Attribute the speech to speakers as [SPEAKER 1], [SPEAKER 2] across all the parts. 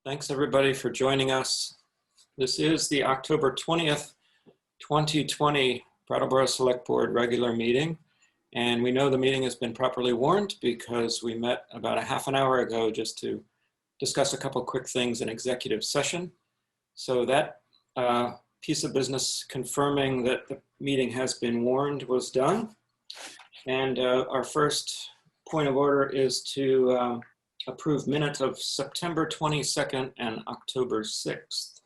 [SPEAKER 1] Thanks everybody for joining us. This is the October 20th, 2020 Brattleboro Selectboard regular meeting. And we know the meeting has been properly warned because we met about a half an hour ago just to discuss a couple quick things in executive session. So that piece of business confirming that the meeting has been warned was done. And our first point of order is to approve minutes of September 22nd and October 6th.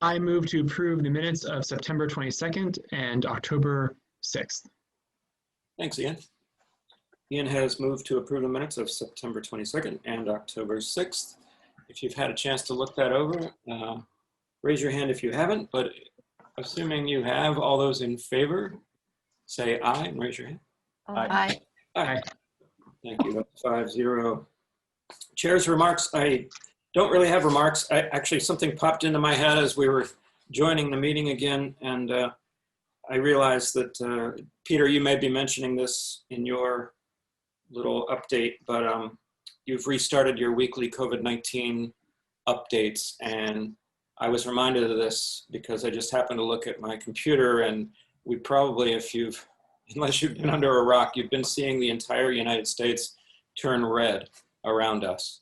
[SPEAKER 2] I move to approve the minutes of September 22nd and October 6th.
[SPEAKER 1] Thanks, Ian. Ian has moved to approve the minutes of September 22nd and October 6th. If you've had a chance to look that over, raise your hand if you haven't, but assuming you have, all those in favor, say aye and raise your hand.
[SPEAKER 3] Aye.
[SPEAKER 1] Aye. Thank you. 5-0. Chair's remarks. I don't really have remarks. Actually, something popped into my head as we were joining the meeting again, and I realized that, Peter, you may be mentioning this in your little update, but you've restarted your weekly COVID-19 updates, and I was reminded of this because I just happened to look at my computer, and we probably, unless you've been under a rock, you've been seeing the entire United States turn red around us,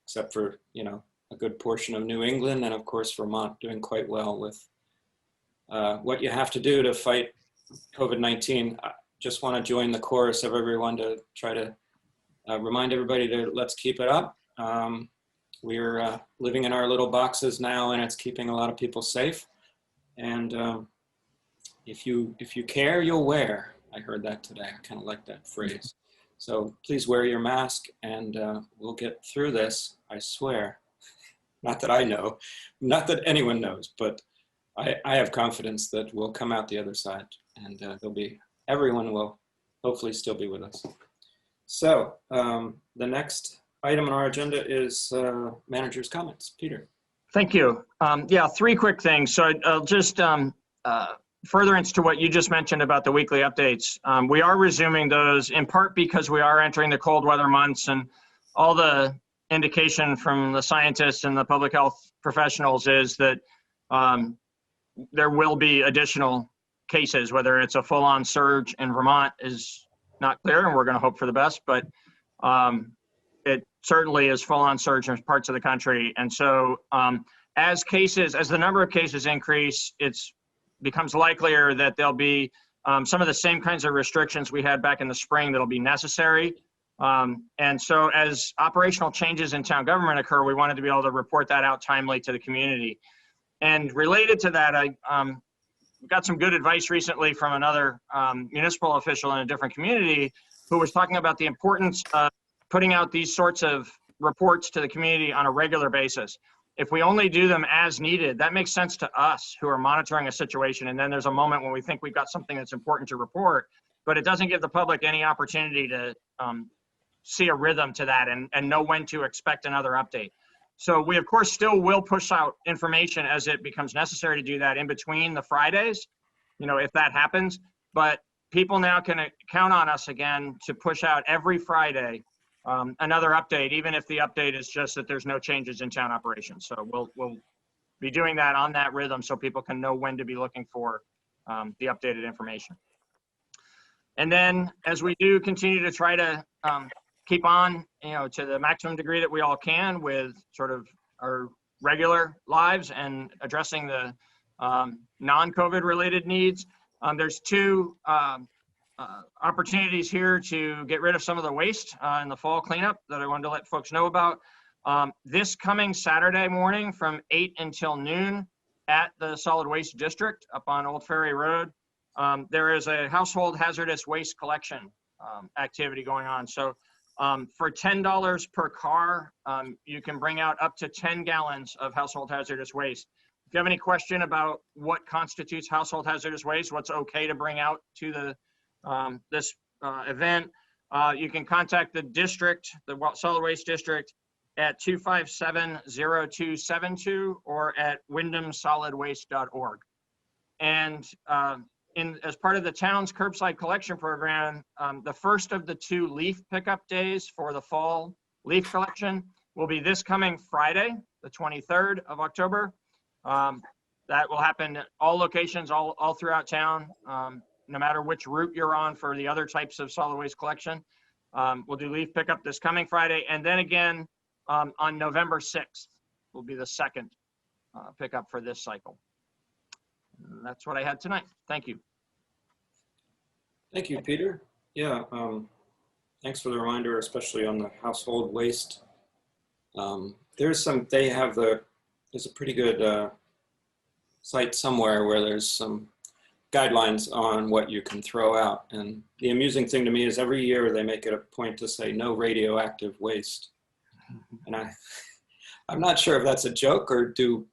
[SPEAKER 1] except for, a good portion of New England, and of course Vermont doing quite well with what you have to do to fight COVID-19. I just want to join the chorus of everyone to try to remind everybody to let's keep it up. We're living in our little boxes now, and it's keeping a lot of people safe. And if you care, you'll wear. I heard that today. I kind of like that phrase. So please wear your mask, and we'll get through this, I swear. Not that I know, not that anyone knows, but I have confidence that we'll come out the other side, and everyone will hopefully still be with us. So the next item on our agenda is manager's comments. Peter.
[SPEAKER 4] Thank you. Yeah, three quick things. So I'll just furtherance to what you just mentioned about the weekly updates. We are resuming those in part because we are entering the cold weather months, and all the indication from the scientists and the public health professionals is that there will be additional cases. Whether it's a full-on surge in Vermont is not clear, and we're going to hope for the best, but it certainly is full-on surge in parts of the country. And so as the number of cases increase, it becomes likelier that there'll be some of the same kinds of restrictions we had back in the spring that'll be necessary. And so as operational changes in town government occur, we wanted to be able to report that out timely to the community. And related to that, I got some good advice recently from another municipal official in a different community who was talking about the importance of putting out these sorts of reports to the community on a regular basis. If we only do them as needed, that makes sense to us who are monitoring a situation. And then there's a moment when we think we've got something that's important to report, but it doesn't give the public any opportunity to see a rhythm to that and know when to expect another update. So we, of course, still will push out information as it becomes necessary to do that in between the Fridays, if that happens. But people now can count on us again to push out every Friday another update, even if the update is just that there's no changes in town operations. So we'll be doing that on that rhythm so people can know when to be looking for the updated information. And then as we do continue to try to keep on, to the maximum degree that we all can with sort of our regular lives and addressing the non-COVID related needs, there's two opportunities here to get rid of some of the waste in the fall cleanup that I wanted to let folks know about. This coming Saturday morning from 8 until noon at the Solid Waste District up on Old Ferry Road, there is a household hazardous waste collection activity going on. So for $10 per car, you can bring out up to 10 gallons of household hazardous waste. If you have any question about what constitutes household hazardous waste, what's okay to bring out to the this event, you can contact the district, the Solid Waste District, at 257-0272 or at wyndhamsolidwaste.org. And as part of the town's curbside collection program, the first of the 2 leaf pickup days for the fall leaf collection will be this coming Friday, the 23rd of October. That will happen at all locations, all throughout town, no matter which route you're on for the other types of solid waste collection. We'll do leaf pickup this coming Friday, and then again on November 6th will be the second pickup for this cycle. And that's what I had tonight. Thank you.
[SPEAKER 1] Thank you, Peter. Yeah, thanks for the reminder, especially on the household waste. There's a pretty good site somewhere where there's some guidelines on what you can throw out. And the amusing thing to me is every year they make it a point to say no radioactive waste. And I'm not sure if that's a joke, or do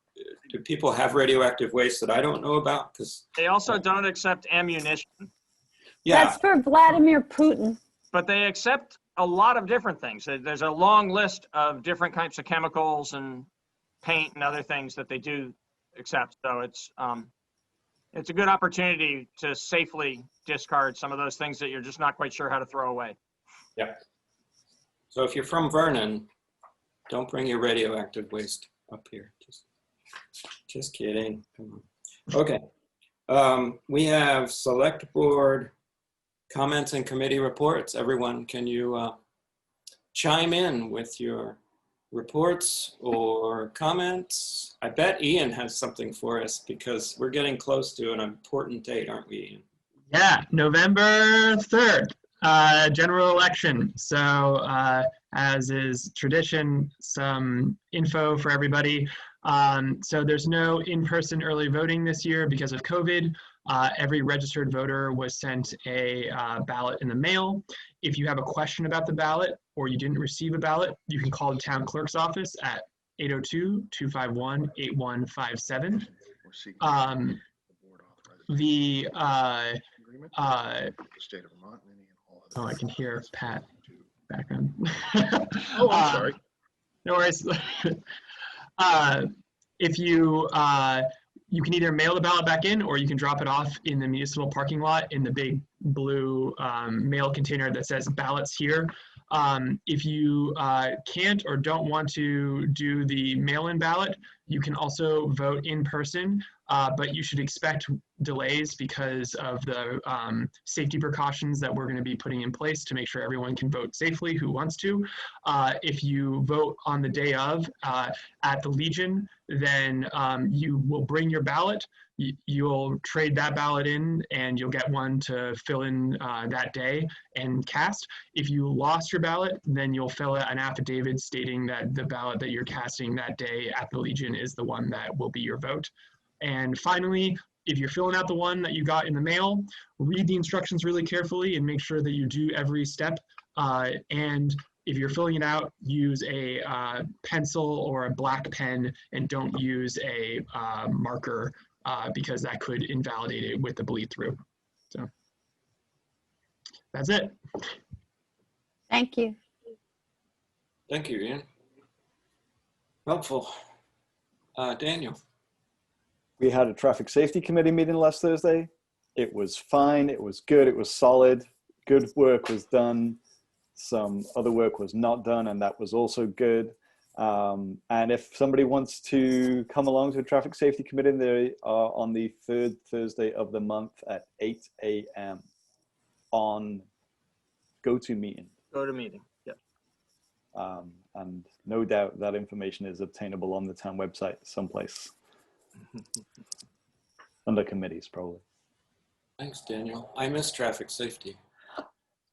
[SPEAKER 1] people have radioactive waste that I don't know about? Because
[SPEAKER 4] They also don't accept ammunition.
[SPEAKER 1] yeah,
[SPEAKER 3] That's for Vladimir Putin.
[SPEAKER 4] But they accept a lot of different things. There's a long list of different types of chemicals and paint and other things that they do accept. So it's a good opportunity to safely discard some of those things that you're just not quite sure how to throw away.
[SPEAKER 1] yeah. So if you're from Vernon, don't bring your radioactive waste up here. Just kidding. Come on. Okay. We have select board comments and committee reports. Everyone, can you chime in with your reports or comments? I bet Ian has something for us because we're getting close to an important date, aren't we, Ian?
[SPEAKER 2] Yeah, November 3rd, general election. So as is tradition, some info for everybody. So there's no in-person early voting this year because of COVID. Every registered voter was sent a ballot in the mail. If you have a question about the ballot or you didn't receive a ballot, you can call the town clerk's office at 802-251-8157. Oh, I can hear Pat background.
[SPEAKER 5] Oh, I'm sorry.
[SPEAKER 2] No worries. If you can either mail the ballot back in or you can drop it off in the municipal parking lot in the big blue mail container that says ballots here. If you can't or don't want to do the mail-in ballot, you can also vote in person, but you should expect delays because of the safety precautions that we're going to be putting in place to make sure everyone can vote safely who wants to. If you vote on the day of at the Legion, then you will bring your ballot. You'll trade that ballot in and you'll get one to fill in that day and cast. If you lost your ballot, then you'll fill out an affidavit stating that the ballot that you're casting that day at the Legion is the one that will be your vote. And finally, if you're filling out the one that you got in the mail, read the instructions really carefully and make sure that you do every step. And if you're filling it out, use a pencil or a black pen and don't use a marker because that could invalidate it with the bleed through. So that's it.
[SPEAKER 3] Thank you.
[SPEAKER 1] Thank you, Ian. Helpful. Daniel.
[SPEAKER 5] We had a traffic safety committee meeting last Thursday. It was fine. It was good. It was solid. Good work was done. Some other work was not done, and that was also good. And if somebody wants to come along to a traffic safety committee, they are on the third Thursday of the month at 8 a.m. on GoToMeeting.
[SPEAKER 4] GoToMeeting, yep.
[SPEAKER 5] And no doubt that information is obtainable on the town website someplace. Under committees, probably.
[SPEAKER 1] Thanks, Daniel. I miss traffic safety.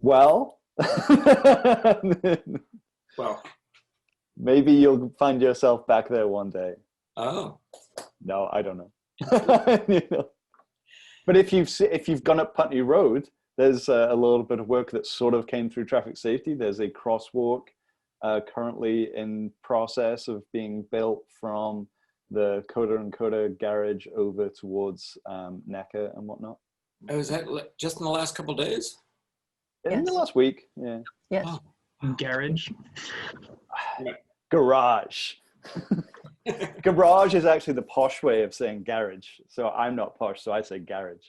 [SPEAKER 5] Well,
[SPEAKER 1] Well,
[SPEAKER 5] maybe you'll find yourself back there one day.
[SPEAKER 1] oh,
[SPEAKER 5] No, I don't know. You know. But if you've gone up Putney Road, there's a little bit of work that sort of came through traffic safety. There's a crosswalk currently in process of being built from the Coda and Coda garage over towards Necker and whatnot.
[SPEAKER 1] was that just in the last couple of days?
[SPEAKER 5] In the
[SPEAKER 3] Yes.
[SPEAKER 5] last week, yeah.
[SPEAKER 3] Yes.
[SPEAKER 1] Oh.
[SPEAKER 2] Garage.
[SPEAKER 5] Garage. Garage is actually the posh way of saying garage. So I'm not posh, so I say garage.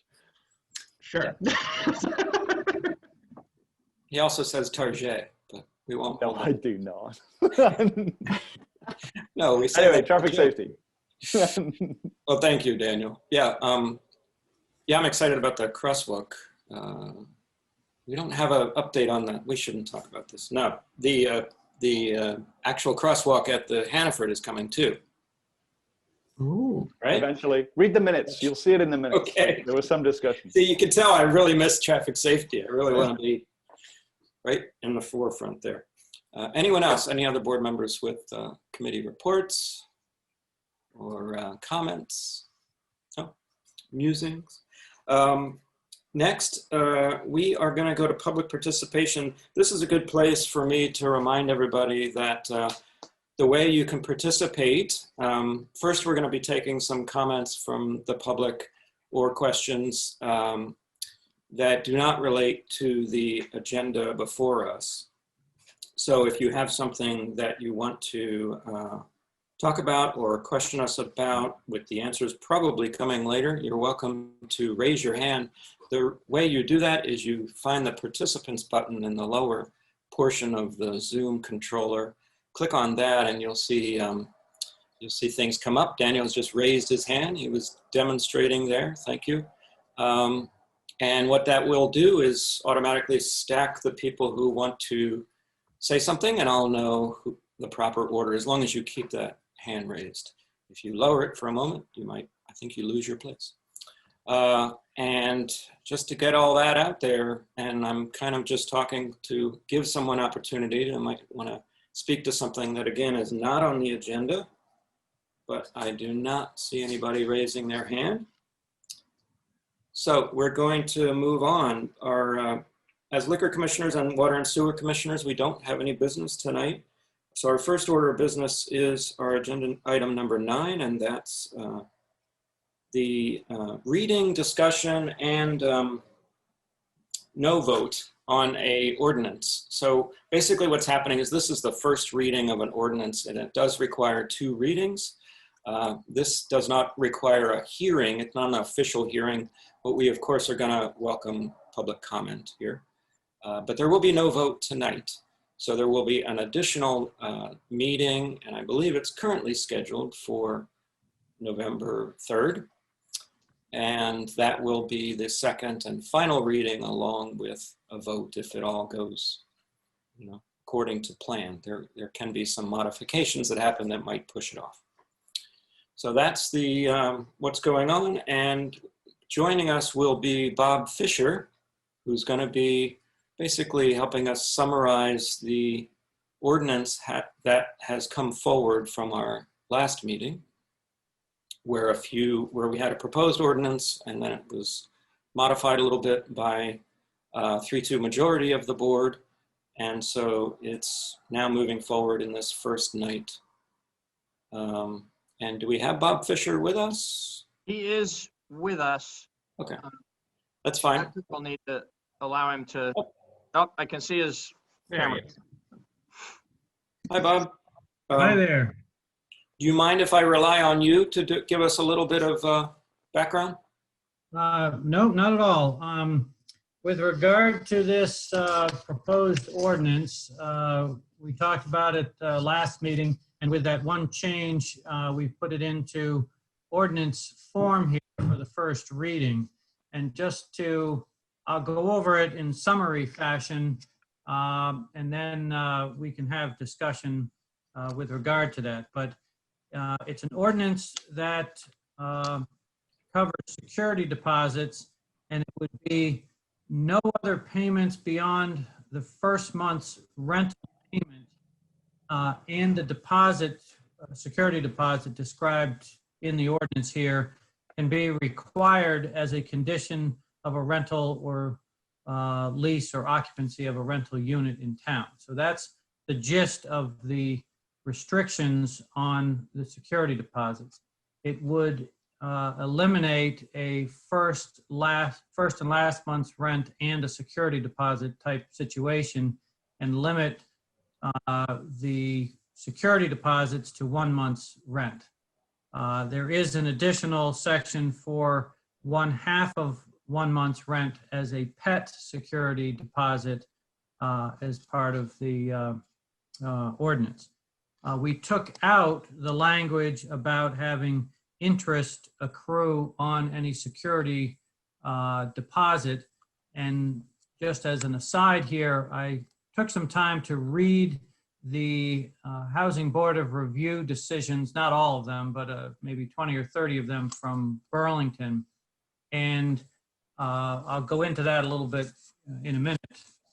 [SPEAKER 2] Sure.
[SPEAKER 1] He also says Target, but We won't.
[SPEAKER 5] No,
[SPEAKER 1] hold
[SPEAKER 5] I
[SPEAKER 1] it.
[SPEAKER 5] do not.
[SPEAKER 1] No, we say
[SPEAKER 5] Anyway,
[SPEAKER 1] that-
[SPEAKER 5] traffic safety.
[SPEAKER 1] Well, thank you, Daniel. Yeah, yeah, I'm excited about the crosswalk. We don't have an update on that. We shouldn't talk about this. No, the actual crosswalk at the Hannaford is coming too,
[SPEAKER 2] Ooh.
[SPEAKER 1] right?
[SPEAKER 5] Eventually, read the minutes. You'll see it in the minutes.
[SPEAKER 1] Okay.
[SPEAKER 5] There was some discussion.
[SPEAKER 1] See, you can tell I really miss traffic safety. I really want to be right in the forefront there. Anyone else? Any other board members with committee reports or comments? No? Musings? Next, we are going to go to public participation. This is a good place for me to remind everybody that the way you can participate, first we're going to be taking some comments from the public or questions that do not relate to the agenda before us. So if you have something that you want to talk about or question us about with the answers probably coming later, you're welcome to raise your hand. The way you do that is you find the participants button in the lower portion of the Zoom controller. Click on that and you'll see things come up. Daniel's just raised his hand. He was demonstrating there. Thank you. And what that will do is automatically stack the people who want to say something, and I'll know who the proper order, as long as you keep that hand raised. If you lower it for a moment, you might, I think you lose your place. And just to get all that out there, and I'm kind of just talking to give someone opportunity that might want to speak to something that again is not on the agenda, but I do not see anybody raising their hand. So we're going to move on. As liquor commissioners and water and sewer commissioners, we don't have any business tonight. So our first order of business is our agenda item number 9, and that's the reading, discussion, and no vote on a ordinance. So basically what's happening is this is the first reading of an ordinance, and it does require 2 readings. This does not require a hearing. It's not an official hearing, but we of course are gonna welcome public comment here. But there will be no vote tonight. So there will be an additional meeting, and I believe it's currently scheduled for November 3rd. And that will be the second and final reading along with a vote if it all goes, according to plan. There can be some modifications that happen that might push it off. So that's the what's going on. And joining us will be Bob Fisher, who's going to be basically helping us summarize the ordinance that has come forward from our last meeting, where we had a proposed ordinance and then it was modified a little bit by 3-2 majority of the board. And so it's now moving forward in this first night. And do we have Bob Fisher with us?
[SPEAKER 4] He is with us.
[SPEAKER 1] Okay, that's fine.
[SPEAKER 4] We'll need to allow him to, oh, I can see his
[SPEAKER 2] There
[SPEAKER 4] camera.
[SPEAKER 2] he is.
[SPEAKER 1] Hi, Bob.
[SPEAKER 6] Hi there.
[SPEAKER 1] Do you mind if I rely on you to give us a little bit of background?
[SPEAKER 6] No, not at all. With regard to this proposed ordinance, we talked about it last meeting, and with that one change, we put it into ordinance form here for the first reading. And just to, I'll go over it in summary fashion, and then we can have discussion with regard to that. But it's an ordinance that covers security deposits, and it would be no other payments beyond the first month's rental payment and the deposit, security deposit described in the ordinance here can be required as a condition of a rental or lease or occupancy of a rental unit in town. So that's the gist of the restrictions on the security deposits. It would eliminate a first and last month's rent and a security deposit type situation and limit the security deposits to 1 month's rent. There is an additional section for 1/2 of 1 month's rent as a pet security deposit as part of the ordinance. We took out the language about having interest accrue on any security deposit. And just as an aside here, I took some time to read the Housing Board of Review decisions, not all of them, but maybe 20 or 30 of them from Burlington. And I'll go into that a little bit in a minute.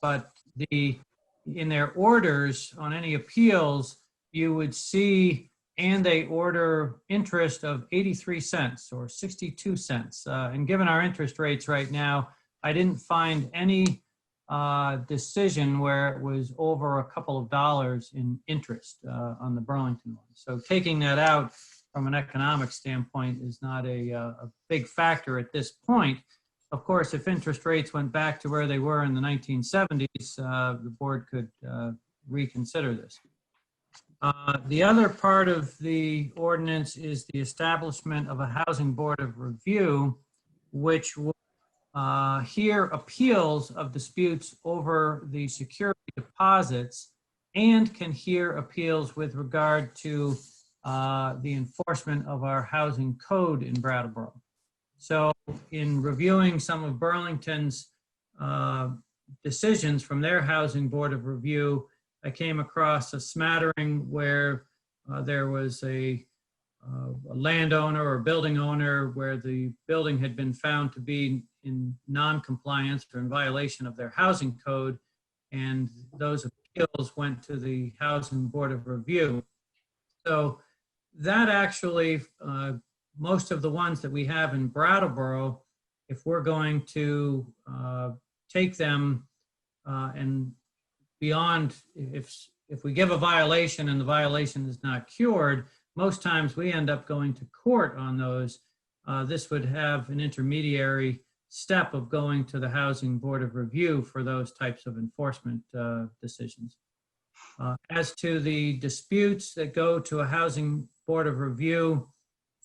[SPEAKER 6] But in their orders on any appeals, you would see, and they order interest of 83 cents or 62 cents. And given our interest rates right now, I didn't find any decision where it was over a couple of dollars in interest on the Burlington one. So taking that out from an economic standpoint is not a big factor at this point. Of course, if interest rates went back to where they were in the 1970s, the board could reconsider this. The other part of the ordinance is the establishment of a Housing Board of Review, which will hear appeals of disputes over the security deposits and can hear appeals with regard to the enforcement of our housing code in Brattleboro. So in reviewing some of Burlington's decisions from their Housing Board of Review, I came across a smattering where there was a landowner or building owner where the building had been found to be in non-compliance or in violation of their housing code, and those appeals went to the Housing Board of Review. So that actually, most of the ones that we have in Brattleboro, if we're going to take them and beyond, if we give a violation and the violation is not cured, most times we end up going to court on those. This would have an intermediary step of going to the Housing Board of Review for those types of enforcement decisions. As to the disputes that go to a Housing Board of Review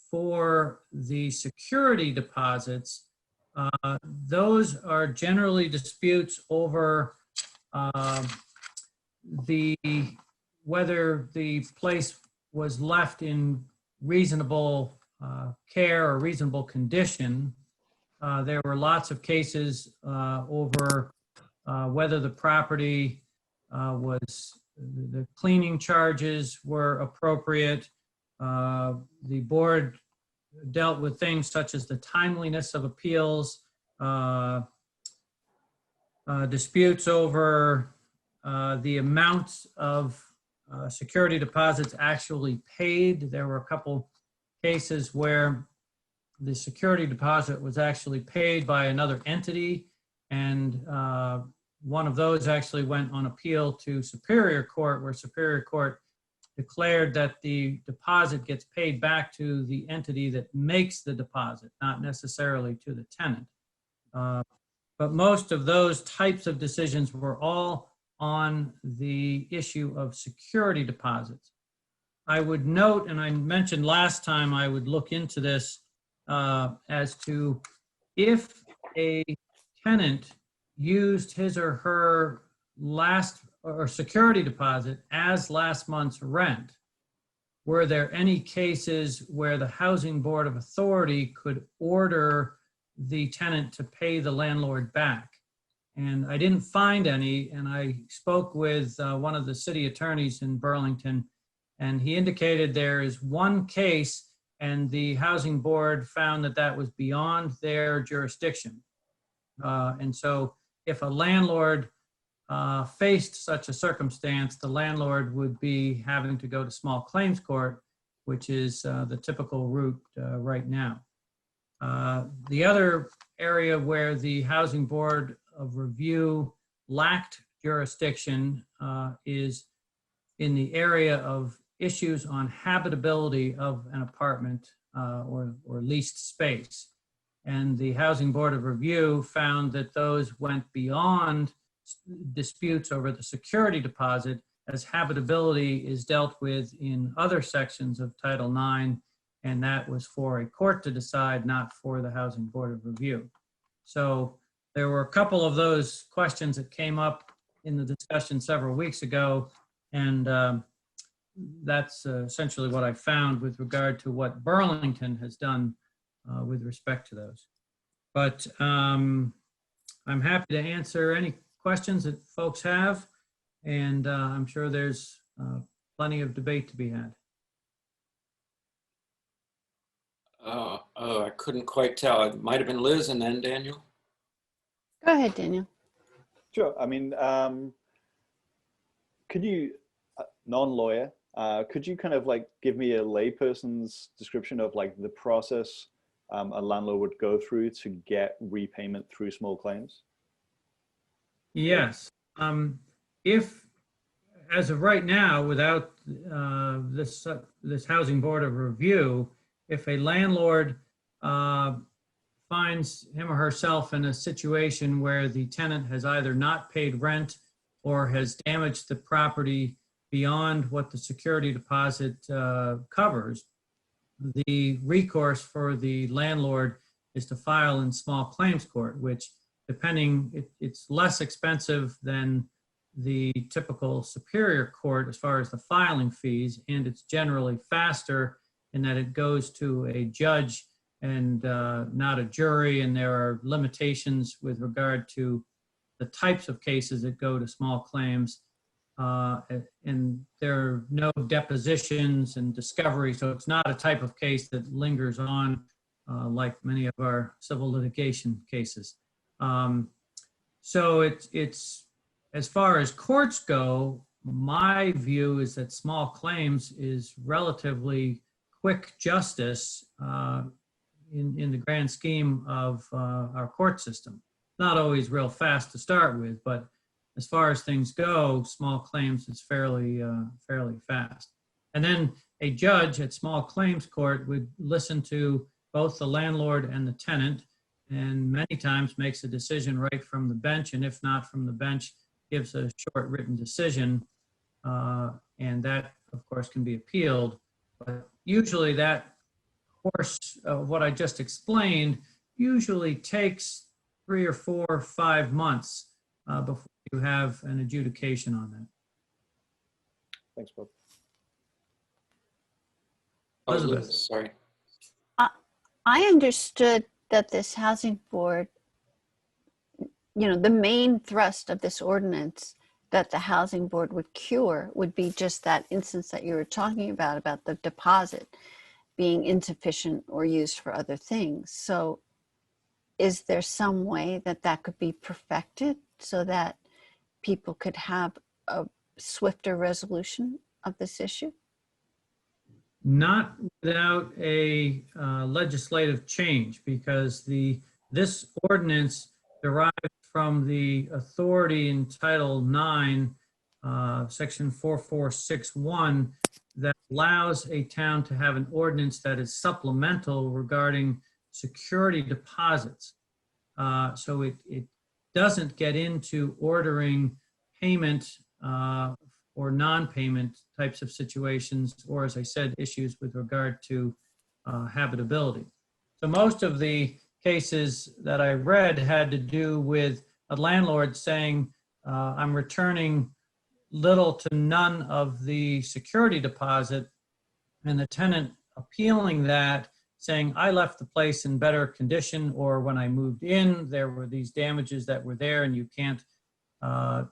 [SPEAKER 6] for the security deposits, those are generally disputes over whether the place was left in reasonable care or reasonable condition. There were lots of cases over whether the property the cleaning charges were appropriate. The board dealt with things such as the timeliness of appeals, disputes over the amounts of security deposits actually paid. There were a couple cases where the security deposit was actually paid by another entity, and one of those actually went on appeal to Superior Court, where Superior Court declared that the deposit gets paid back to the entity that makes the deposit, not necessarily to the tenant. But most of those types of decisions were all on the issue of security deposits. I would note, and I mentioned last time I would look into this, as to if a tenant used his or her last or security deposit as last month's rent, were there any cases where the Housing Board of Authority could order the tenant to pay the landlord back? And I didn't find any, and I spoke with one of the city attorneys in Burlington, and he indicated there is one case, and the Housing Board found that that was beyond their jurisdiction. And so if a landlord faced such a circumstance, the landlord would be having to go to small claims court, which is the typical route right now. The other area where the Housing Board of Review lacked jurisdiction is in the area of issues on habitability of an apartment or leased space. And the Housing Board of Review found that those went beyond disputes over the security deposit, as habitability is dealt with in other sections of Title IX, and that was for a court to decide, not for the Housing Board of Review. So there were a couple of those questions that came up in the discussion several weeks ago, and that's essentially what I found with regard to what Burlington has done with respect to those. But I'm happy to answer any questions that folks have, and I'm sure there's plenty of debate to be had.
[SPEAKER 1] I couldn't quite tell. It might have been Liz and then Daniel.
[SPEAKER 3] Go ahead, Daniel.
[SPEAKER 5] Sure. I mean, could you, non-lawyer, could you kind of like give me a layperson's description of like the process a landlord would go through to get repayment through small claims?
[SPEAKER 6] Yes. If, as of right now, without this Housing Board of Review, if a landlord finds him or herself in a situation where the tenant has either not paid rent or has damaged the property beyond what the security deposit covers, the recourse for the landlord is to file in small claims court, which it's less expensive than the typical superior court as far as the filing fees, and it's generally faster in that it goes to a judge and not a jury, and there are limitations with regard to the types of cases that go to small claims, and there are no depositions and discovery, so it's not a type of case that lingers on like many of our civil litigation cases. So it's as far as courts go, my view is that small claims is relatively quick justice in the grand scheme of our court system. Not always real fast to start with, but as far as things go, small claims is fairly fast. And then a judge at small claims court would listen to both the landlord and the tenant, and many times makes a decision right from the bench, and if not from the bench, gives a short written decision, and that, of course, can be appealed. But usually that course of what I just explained usually takes 3 or 4 or 5 months before you have an adjudication on that.
[SPEAKER 5] Thanks, Bob.
[SPEAKER 1] Oh,
[SPEAKER 6] Elizabeth.
[SPEAKER 1] Liz, sorry.
[SPEAKER 3] I understood that this housing board, the main thrust of this ordinance that the housing board would cure would be just that instance that you were talking about the deposit being insufficient or used for other things. So is there some way that that could be perfected so that people could have a swifter resolution of this issue?
[SPEAKER 6] Not without a legislative change, because this ordinance derives from the authority in Title IX, Section 4461, that allows a town to have an ordinance that is supplemental regarding security deposits. So it doesn't get into ordering payment or non-payment types of situations, or as I said, issues with regard to habitability. So most of the cases that I read had to do with a landlord saying, I'm returning little to none of the security deposit, and the tenant appealing that, saying, I left the place in better condition, or when I moved in, there were these damages that were there, and you can't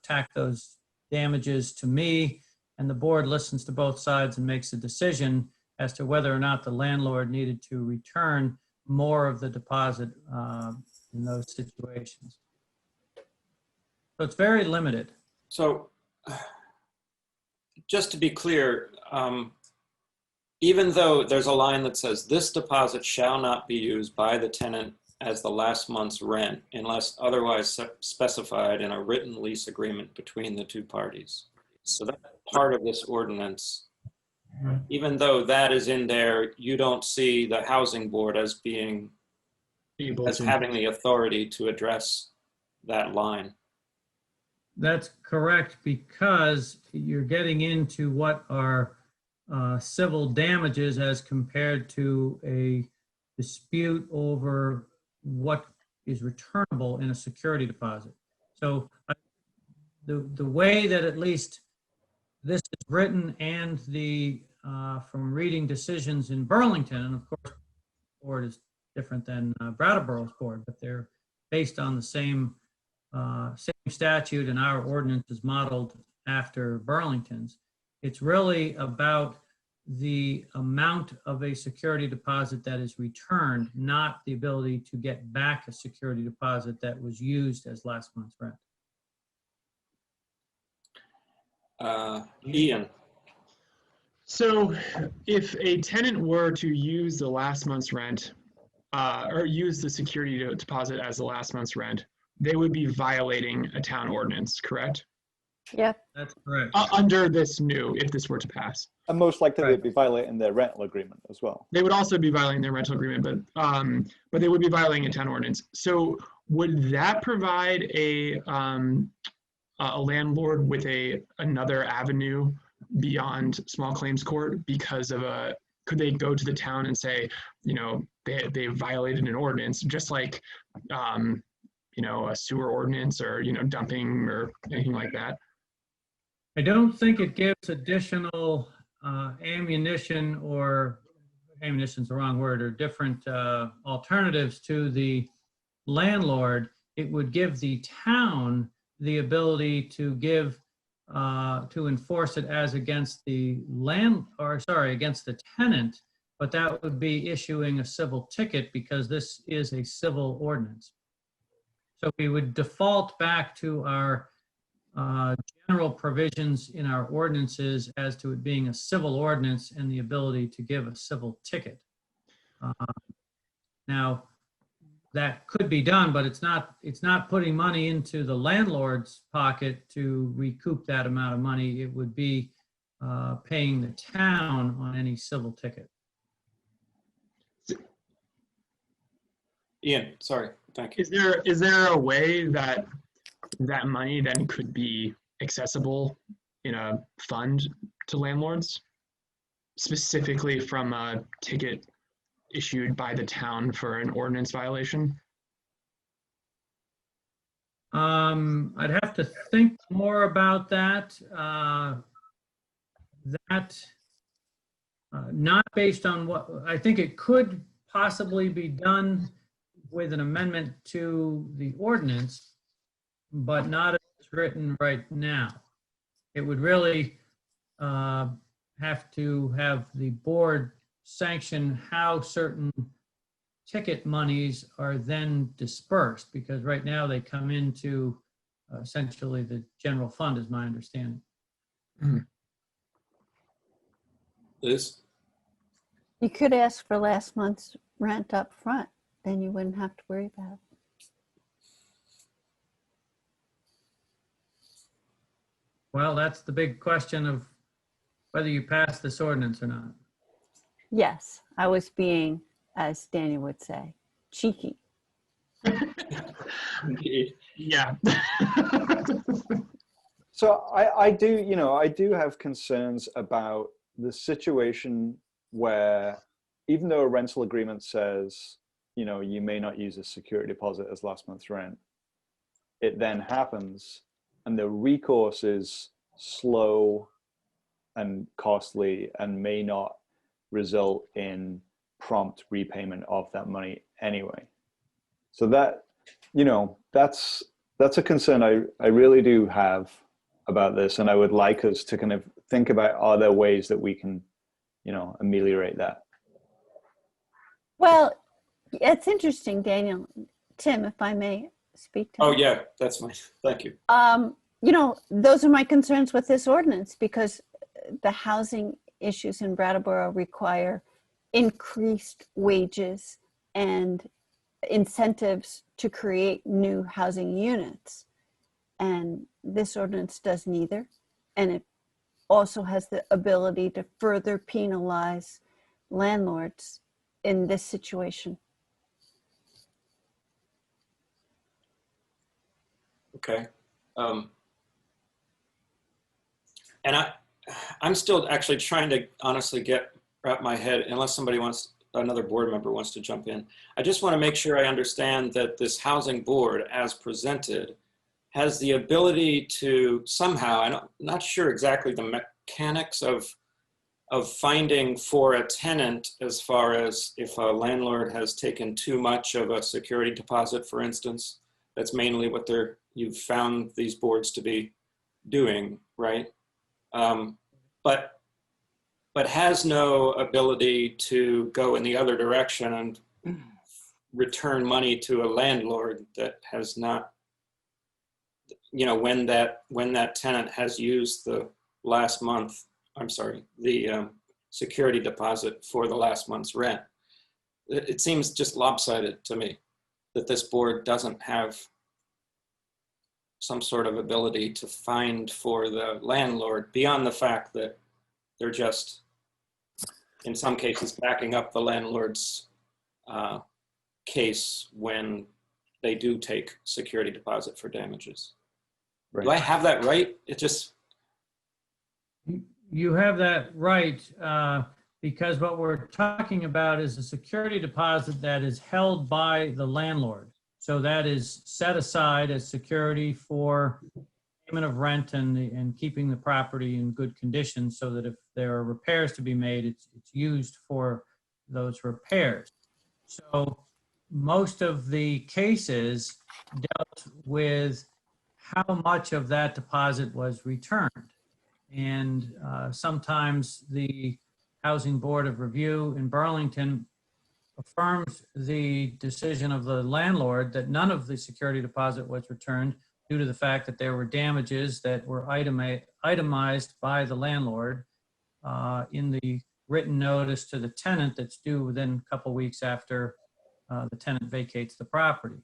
[SPEAKER 6] tack those damages to me. And the board listens to both sides and makes a decision as to whether or not the landlord needed to return more of the deposit in those situations. So it's very limited.
[SPEAKER 1] So just to be clear, even though there's a line that says this deposit shall not be used by the tenant as the last month's rent unless otherwise specified in a written lease agreement between the two parties. So that's part of this ordinance. Even though that is in there, you don't see the housing board as having the authority to address that line.
[SPEAKER 6] That's correct, because you're getting into what are civil damages as compared to a dispute over what is returnable in a security deposit. So the way that at least this is written and from reading decisions in Burlington, and of course, the board is different than Brattleboro's board, but they're based on the same statute, and our ordinance is modeled after Burlington's. It's really about the amount of a security deposit that is returned, not the ability to get back a security deposit that was used as last month's rent.
[SPEAKER 1] Ian.
[SPEAKER 2] So if a tenant were to use the last month's rent or use the security deposit as the last month's rent, they would be violating a town ordinance, correct?
[SPEAKER 3] Yep.
[SPEAKER 6] That's correct.
[SPEAKER 2] Under this new, if this were to pass.
[SPEAKER 5] And most likely
[SPEAKER 6] Right.
[SPEAKER 5] they'd be violating their rental agreement as well.
[SPEAKER 2] They would also be violating their rental agreement, but they would be violating a town ordinance. So would that provide a landlord with another avenue beyond small claims court because of could they go to the town and say, you know, they violated an ordinance, just like, you know, a sewer ordinance or, you know, dumping or anything like that?
[SPEAKER 6] I don't think it gives additional ammunition, or ammunition's the wrong word, or different alternatives to the landlord. It would give the town the ability to to enforce it as against the against the tenant, but that would be issuing a civil ticket because this is a civil ordinance. So we would default back to our general provisions in our ordinances as to it being a civil ordinance and the ability to give a civil ticket. Now, that could be done, but it's not putting money into the landlord's pocket to recoup that amount of money. It would be paying the town on any civil ticket.
[SPEAKER 1] Ian, sorry, thank you.
[SPEAKER 2] Is there a way that that money then could be accessible in a fund to landlords, specifically from a ticket issued by the town for an ordinance violation?
[SPEAKER 6] I'd have to think more about that. Not based on what, I think it could possibly be done with an amendment to the ordinance, but not as it's written right now. It would really have to have the board sanction how certain ticket monies are then dispersed, because right now they come into essentially the general fund, is my understanding.
[SPEAKER 1] Liz?
[SPEAKER 3] You could ask for last month's rent up front, then you wouldn't have to worry about it.
[SPEAKER 6] Well, that's the big question of whether you pass this ordinance or not.
[SPEAKER 3] Yes, I was being, as Daniel would say, cheeky.
[SPEAKER 1] Indeed.
[SPEAKER 2] Yeah.
[SPEAKER 5] So I do have concerns about the situation where, even though a rental agreement says, you know, you may not use a security deposit as last month's rent, it then happens and the recourse is slow and costly and may not result in prompt repayment of that money anyway. So that, you know, that's a concern I really do have about this, and I would like us to kind of think about, are there ways that we can, you know, ameliorate that?
[SPEAKER 3] Well, it's interesting, Daniel. Tim, if I may speak to
[SPEAKER 1] Oh,
[SPEAKER 3] that.
[SPEAKER 1] yeah, that's fine. Thank you.
[SPEAKER 3] You know, those are my concerns with this ordinance, because the housing issues in Brattleboro require increased wages and incentives to create new housing units. And this ordinance does neither. And it also has the ability to further penalize landlords in this situation.
[SPEAKER 1] Okay. And I'm still actually trying to honestly wrap my head, unless another board member wants to jump in. I just want to make sure I understand that this housing board as presented has the ability to somehow, I'm not sure exactly the mechanics of finding for a tenant as far as if a landlord has taken too much of a security deposit, for instance. That's mainly what you've found these boards to be doing, right? But has no ability to go in the other direction and return money to a landlord that has not, you know, when that tenant has used the last month, I'm sorry, the security deposit for the last month's rent. It seems just lopsided to me that this board doesn't have some sort of ability to find for the landlord beyond the fact that they're just, in some cases, backing up the landlord's case when they do take security deposit for damages.
[SPEAKER 5] Right.
[SPEAKER 1] Do I have that right? It just...
[SPEAKER 6] You have that right, because what we're talking about is a security deposit that is held by the landlord. So that is set aside as security for payment of rent and keeping the property in good condition, so that if there are repairs to be made, it's used for those repairs. So most of the cases dealt with how much of that deposit was returned. And sometimes the Housing Board of Review in Burlington affirms the decision of the landlord that none of the security deposit was returned due to the fact that there were damages that were itemized by the landlord in the written notice to the tenant that's due within a couple weeks after the tenant vacates the property.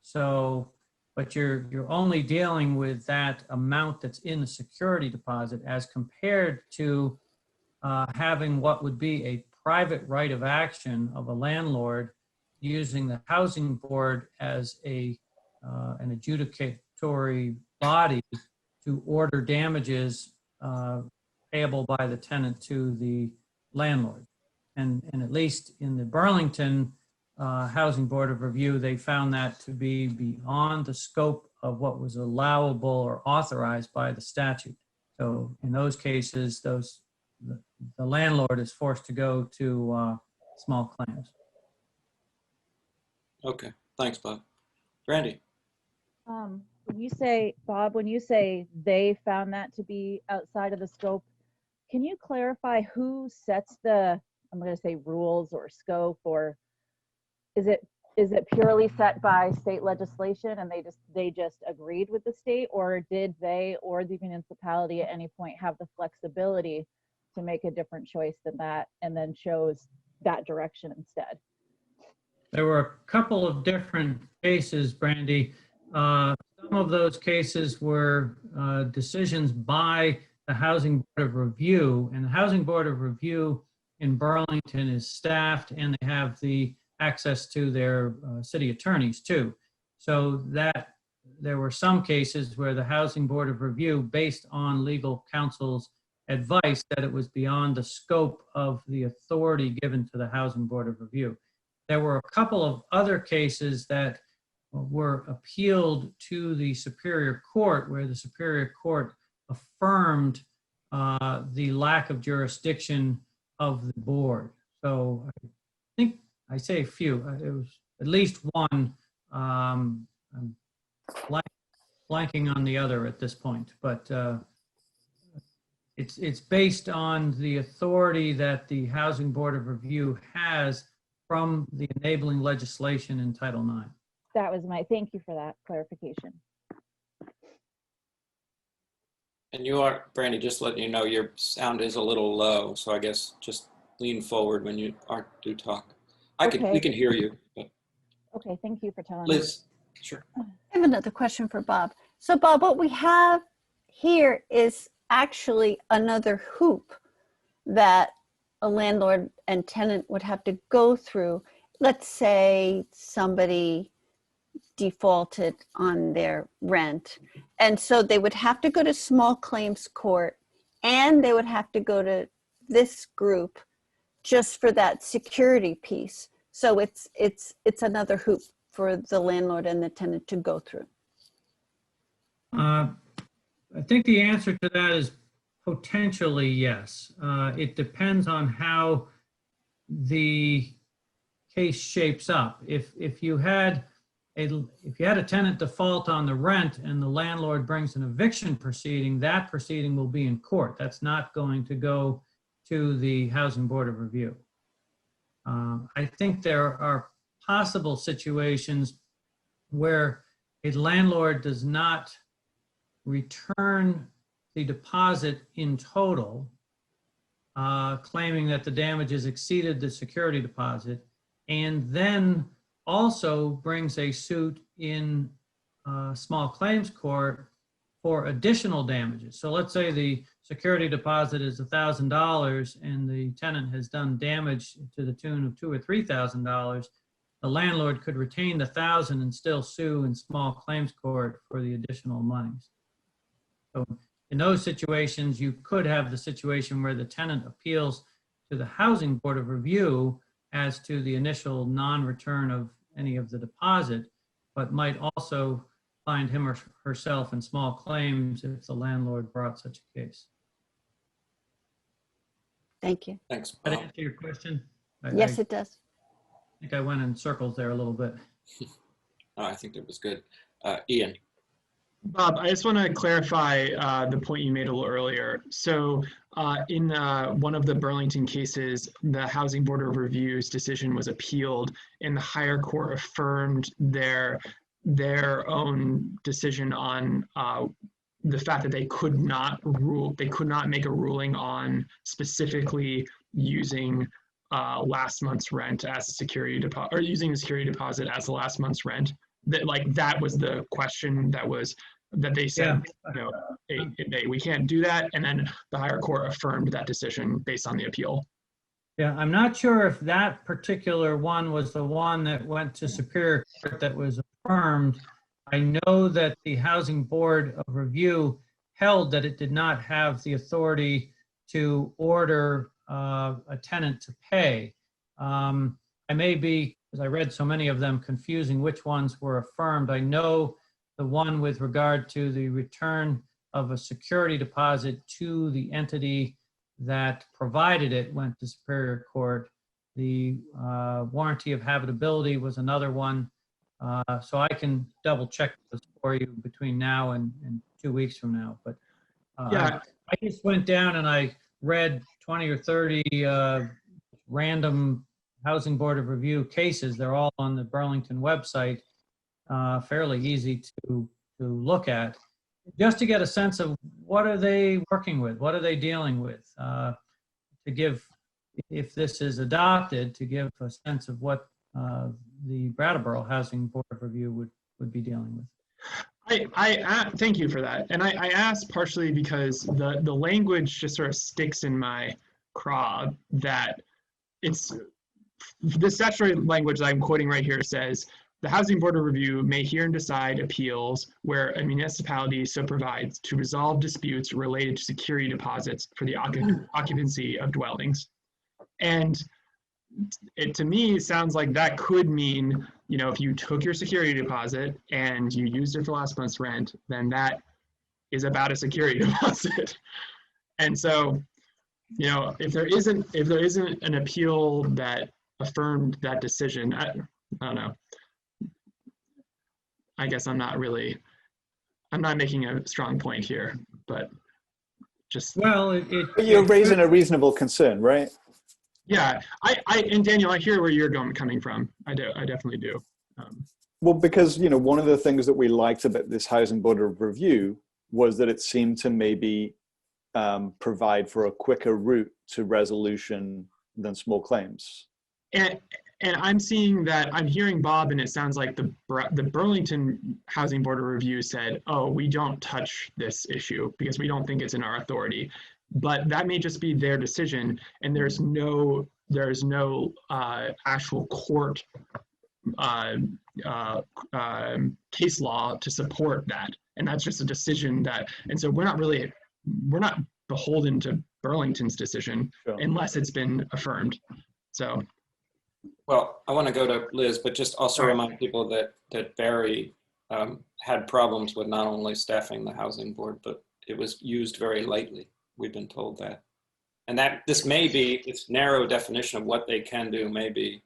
[SPEAKER 6] So, but you're only dealing with that amount that's in the security deposit as compared to having what would be a private right of action of a landlord using the housing board as an adjudicatory body to order damages payable by the tenant to the landlord. And at least in the Burlington Housing Board of Review, they found that to be beyond the scope of what was allowable or authorized by the statute. So in those cases, the landlord is forced to go to small claims.
[SPEAKER 1] Okay, thanks, Bob. Randy?
[SPEAKER 7] When you say, Bob, when you say they found that to be outside of the scope, can you clarify who sets the, I'm going to say rules or scope, or is it purely set by state legislation and they just agreed with the state, or did they or the municipality at any point have the flexibility to make a different choice than that and then chose that direction instead?
[SPEAKER 6] There were a couple of different cases, Brandy. Some of those cases were decisions by the Housing Board of Review, and the Housing Board of Review in Burlington is staffed and they have the access to their city attorneys too. So that there were some cases where the Housing Board of Review, based on legal counsel's advice, that it was beyond the scope of the authority given to the Housing Board of Review. There were a couple of other cases that were appealed to the Superior Court, where the Superior Court affirmed the lack of jurisdiction of the board. So I think I say a few. It was at least one. I'm blanking on the other at this point, but it's based on the authority that the Housing Board of Review has from the enabling legislation in Title IX.
[SPEAKER 7] That was thank you for that clarification.
[SPEAKER 1] And you are, Brandy, just letting you know, your sound is a little low, so I guess just lean forward when you do talk. We can hear you. But
[SPEAKER 7] Okay, thank you for telling me.
[SPEAKER 1] Liz, sure.
[SPEAKER 3] I have another question for Bob. So Bob, what we have here is actually another hoop that a landlord and tenant would have to go through. Let's say somebody defaulted on their rent, and so they would have to go to small claims court, and they would have to go to this group just for that security piece. So it's another hoop for the landlord and the tenant to go through.
[SPEAKER 6] I think the answer to that is potentially yes. It depends on how the case shapes up. If you had a tenant default on the rent and the landlord brings an eviction proceeding, that proceeding will be in court. That's not going to go to the Housing Board of Review. I think there are possible situations where a landlord does not return the deposit in total, claiming that the damages exceeded the security deposit, and then also brings a suit in small claims court for additional damages. So let's say the security deposit is $1,000 and the tenant has done damage to the tune of $2,000 or $3,000. The landlord could retain the $1,000 and still sue in small claims court for the additional monies. So in those situations, you could have the situation where the tenant appeals to the Housing Board of Review as to the initial non-return of any of the deposit, but might also find him or herself in small claims if the landlord brought such a case.
[SPEAKER 3] Thank you.
[SPEAKER 1] Thanks,
[SPEAKER 6] Did that
[SPEAKER 1] Bob.
[SPEAKER 6] answer your question?
[SPEAKER 3] Yes,
[SPEAKER 6] I
[SPEAKER 3] it does.
[SPEAKER 6] think I went in circles there a little bit.
[SPEAKER 1] Oh, I think that was good. Ian.
[SPEAKER 2] Bob, I just want to clarify the point you made a little earlier. So in one of the Burlington cases, the Housing Board of Review's decision was appealed and the higher court affirmed their own decision on the fact that they could not make a ruling on specifically using last month's rent as a security deposit, or using the security deposit as the last month's rent. That was the question that they said, we can't do that. And then the higher court affirmed that decision based on the appeal.
[SPEAKER 6] Yeah, I'm not sure if that particular one was the one that went to Superior Court that was affirmed. I know that the Housing Board of Review held that it did not have the authority to order a tenant to pay. I may be, because I read so many of them, confusing which ones were affirmed. I know the one with regard to the return of a security deposit to the entity that provided it went to Superior Court. The warranty of habitability was another one. So I can double check this for you between now and 2 weeks from now. But
[SPEAKER 2] Yeah.
[SPEAKER 6] I just went down and I read 20 or 30 random Housing Board of Review cases. They're all on the Burlington website, fairly easy to look at, just to get a sense of what are they working with, what are they dealing with, to give, if this is adopted, to give a sense of what the Brattleboro Housing Board of Review would be dealing with.
[SPEAKER 2] I thank you for that. And I asked partially because the language just sort of sticks in my craw that it's, the statutory language that I'm quoting right here says, the Housing Board of Review may hear and decide appeals where a municipality so provides to resolve disputes related to security deposits for the occupancy of dwellings. And it, to me, sounds like that could mean, if you took your security deposit and you used it for last month's rent, then that is about a security deposit. And so, if there isn't an appeal that affirmed that decision, I don't know. I guess I'm not making a strong point here, but just.
[SPEAKER 6] Well,
[SPEAKER 5] You're raising a reasonable concern, right?
[SPEAKER 2] Yeah, and Daniel, I hear where you're coming from. I definitely do.
[SPEAKER 5] Well, because, one of the things that we liked about this Housing Board of Review was that it seemed to maybe provide for a quicker route to resolution than small claims.
[SPEAKER 2] And I'm seeing that, I'm hearing Bob, and it sounds like the Burlington Housing Board of Review said, oh, we don't touch this issue because we don't think it's in our authority. But that may just be their decision, and there's no actual court case law to support that. And that's just a decision and so we're not beholden to Burlington's decision. Sure. Unless it's been affirmed. So.
[SPEAKER 1] Well, I want to go to Liz, but just also remind people that Barry had problems with not only staffing the housing board, but it was used very lightly. We've been told that. And that this may be, its narrow definition of what they can do may be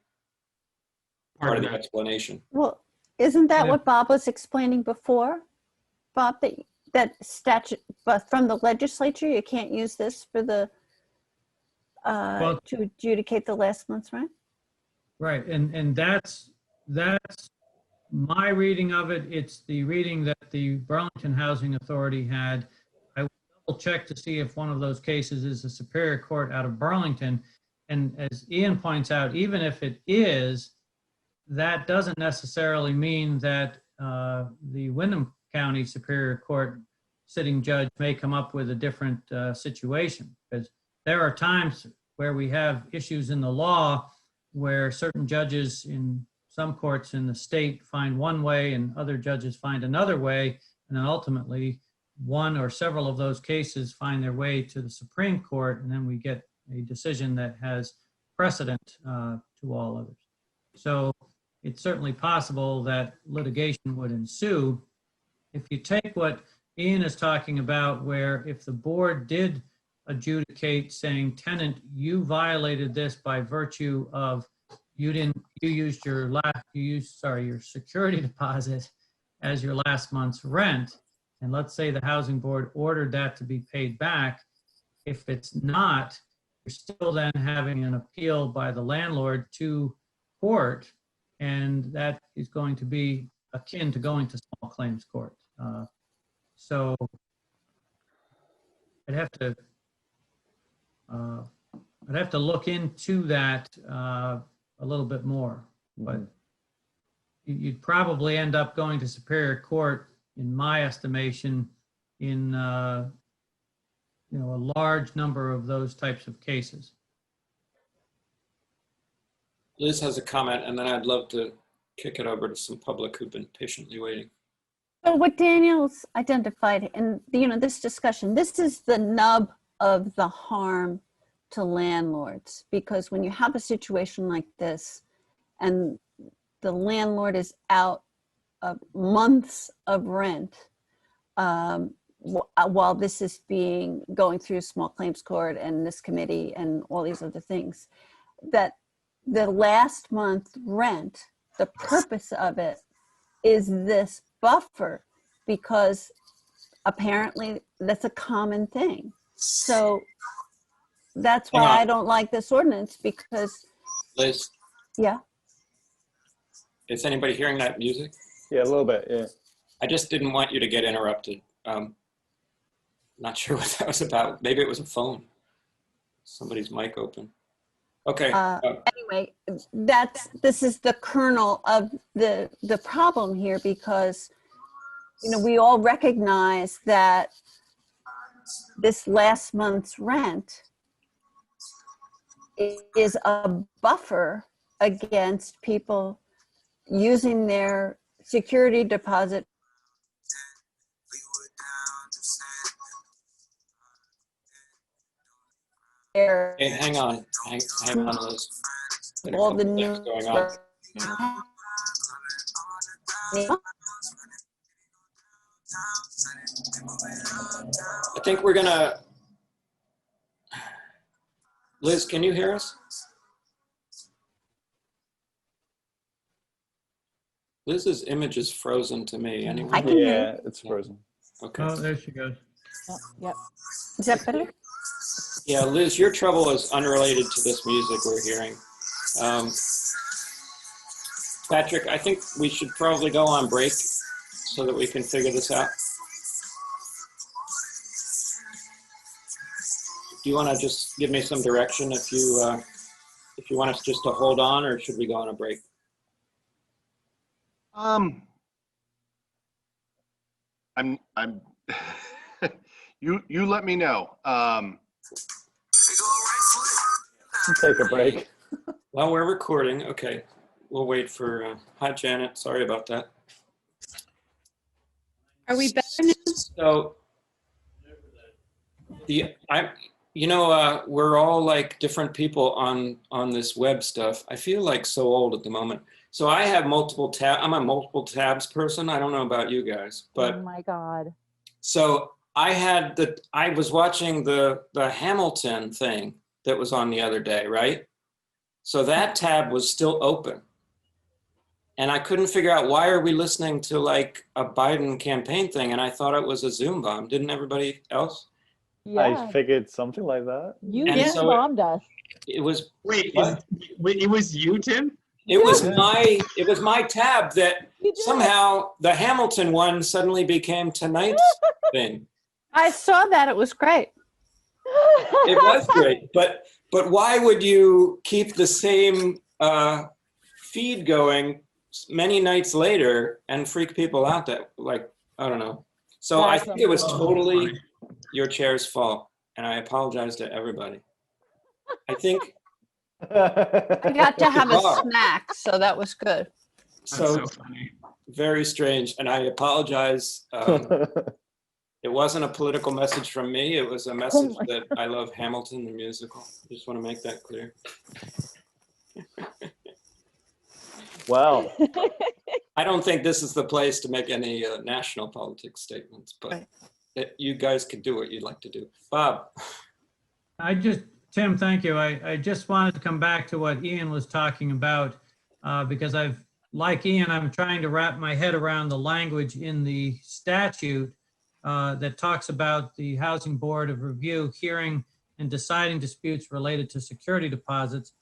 [SPEAKER 1] part of the explanation.
[SPEAKER 3] Well, isn't that
[SPEAKER 6] Yeah.
[SPEAKER 3] what Bob was explaining before? Bob, that statute, but from the legislature, you can't use this for the,
[SPEAKER 6] Well-
[SPEAKER 3] to adjudicate the last month's rent?
[SPEAKER 6] Right, and that's my reading of it. It's the reading that the Burlington Housing Authority had. I will double check to see if one of those cases is a Superior Court out of Burlington. And as Ian points out, even if it is, that doesn't necessarily mean that the Wyndham County Superior Court sitting judge may come up with a different situation. Because there are times where we have issues in the law where certain judges in some courts in the state find one way and other judges find another way. And then ultimately, one or several of those cases find their way to the Supreme Court, and then we get a decision that has precedent to all others. So it's certainly possible that litigation would ensue. If you take what Ian is talking about, where if the board did adjudicate saying, tenant, you violated this by virtue of you used your security deposit as your last month's rent, and let's say the housing board ordered that to be paid back. If it's not, you're still then having an appeal by the landlord to court, and that is going to be akin to going to small claims court. So I'd have to look into that a little bit more, but you'd probably end up going to Superior Court, in my estimation, in a large number of those types of cases.
[SPEAKER 1] Liz has a comment, and then I'd love to kick it over to some public who've been patiently waiting.
[SPEAKER 3] So what Daniel's identified in, this discussion, this is the nub of the harm to landlords, because when you have a situation like this and the landlord is out of months of rent while this is going through small claims court and this committee and all these other things, that the last month rent, the purpose of it is this buffer, because apparently that's a common thing. So that's why I don't like this ordinance, because,
[SPEAKER 1] Liz,
[SPEAKER 3] yeah.
[SPEAKER 1] is anybody hearing that music?
[SPEAKER 5] Yeah, a little bit, yeah.
[SPEAKER 1] I just didn't want you to get interrupted. Not sure what that was about. Maybe it was a phone. Somebody's mic open. Okay.
[SPEAKER 3] Anyway, this is the kernel of the problem here, because we all recognize that this last month's rent is a buffer against people using their security deposit.
[SPEAKER 1] Hey, hang on, Liz.
[SPEAKER 3] All the new
[SPEAKER 1] Going on. I think we're gonna. Liz, can you hear us? Liz's image is frozen to me. Anyway.
[SPEAKER 3] I can hear
[SPEAKER 5] Yeah, it's frozen.
[SPEAKER 1] Okay.
[SPEAKER 6] Oh, there she goes.
[SPEAKER 7] Yep.
[SPEAKER 3] Is that better?
[SPEAKER 1] Yeah, Liz, your trouble is unrelated to this music we're hearing. Patrick, I think we should probably go on break so that we can figure this out. Do you want to just give me some direction if you want us just to hold on, or should we go on a break?
[SPEAKER 8] I'm you let me know.
[SPEAKER 5] Take a break.
[SPEAKER 1] Well, we're recording. Okay. We'll wait for, hi, Janet. Sorry about that.
[SPEAKER 9] Are we better now?
[SPEAKER 1] So, we're all like different people on this web stuff. I feel like so old at the moment. So I have multiple tab. I'm a multiple tabs person. I don't know about you guys,
[SPEAKER 7] Oh
[SPEAKER 1] but
[SPEAKER 7] my God.
[SPEAKER 1] so I was watching the Hamilton thing that was on the other day, right? So that tab was still open. And I couldn't figure out, why are we listening to like a Biden campaign thing? And I thought it was a Zoom bomb. Didn't everybody else?
[SPEAKER 7] Yeah,
[SPEAKER 5] I figured something like that.
[SPEAKER 7] you
[SPEAKER 1] And
[SPEAKER 7] just
[SPEAKER 1] so
[SPEAKER 7] bombed us.
[SPEAKER 1] it was,
[SPEAKER 2] Wait,
[SPEAKER 1] What?
[SPEAKER 2] it was you, Tim?
[SPEAKER 1] it was
[SPEAKER 5] Yeah.
[SPEAKER 1] my tab that
[SPEAKER 7] You did.
[SPEAKER 1] somehow the Hamilton one suddenly became tonight's thing.
[SPEAKER 3] I saw that. It was great.
[SPEAKER 1] It was great, but why would you keep the same feed going many nights later and freak people out? That, like, I don't know. So I
[SPEAKER 7] That's
[SPEAKER 1] think it was
[SPEAKER 2] unbelievable.
[SPEAKER 1] totally
[SPEAKER 2] Funny.
[SPEAKER 1] your chair's fault, and I apologize to everybody. I think
[SPEAKER 3] I got to have a
[SPEAKER 1] Wow.
[SPEAKER 3] snack, so that was good.
[SPEAKER 2] That's
[SPEAKER 1] so.
[SPEAKER 2] so funny.
[SPEAKER 1] Very strange, and I apologize. It wasn't a political message from me. It was a message
[SPEAKER 7] my
[SPEAKER 1] that I love Hamilton, the musical. I just want to make that clear.
[SPEAKER 5] Wow.
[SPEAKER 1] I don't think this is the place to make any national politics statements, but
[SPEAKER 3] Right.
[SPEAKER 1] you guys can do what you'd like to do. Bob,
[SPEAKER 6] Tim, thank you. I just wanted to come back to what Ian was talking about, because like Ian, I'm trying to wrap my head around the language in the statute that talks about the Housing Board of Review hearing and deciding disputes related to security deposits.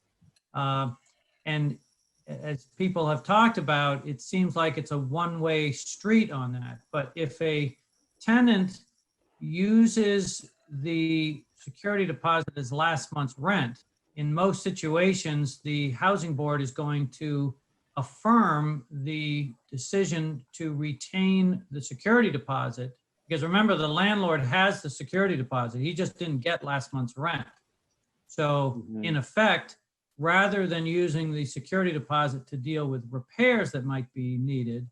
[SPEAKER 6] And as people have talked about, it seems like it's a one-way street on that. But if a tenant uses the security deposit as last month's rent, in most situations, the Housing Board is going to affirm the decision to retain the security deposit. Because remember, the landlord has the security deposit. He just didn't get last month's rent. So in effect, rather than using the security deposit to deal with repairs that might be needed,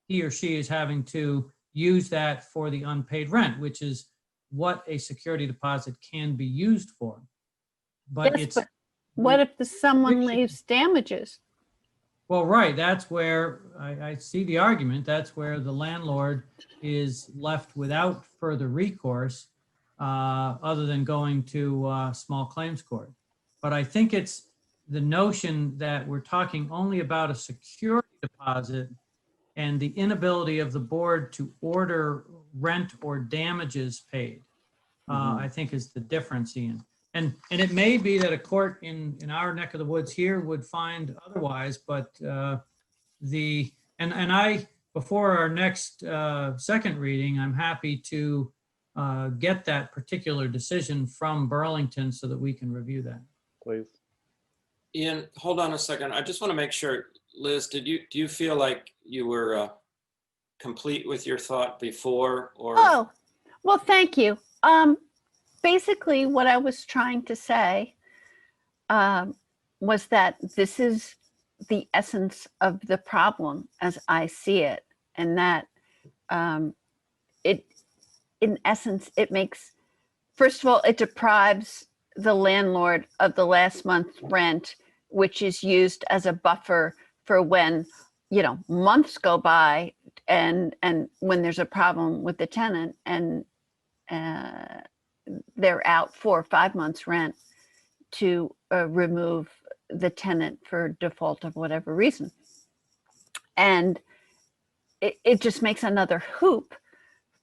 [SPEAKER 6] he or she is having to use that for the unpaid rent, which is what a security deposit can be used for. But
[SPEAKER 3] Yes,
[SPEAKER 6] it's,
[SPEAKER 3] but what if someone
[SPEAKER 6] issue-
[SPEAKER 3] leaves damages?
[SPEAKER 6] well, right, that's where I see the argument. That's where the landlord is left without further recourse other than going to small claims court. But I think it's the notion that we're talking only about a security deposit and the inability of the board to order rent or damages paid, I think is the difference, Ian. And it may be that a court in our neck of the woods here would find otherwise, but I, before our next second reading, I'm happy to get that particular decision from Burlington so that we can review that.
[SPEAKER 5] Please.
[SPEAKER 1] Ian, hold on a second. I just want to make sure, Liz, do you feel like you were complete with your thought before, or?
[SPEAKER 3] Oh, well, thank you. Basically, what I was trying to say was that this is the essence of the problem as I see it, and that in essence, it makes, first of all, it deprives the landlord of the last month's rent, which is used as a buffer for when, months go by and when there's a problem with the tenant and they're out 4 or 5 months rent to remove the tenant for default of whatever reason. And it just makes another hoop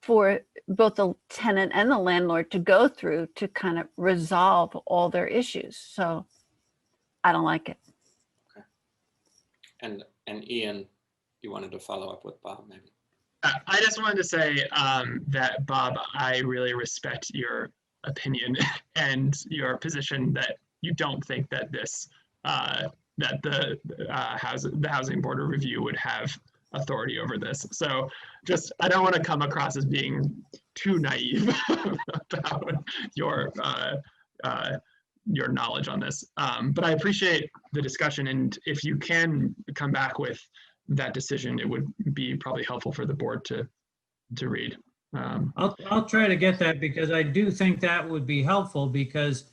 [SPEAKER 3] for both the tenant and the landlord to go through to kind of resolve all their issues. So I don't like it.
[SPEAKER 1] And Ian, you wanted to follow up with Bob, maybe?
[SPEAKER 2] I just wanted to say that, Bob, I really respect your opinion and your position that you don't think that this, that the Housing Board of Review would have authority over this. So just, I don't want to come across as being too naive about your knowledge on this. But I appreciate the discussion, and if you can come back with that decision, it would be probably helpful for the board to read.
[SPEAKER 6] I'll try to get that, because I do think that would be helpful, because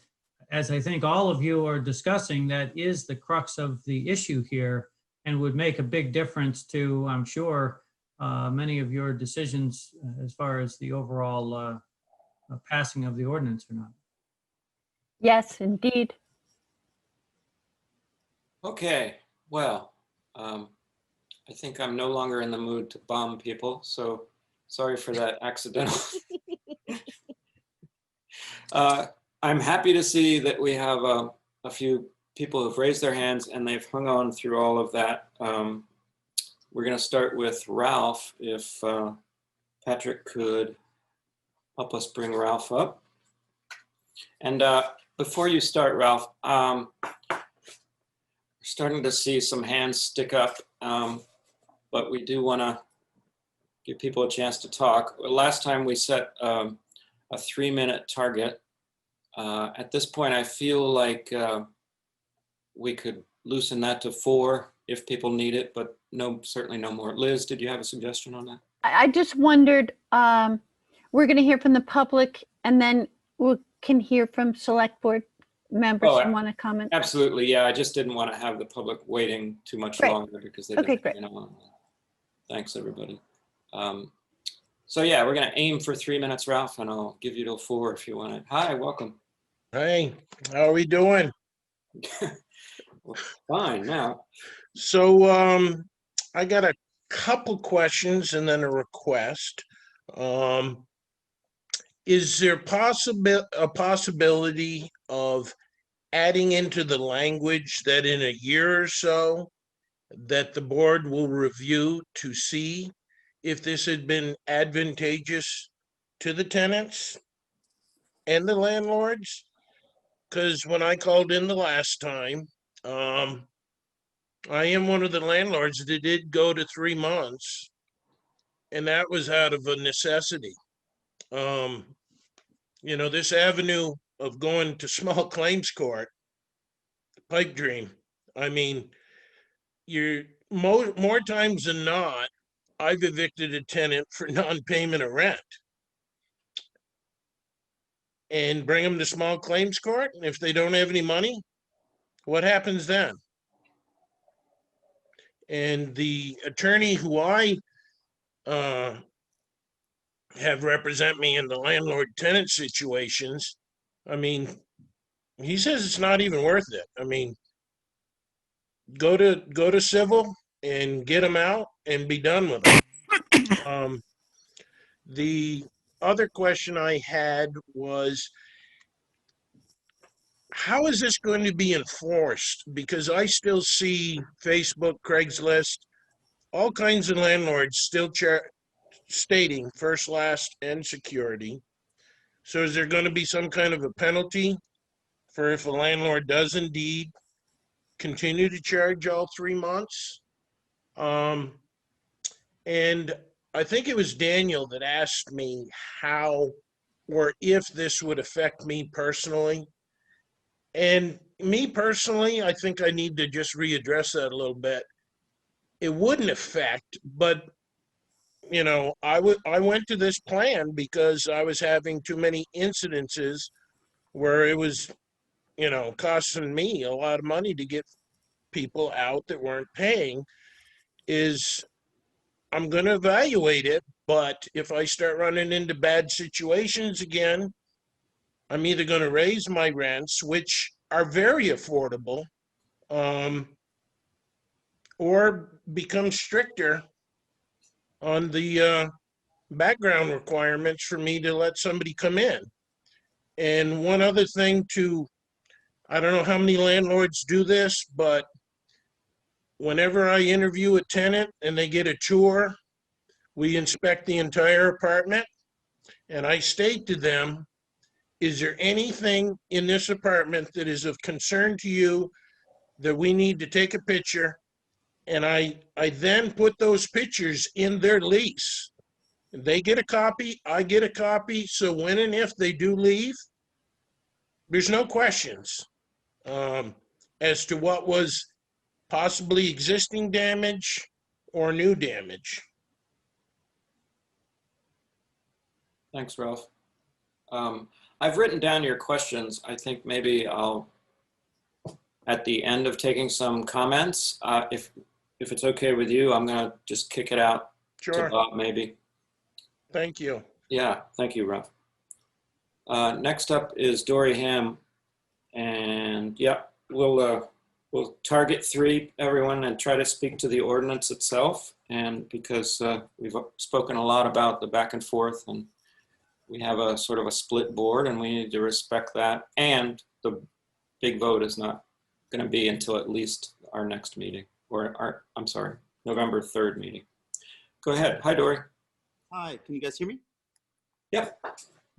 [SPEAKER 6] as I think all of you are discussing, that is the crux of the issue here. and would make a big difference to, I'm sure, many of your decisions as far as the overall passing of the ordinance or not.
[SPEAKER 3] Yes, indeed.
[SPEAKER 1] Okay, well, I think I'm no longer in the mood to bomb people, so sorry for that accidental. I'm happy to see that we have a few people who've raised their hands and they've hung on through all of that. We're going to start with Ralph, if Patrick could help us bring Ralph up. And before you start, Ralph, we're starting to see some hands stick up, but we do want to give people a chance to talk. Last time we set a 3-minute target. At this point, I feel like we could loosen that to 4 if people need it, but no, certainly no more. Liz, did you have a suggestion on that?
[SPEAKER 3] I just wondered, we're going to hear from the public and then we can hear from select board members
[SPEAKER 1] Oh,
[SPEAKER 3] who want to comment.
[SPEAKER 1] Absolutely, yeah. I just didn't want to have the public waiting too much
[SPEAKER 3] Great.
[SPEAKER 1] longer because they
[SPEAKER 3] Okay,
[SPEAKER 1] didn't,
[SPEAKER 3] great.
[SPEAKER 1] you know. Thanks, everybody. So yeah, we're going to aim for 3 minutes, Ralph, and I'll give you till 4 if you want it. Hi, welcome.
[SPEAKER 9] Hey, how are we doing?
[SPEAKER 1] Fine now.
[SPEAKER 9] So I got a couple questions and then a request. Is there a possibility of adding into the language that in a year or so that the board will review to see if this had been advantageous to the tenants and the landlords? Because when I called in the last time, I am one of the landlords that did go to 3 months, and that was out of a necessity. You know, this avenue of going to small claims court, pipe dream. I mean, you're more times than not, I've evicted a tenant for non-payment of rent and bring them to small claims court. And if they don't have any money, what happens then? And the attorney who I have represent me in the landlord-tenant situations, I mean, he says it's not even worth it. I mean, go to civil and get them out and be done with them. The other question I had was, how is this going to be enforced? Because I still see Facebook, Craigslist, all kinds of landlords still stating first, last, and security. So is there going to be some kind of a penalty for if a landlord does indeed continue to charge all 3 months? And I think it was Daniel that asked me how or if this would affect me personally. And me personally, I think I need to just readdress that a little bit. It wouldn't affect, but you know, I went to this plan because I was having too many incidences where it was, you know, costing me a lot of money to get people out that weren't paying. I'm going to evaluate it, but if I start running into bad situations again, I'm either going to raise my rents, which are very affordable, or become stricter on the background requirements for me to let somebody come in. And one other thing I don't know how many landlords do this, but whenever I interview a tenant and they get a tour, we inspect the entire apartment, and I state to them, is there anything in this apartment that is of concern to you that we need to take a picture? And I then put those pictures in their lease. They get a copy, I get a copy, so when and if they do leave, there's no questions as to what was possibly existing damage or new damage.
[SPEAKER 1] Thanks, Ralph. I've written down your questions. I think maybe I'll, at the end of taking some comments, if if it's okay with you, I'm gonna just kick it out to
[SPEAKER 9] Sure.
[SPEAKER 1] Bob, maybe.
[SPEAKER 9] Thank you.
[SPEAKER 1] Yeah, thank you, Ralph. Next up is Dory Ham, and yeah, we'll target 3, everyone, and try to speak to the ordinance itself. And because we've spoken a lot about the back and forth, and we have a sort of a split board, and we need to respect that. And the big vote is not going to be until at least our next meeting, or our, I'm sorry, November 3rd meeting. Go ahead. Hi, Dory.
[SPEAKER 10] Hi, can you guys hear me?
[SPEAKER 1] Yep.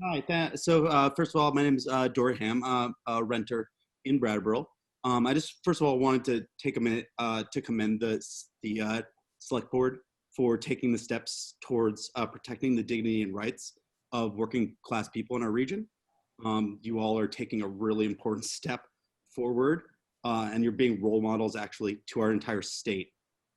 [SPEAKER 10] Hi, so first of all, my name is Dory Ham, a renter in Brattleboro. I just first of all wanted to take a minute to commend the select board for taking the steps towards protecting the dignity and rights of working class people in our region. You all are taking a really important step forward, and you're being role models actually to our entire state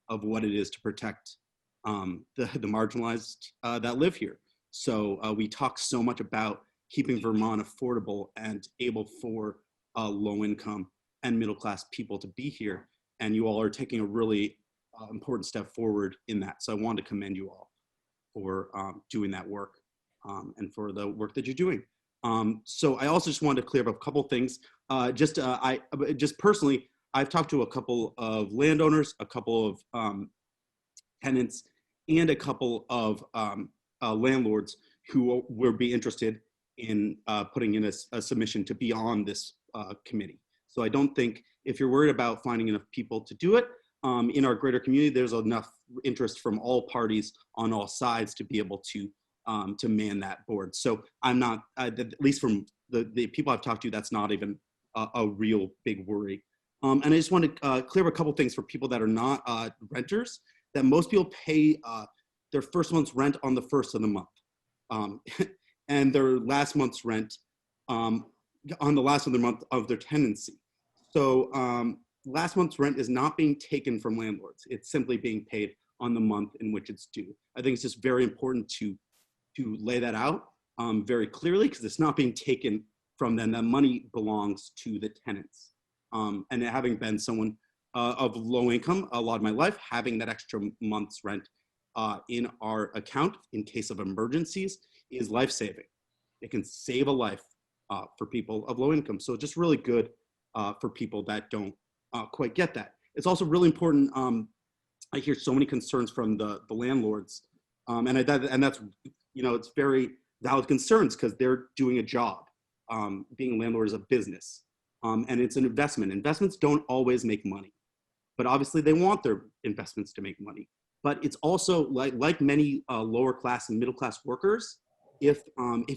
[SPEAKER 10] of what it is to protect the marginalized that live here. So we talk so much about keeping Vermont affordable and able for low income and middle class people to be here. And you all are taking a really important step forward in that. So I wanted to commend you all for doing that work and for the work that you're doing. So I also just wanted to clear up a couple things. Just personally, I've talked to a couple of landowners, a couple of tenants, and a couple of landlords who would be interested in putting in a submission to be on this committee. So I don't think, if you're worried about finding enough people to do it, in our greater community, there's enough interest from all parties on all sides to be able to man that board. So I'm not, at least from the people I've talked to, that's not even a real big worry. And I just want to clear up a couple things for people that are not renters, that most people pay their first month's rent on the 1st of the month, and their last month's rent on the last of the month of their tenancy. So last month's rent is not being taken from landlords. It's simply being paid on the month in which it's due. I think it's just very important to lay that out very clearly, because it's not being taken from them. That money belongs to the tenants. And having been someone of low income a lot of my life, having that extra month's rent in our account in case of emergencies is life-saving. It can save a life for people of low income. So just really good for people that don't quite get that. It's also really important. I hear so many concerns from the landlords, and that's, you know, it's very valid concerns because they're doing a job. Being a landlord is a business, and it's an investment. Investments don't always make money, but obviously they want their investments to make money. But it's also like many lower class and middle class workers, if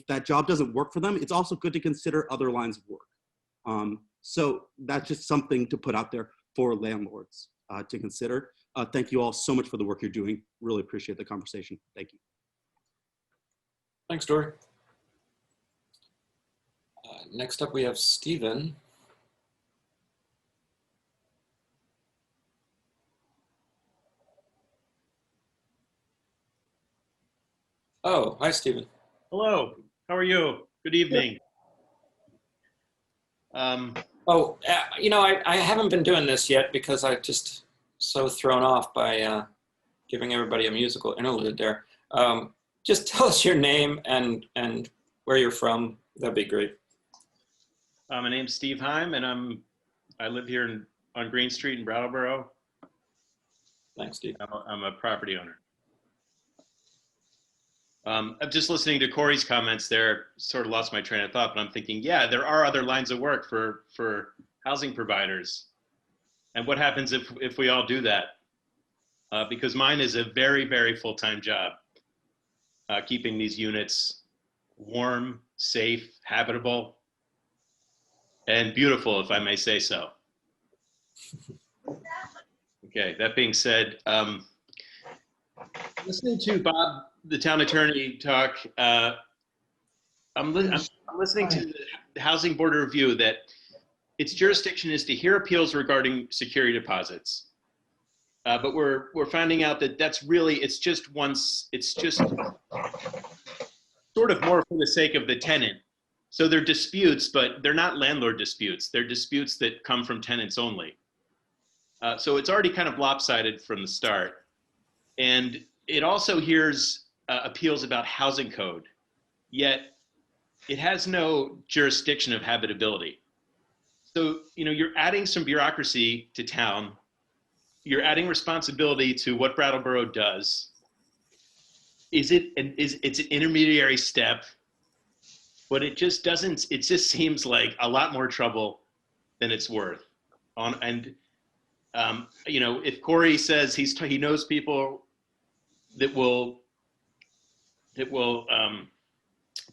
[SPEAKER 10] that job doesn't work for them, it's also good to consider other lines of work. So that's just something to put out there for landlords to consider. Thank you all so much for the work you're doing. Really appreciate the conversation. Thank you.
[SPEAKER 1] Thanks, Dory. Next up, we have Stephen. Oh, hi, Stephen.
[SPEAKER 11] Hello, how are you? Good evening.
[SPEAKER 1] You know, I haven't been doing this yet because I'm just so thrown off by giving everybody a musical interlude there. Just tell us your name and where you're from. That'd be great.
[SPEAKER 11] My name's Steve Heim, and I live here on Green Street in Brattleboro.
[SPEAKER 1] Thanks, Steve.
[SPEAKER 11] I'm a property owner. I'm just listening to Corey's comments there, sort of lost my train of thought, but I'm thinking, yeah, there are other lines of work for housing providers. And what happens if we all do that? Because mine is a very, very full-time job, keeping these units warm, safe, habitable, and beautiful, if I may say so. Okay, that being said, listening to Bob, the town attorney, talk, I'm listening to the Housing Board of Review that its jurisdiction is to hear appeals regarding security deposits. But we're finding out that that's really, it's just sort of more for the sake of the tenant. So they're disputes, but they're not landlord disputes. They're disputes that come from tenants only. So it's already kind of lopsided from the start. And it also hears appeals about housing code, yet it has no jurisdiction of habitability. So, you're adding some bureaucracy to town. You're adding responsibility to what Brattleboro does. It's an intermediary step, but it just seems like a lot more trouble than it's worth. If Corey says he knows people that will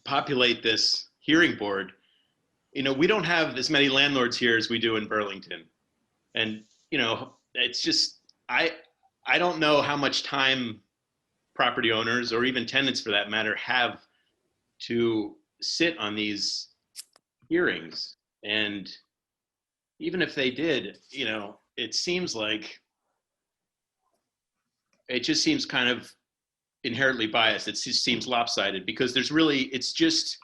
[SPEAKER 11] populate this hearing board, we don't have as many landlords here as we do in Burlington. And, it's just, I don't know how much time property owners, or even tenants for that matter, have to sit on these hearings. And even if they did, it seems like, it just seems kind of inherently biased. It just seems lopsided, because it's just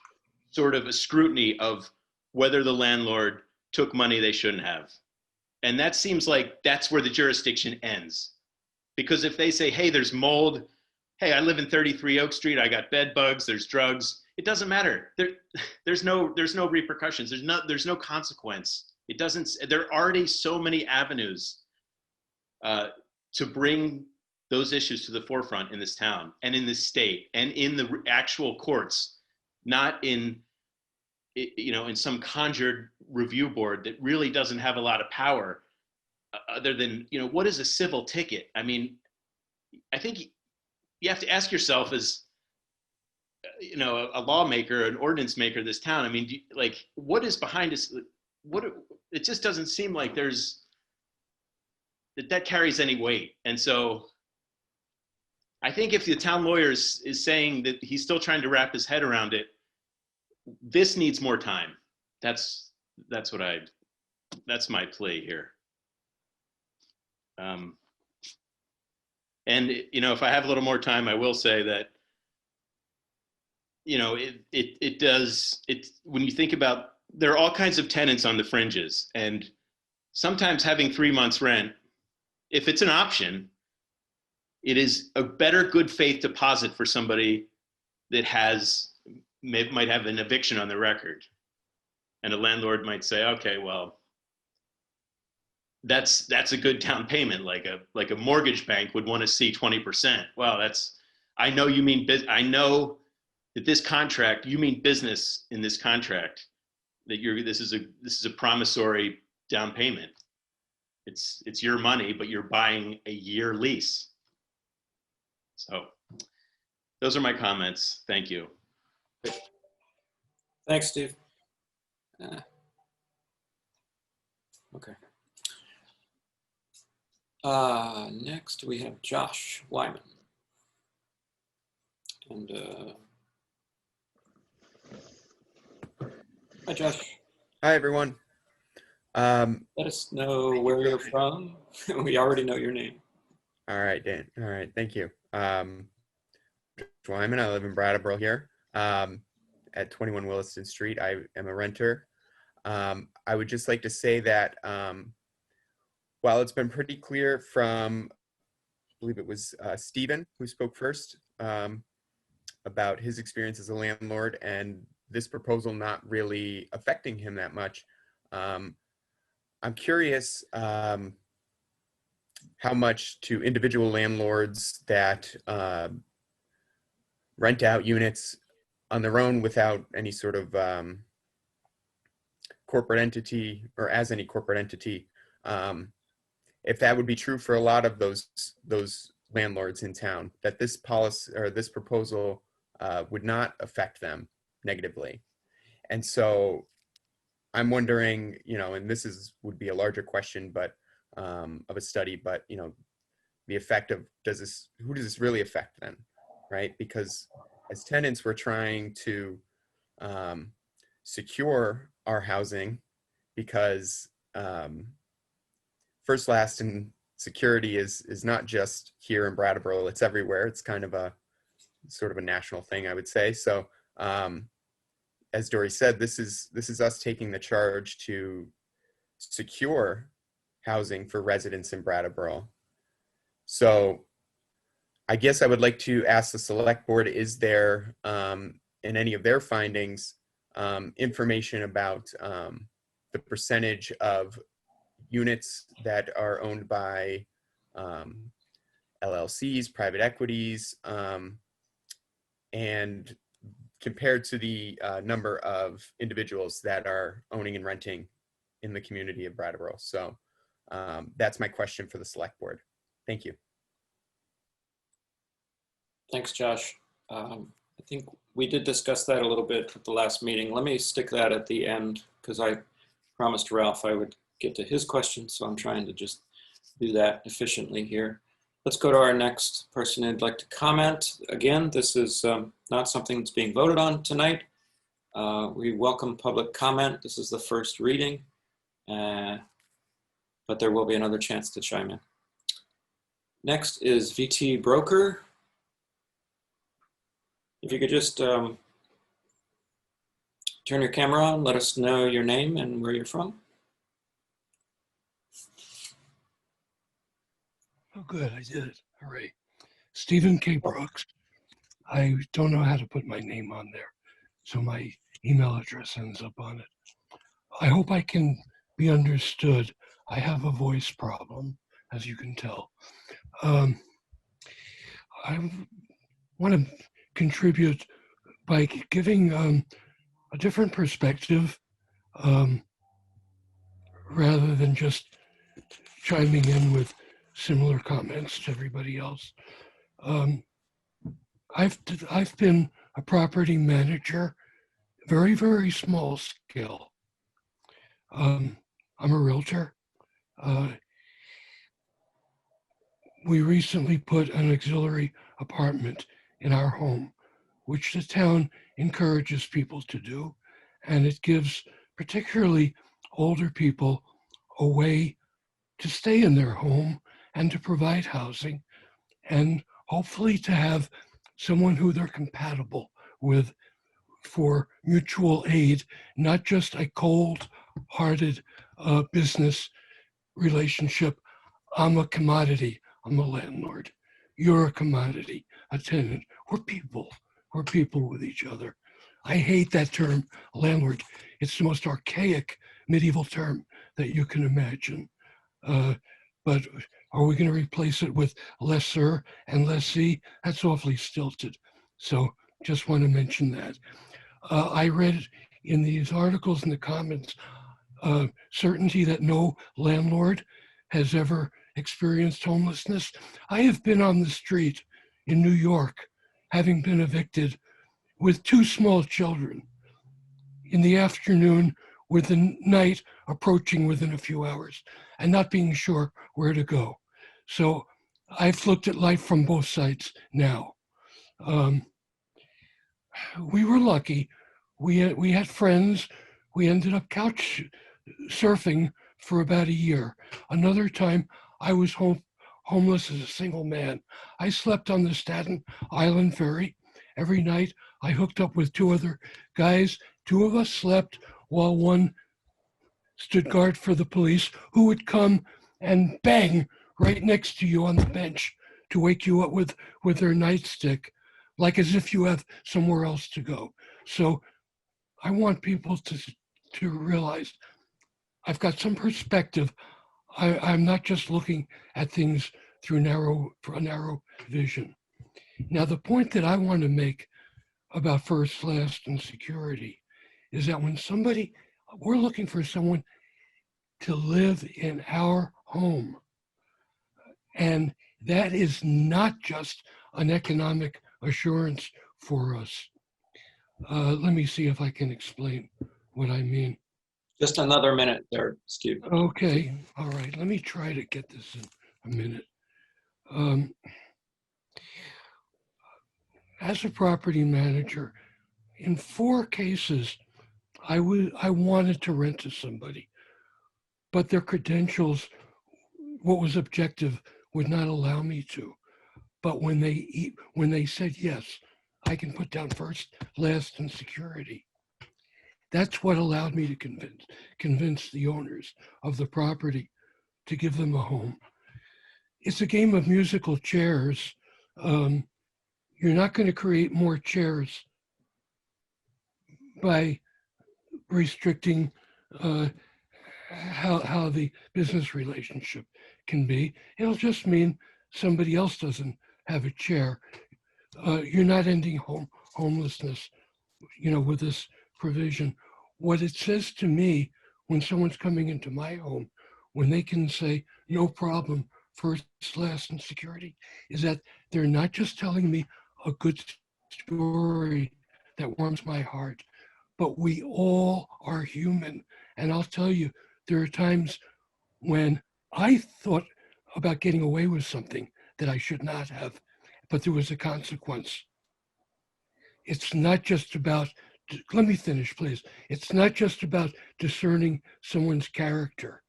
[SPEAKER 11] sort of a scrutiny of whether the landlord took money they shouldn't have. And that seems like that's where the jurisdiction ends. Because if they say, hey, there's mold, hey, I live in 33 Oak Street, I got bed bugs, there's drugs, it doesn't matter. There's no repercussions. There's no consequence. There are already so many avenues to bring those issues to the forefront in this town and in this state and in the actual courts, not in some conjured review board that really doesn't have a lot of power other than, what is a civil ticket? I mean, I think you have to ask yourself as, a lawmaker, an ordinance maker of this town, I mean, what is behind this? It just doesn't seem like that carries any weight. And so I think if the town lawyer is saying that he's still trying to wrap his head around it, this needs more time. That's my plea here. And if I have a little more time, I will say that, when you think about, there are all kinds of tenants on the fringes, and sometimes having 3 months rent, if it's an option, it is a better good faith deposit for somebody that might have an eviction on the record. And a landlord might say, okay, well, that's a good down payment. Like a mortgage bank would want to see 20%. Well, I know you mean, I know that this contract, you mean business in this contract, that this is a promissory down payment. It's your money, but you're buying a year lease. So those are my comments. Thank you.
[SPEAKER 1] Thanks, Steve. Okay. Next we have Josh Wyman. And hi, Josh.
[SPEAKER 12] Hi, everyone.
[SPEAKER 1] Let us know where you're from. We already know your name.
[SPEAKER 12] All right, Dan. All right, thank you. Josh Wyman, I live in Brattleboro here at 21 Williston Street. I am a renter. I would just like to say that while it's been pretty clear from, I believe it was Stephen who spoke first about his experience as a landlord and this proposal not really affecting him that much, I'm curious how much to individual landlords that rent out units on their own without any sort of corporate entity or as any corporate entity, if that would be true for a lot of those landlords in town, that this policy or this proposal would not affect them negatively. And so I'm wondering, and this would be a larger question, but of a study, but the effect of who does this really affect then, right? Because as tenants, we're trying to secure our housing because first, last, and security is not just here in Brattleboro, it's everywhere. It's kind of a sort of a national thing, I would say. So as Dory said, this is us taking the charge to secure housing for residents in Brattleboro. So I guess I would like to ask the select board, is there in any of their findings information about the percentage of units that are owned by LLCs, private equities, and compared to the number of individuals that are owning and renting in the community of Brattleboro. So that's my question for the select board. Thank you.
[SPEAKER 1] Thanks, Josh. I think we did discuss that a little bit at the last meeting. Let me stick that at the end because I promised Ralph I would get to his question, so I'm trying to just do that efficiently here. Let's go to our next person who'd like to comment. Again, this is not something that's being voted on tonight. We welcome public comment. This is the first reading, but there will be another chance to chime in. Next is VT Broker. If you could just turn your camera on, let us know your name and where you're from.
[SPEAKER 13] Oh, good, I did it. All right. Stephen K. Brooks. I don't know how to put my name on there, so my email address ends up on it. I hope I can be understood. I have a voice problem, as you can tell. I want to contribute by giving a different perspective rather than just chiming in with similar comments to everybody else. I've been a property manager, very, very small scale. I'm a realtor. We recently put an auxiliary apartment in our home, which the town encourages people to do. And it gives particularly older people a way to stay in their home and to provide housing and hopefully to have someone who they're compatible with for mutual aid, not just a cold-hearted business relationship. I'm a commodity, I'm a landlord. You're a commodity, a tenant. We're people with each other. I hate that term, landlord. It's the most archaic medieval term that you can imagine. But are we going to replace it with lessor and lessee? That's awfully stilted. So just want to mention that. I read in these articles in the comments, certainty that no landlord has ever experienced homelessness. I have been on the street in New York, having been evicted with 2 small children in the afternoon, with the night approaching within a few hours and not being sure where to go. So I've looked at life from both sides now. We were lucky. We had friends. We ended up couch surfing for about a year. Another time I was homeless as a single man. I slept on the Staten Island ferry. Every night I hooked up with 2 other guys. 2 of us slept while one stood guard for the police, who would come and bang right next to you on the bench to wake you up with their nightstick, like as if you have somewhere else to go. So I want people to realize I've got some perspective. I'm not just looking at things through a narrow vision. Now, the point that I want to make about first, last, and security is that when we're looking for someone to live in our home, and that is not just an economic assurance for us. Let me see if I can explain what I mean.
[SPEAKER 1] Just another minute there, Steve.
[SPEAKER 13] Okay, all right, let me try to get this in a minute. As a property manager, in 4 cases, I wanted to rent to somebody, but their credentials, what was objective, would not allow me to. But when they said yes, I can put down first, last, and security. That's what allowed me to convince the owners of the property to give them a home. It's a game of musical chairs. You're not going to create more chairs by restricting how the business relationship can be. It'll just mean somebody else doesn't have a chair. You're not ending homelessness, with this provision. What it says to me when someone's coming into my home, when they can say, no problem, first, last, and security, is that they're not just telling me a good story that warms my heart, but we all are human. And I'll tell you, there are times when I thought about getting away with something that I should not have, but there was a consequence. It's not just about, let me finish, please. It's not just about discerning someone's character.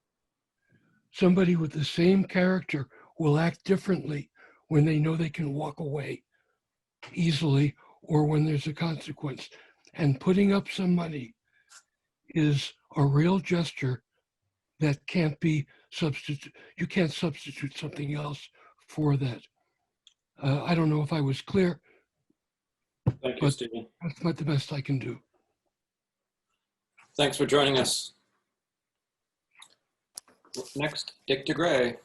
[SPEAKER 13] Somebody with the same character will act differently when they know they can walk away easily or when there's a consequence. And putting up some money is a real gesture that can't be substitute. You can't substitute something else for that. I don't know if I was clear.
[SPEAKER 1] Thank you, Stephen.
[SPEAKER 13] That's not the best I can do.
[SPEAKER 1] Thanks for joining us. Next, Dick DeGray.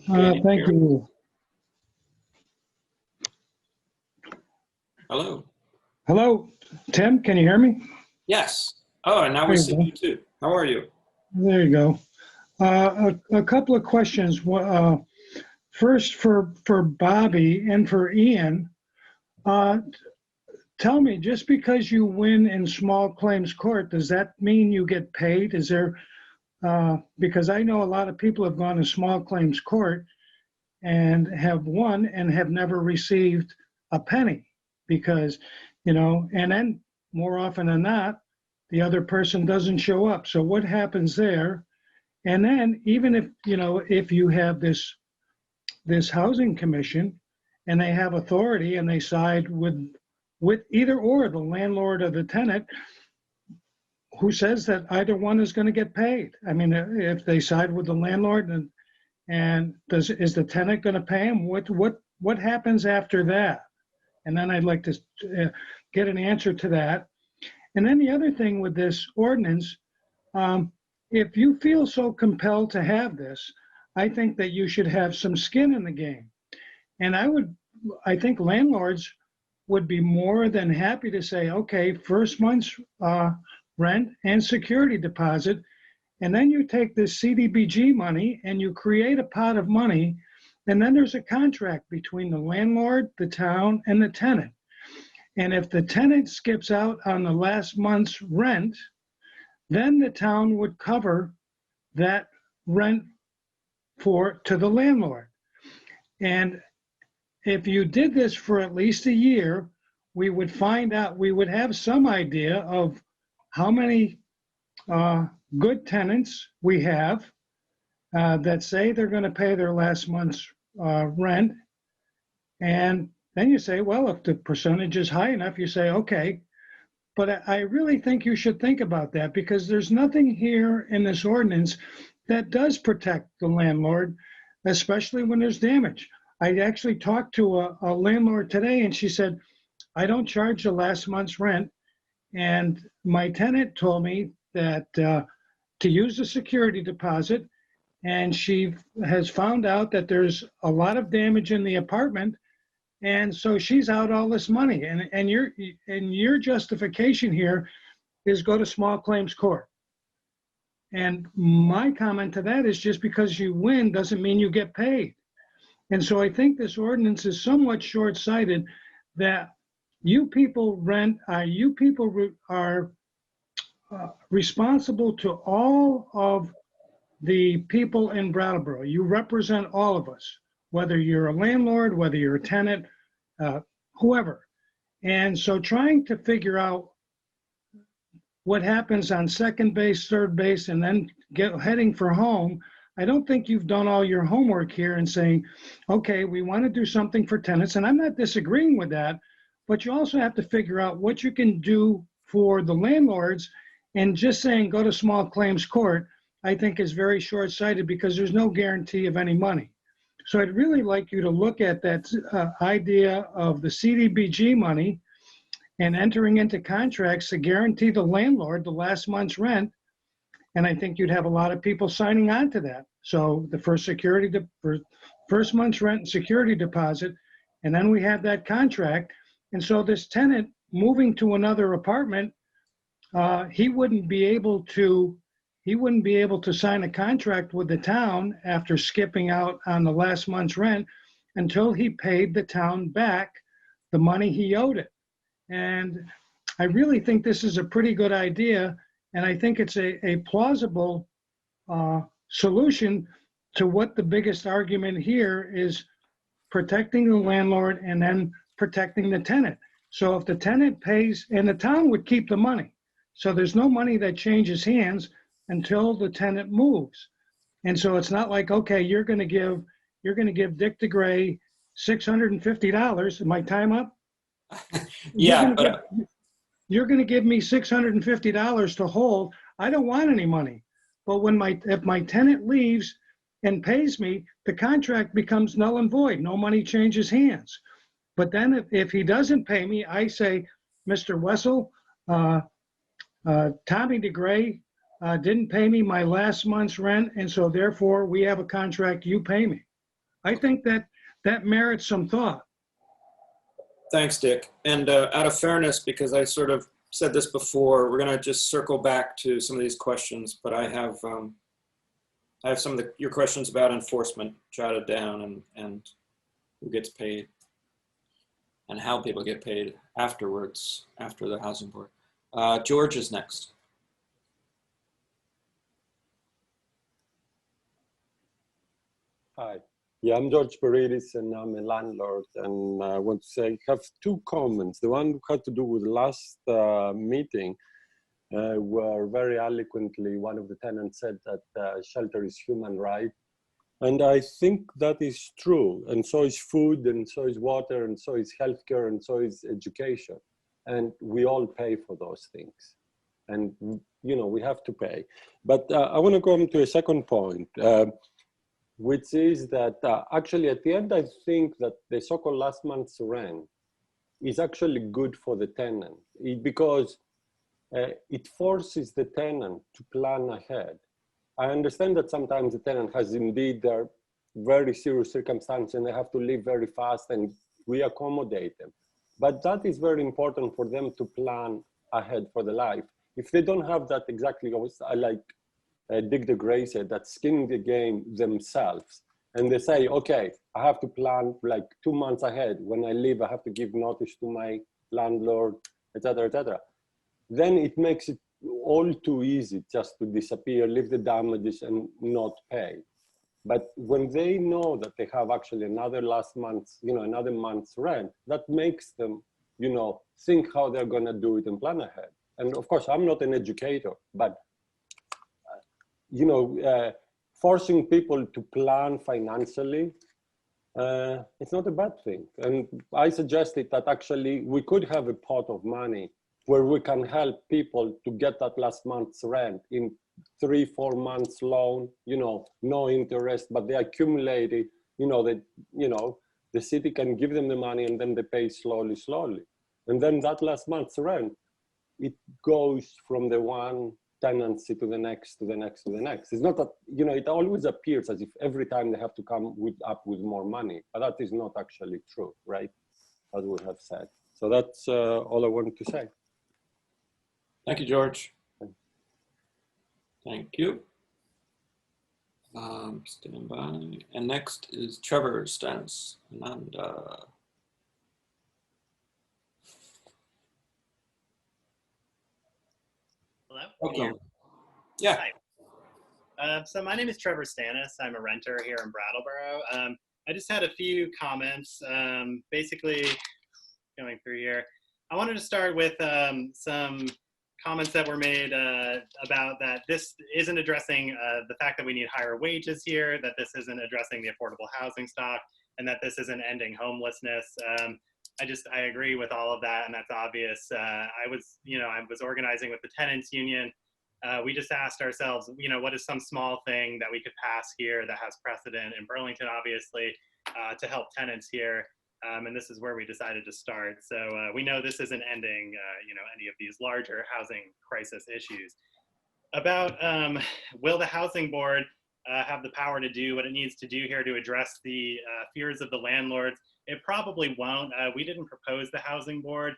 [SPEAKER 14] Thank you.
[SPEAKER 1] Hello.
[SPEAKER 14] Hello, Tim, can you hear me?
[SPEAKER 1] Yes. Oh, and now we see you too. How are you?
[SPEAKER 14] There you go. A couple of questions. First, for Bobby and for Ian, tell me, just because you win in small claims court, does that mean you get paid? Is there, because I know a lot of people have gone to small claims court and have won and have never received a penny because, and then more often than not, the other person doesn't show up. So what happens there? And then even if, if you have this housing commission and they have authority and they side with either or the landlord or the tenant, who says that either one is going to get paid? I mean, if they side with the landlord and is the tenant going to pay him? What happens after that? And then I'd like to get an answer to that. And then the other thing with this ordinance, if you feel so compelled to have this, I think that you should have some skin in the game. And I think landlords would be more than happy to say, okay, first month's rent and security deposit, and then you take this CDBG money and you create a pot of money, and then there's a contract between the landlord, the town, and the tenant. And if the tenant skips out on the last month's rent, then the town would cover that rent to the landlord. And if you did this for at least a year, we would find out, we would have some idea of how many good tenants we have that say they're going to pay their last month's rent. And then you say, well, if the percentage is high enough, you say, okay. But I really think you should think about that, because there's nothing here in this ordinance that does protect the landlord, especially when there's damage. I actually talked to a landlord today, and she said, I don't charge the last month's rent. And my tenant told me that to use the security deposit, and she has found out that there's a lot of damage in the apartment. And so she's out all this money. And your justification here is go to small claims court. And my comment to that is, just because you win doesn't mean you get paid. And so I think this ordinance is somewhat short-sighted, that you people are responsible to all of the people in Brattleboro. You represent all of us, whether you're a landlord, whether you're a tenant, whoever. And so trying to figure out what happens on second base, third base, and then heading for home, I don't think you've done all your homework here and saying, okay, we want to do something for tenants. And I'm not disagreeing with that, but you also have to figure out what you can do for the landlords And just saying, go to small claims court, I think is very short-sighted because there's no guarantee of any money. So I'd really like you to look at that idea of the CDBG money and entering into contracts to guarantee the landlord the last month's rent. And I think you'd have a lot of people signing on to that. So the first month's rent and security deposit, and then we have that contract. And so this tenant moving to another apartment, he wouldn't be able to sign a contract with the town after skipping out on the last month's rent until he paid the town back the money he owed it. And I really think this is a pretty good idea. And I think it's a plausible solution to what the biggest argument here is: protecting the landlord and then protecting the tenant. So if the tenant pays, and the town would keep the money. So there's no money that changes hands until the tenant moves. And so it's not like, okay, you're gonna give Dick DeGray $650. Is my time up?
[SPEAKER 1] Yeah,
[SPEAKER 14] You're gonna give me $650 to hold. I don't want any money. But if my tenant leaves and pays me, the contract becomes null and void. No money changes hands. But then if he doesn't pay me, I say, Mr. Wessel, Tommy DeGray didn't pay me my last month's rent, and so therefore we have a contract, you pay me. I think that merits some thought.
[SPEAKER 1] Thanks, Dick. And out of fairness, because I sort of said this before, we're going to just circle back to some of these questions, but I have some of your questions about enforcement jotted down, and who gets paid and how people get paid afterwards, after the housing board. George is next.
[SPEAKER 15] Hi. Yeah, I'm George Barrettis, and I'm a landlord. And I want to say, I have two comments. The one had to do with last meeting, where very eloquently one of the tenants said that shelter is human right. And I think that is true. And so is food, and so is water, and so is healthcare, and so is education. And we all pay for those things. And, you know, we have to pay. But I want to come to a second point. Which is that actually at the end, I think that the so-called last month's rent is actually good for the tenant because it forces the tenant to plan ahead. I understand that sometimes the tenant has indeed their very serious circumstances and they have to leave very fast, and we accommodate them. But that is very important for them to plan ahead for the life. If they don't have that exactly, like Dick DeGray said, that skin in the game themselves, and they say, okay, I have to plan like 2 months ahead. When I leave, I have to give notice to my landlord, etc., etc. Then it makes it all too easy just to disappear, leave the damages, and not pay. But when they know that they have actually another last month's, another month's rent, that makes them, think how they're going to do it and plan ahead. And of course, I'm not an educator, but forcing people to plan financially, it's not a bad thing. And I suggested that actually we could have a pot of money where we can help people to get that last month's rent in 3-4 months loan, no interest, but they accumulate it, the city can give them the money and then they pay slowly. And then that last month's rent, it goes from the one tenancy to the next, to the next, to the next. It's not that, it always appears as if every time they have to come up with more money, but that is not actually true, right? As we have said. So that's all I wanted to say.
[SPEAKER 1] Thank you, George. Thank you. Stand by. And next is Trevor Stanis. And
[SPEAKER 16] hello?
[SPEAKER 1] welcome. Yeah.
[SPEAKER 16] Hi. So my name is Trevor Stanis. I'm a renter here in Brattleboro. I just had a few comments, basically going through here. I wanted to start with some comments that were made about that this isn't addressing the fact that we need higher wages here, that this isn't addressing the affordable housing stock, and that this isn't ending homelessness. I agree with all of that, and that's obvious. I was organizing with the tenants union We just asked ourselves, what is some small thing that we could pass here that has precedent in Burlington, obviously, to help tenants here. And this is where we decided to start. So we know this isn't ending, any of these larger housing crisis issues. About will the housing board have the power to do what it needs to do here to address the fears of the landlords? It probably won't. We didn't propose the housing board.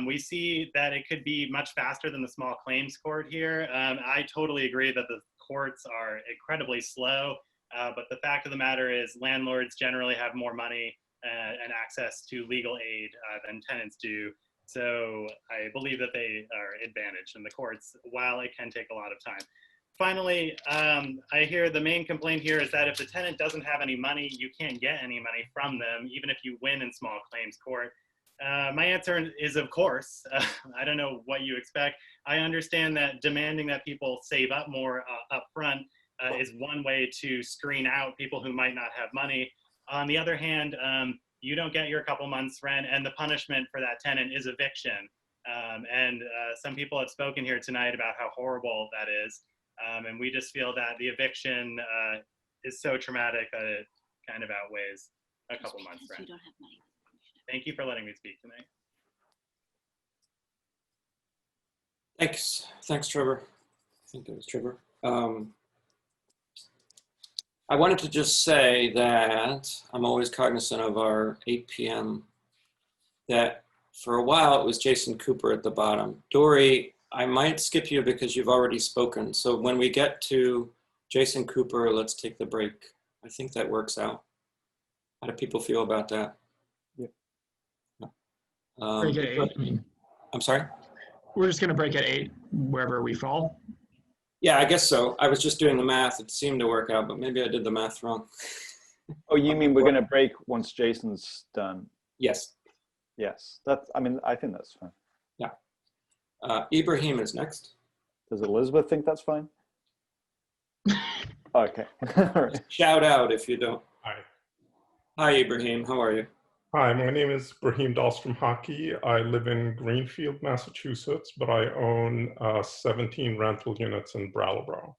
[SPEAKER 16] We see that it could be much faster than the small claims court here. I totally agree that the courts are incredibly slow, but the fact of the matter is landlords generally have more money and access to legal aid than tenants do. So I believe that they are advantaged in the courts, while it can take a lot of time. Finally, I hear the main complaint here is that if the tenant doesn't have any money, you can't get any money from them, even if you win in small claims court. My answer is, of course. I don't know what you expect. I understand that demanding that people save up more up front is one way to screen out people who might not have money. On the other hand, you don't get your couple months rent, and the punishment for that tenant is eviction. And some people have spoken here tonight about how horrible that is. And we just feel that the eviction is so traumatic that it kind of outweighs a couple months rent. Thank you for letting me speak tonight.
[SPEAKER 1] Thanks, Trevor. I think it was Trevor. I wanted to just say that I'm always cognizant of our 8 p.m. that for a while it was Jason Cooper at the bottom. Dory, I might skip you because you've already spoken. So when we get to Jason Cooper, let's take the break. I think that works out. How do people feel about that?
[SPEAKER 2] Break at 8, I mean.
[SPEAKER 1] I'm sorry?
[SPEAKER 2] We're just going to break at 8, wherever we fall.
[SPEAKER 1] Yeah, I guess so. I was just doing the math. It seemed to work out, but maybe I did the math wrong.
[SPEAKER 5] Oh, you mean we're going to break once Jason's done?
[SPEAKER 1] Yes.
[SPEAKER 5] Yes. I think that's fine.
[SPEAKER 1] Yeah. Ibrahim is next.
[SPEAKER 5] Does Elizabeth think that's fine? Okay. All right.
[SPEAKER 1] Shout out if you don't.
[SPEAKER 17] Hi.
[SPEAKER 1] Hi, Ibrahim. How are you?
[SPEAKER 17] Hi, my name is Brahim Dahlstrom Hockey. I live in Greenfield, Massachusetts, but I own 17 rental units in Brattleboro.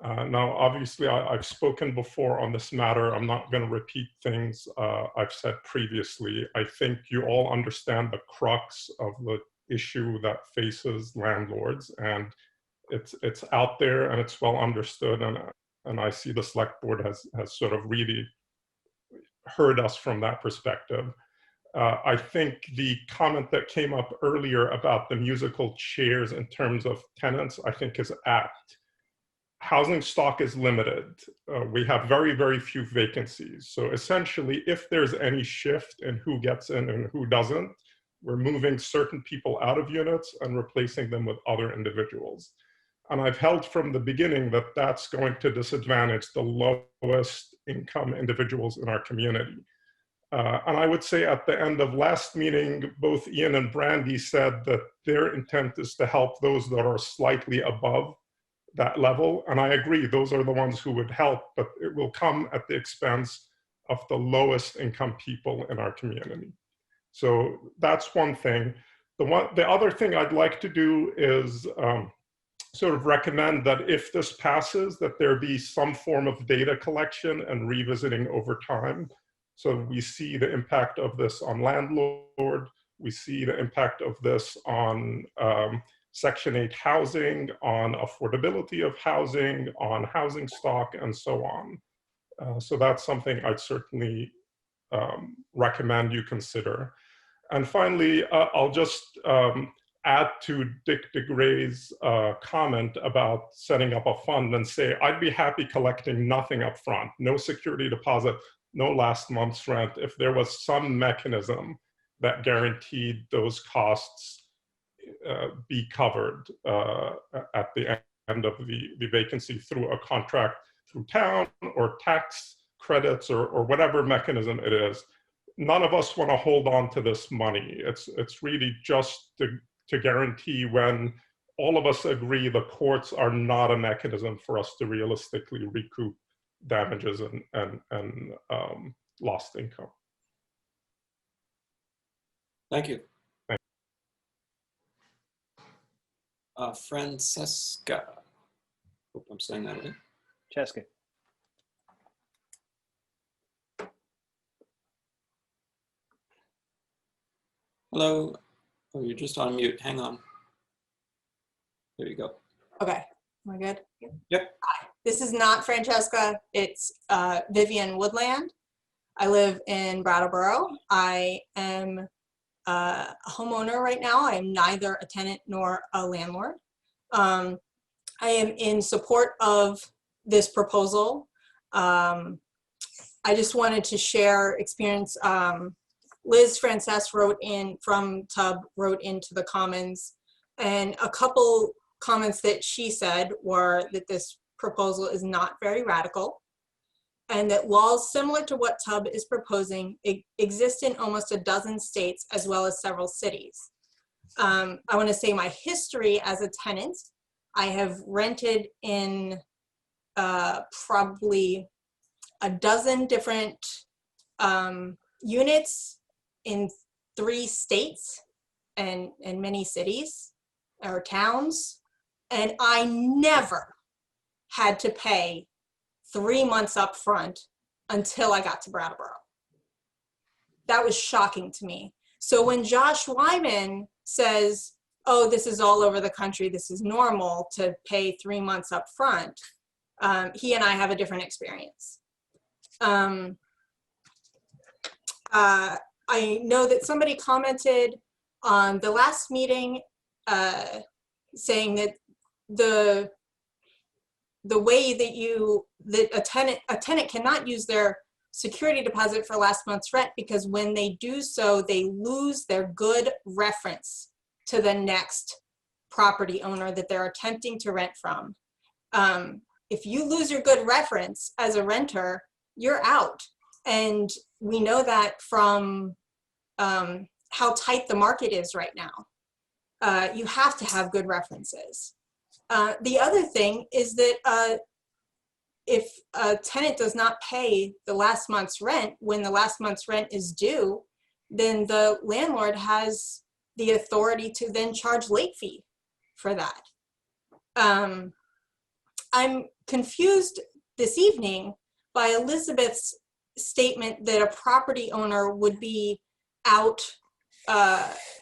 [SPEAKER 17] Now, obviously, I've spoken before on this matter. I'm not going to repeat things I've said previously. I think you all understand the crux of the issue that faces landlords, and it's out there and it's well understood. And I see the select board has sort of really heard us from that perspective. I think the comment that came up earlier about the musical chairs in terms of tenants, I think is apt. Housing stock is limited. We have very, very few vacancies. So essentially, if there's any shift in who gets in and who doesn't, we're moving certain people out of units and replacing them with other individuals. And I've held from the beginning that that's going to disadvantage the lowest income individuals in our community. And I would say at the end of last meeting, both Ian and Brandy said that their intent is to help those that are slightly above that level. And I agree, those are the ones who would help, but it will come at the expense of the lowest income people in our community. So that's one thing. The other thing I'd like to do is sort of recommend that if this passes, that there be some form of data collection and revisiting over time. So we see the impact of this on landlord, we see the impact of this on Section 8 housing, on affordability of housing, on housing stock, and so on. So that's something I'd certainly recommend you consider. And finally, I'll just add to Dick DeGray's comment about setting up a fund and say, I'd be happy collecting nothing up front, no security deposit, no last month's rent, if there was some mechanism that guaranteed those costs be covered at the end of the vacancy through a contract through town or tax credits or whatever mechanism it is. None of us want to hold on to this money. It's really just to guarantee when all of us agree the courts are not a mechanism for us to realistically recoup damages and lost income.
[SPEAKER 1] Thank you. Francesca. Hope I'm saying that right.
[SPEAKER 5] Cheska.
[SPEAKER 1] Hello. Oh, you're just on mute. Hang on. There you go.
[SPEAKER 18] Okay, am I good?
[SPEAKER 1] Yep.
[SPEAKER 18] Hi, this is not Francesca, it's Vivian Woodland. I live in Brattleboro. I am a homeowner right now. I am neither a tenant nor a landlord. I am in support of this proposal. I just wanted to share experience. Liz Frances wrote in from Tub, wrote into the comments, and a couple comments that she said were that this proposal is not very radical, and that laws similar to what Tub is proposing exist in almost a dozen states as well as several cities. I want to say my history as a tenant, I have rented in probably a dozen different units in 3 states and many cities or towns, and I never had to pay 3 months up front until I got to Brattleboro. That was shocking to me. So when Josh Wyman says, oh, this is all over the country, this is normal to pay 3 months up front, he and I have a different experience. I know that somebody commented on the last meeting saying that the way that a tenant cannot use their security deposit for last month's rent, because when they do so, they lose their good reference to the next property owner that they're attempting to rent from. If you lose your good reference as a renter, you're out. And we know that from how tight the market is right now. You have to have good references. The other thing is that if a tenant does not pay the last month's rent when the last month's rent is due, then the landlord has the authority to then charge late fee for that. I'm confused this evening by Elizabeth's statement that a property owner would be out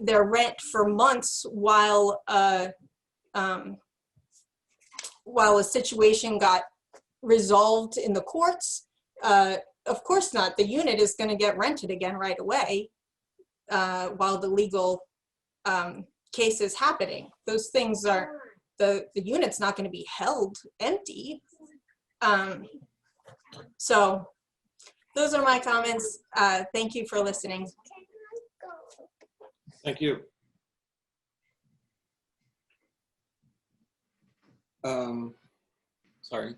[SPEAKER 18] their rent for months while a situation got resolved in the courts. Of course not. The unit is going to get rented again right away while the legal case is happening. Those things are, the unit's not going to be held empty. So those are my comments. Thank you for listening.
[SPEAKER 1] Thank you. Sorry.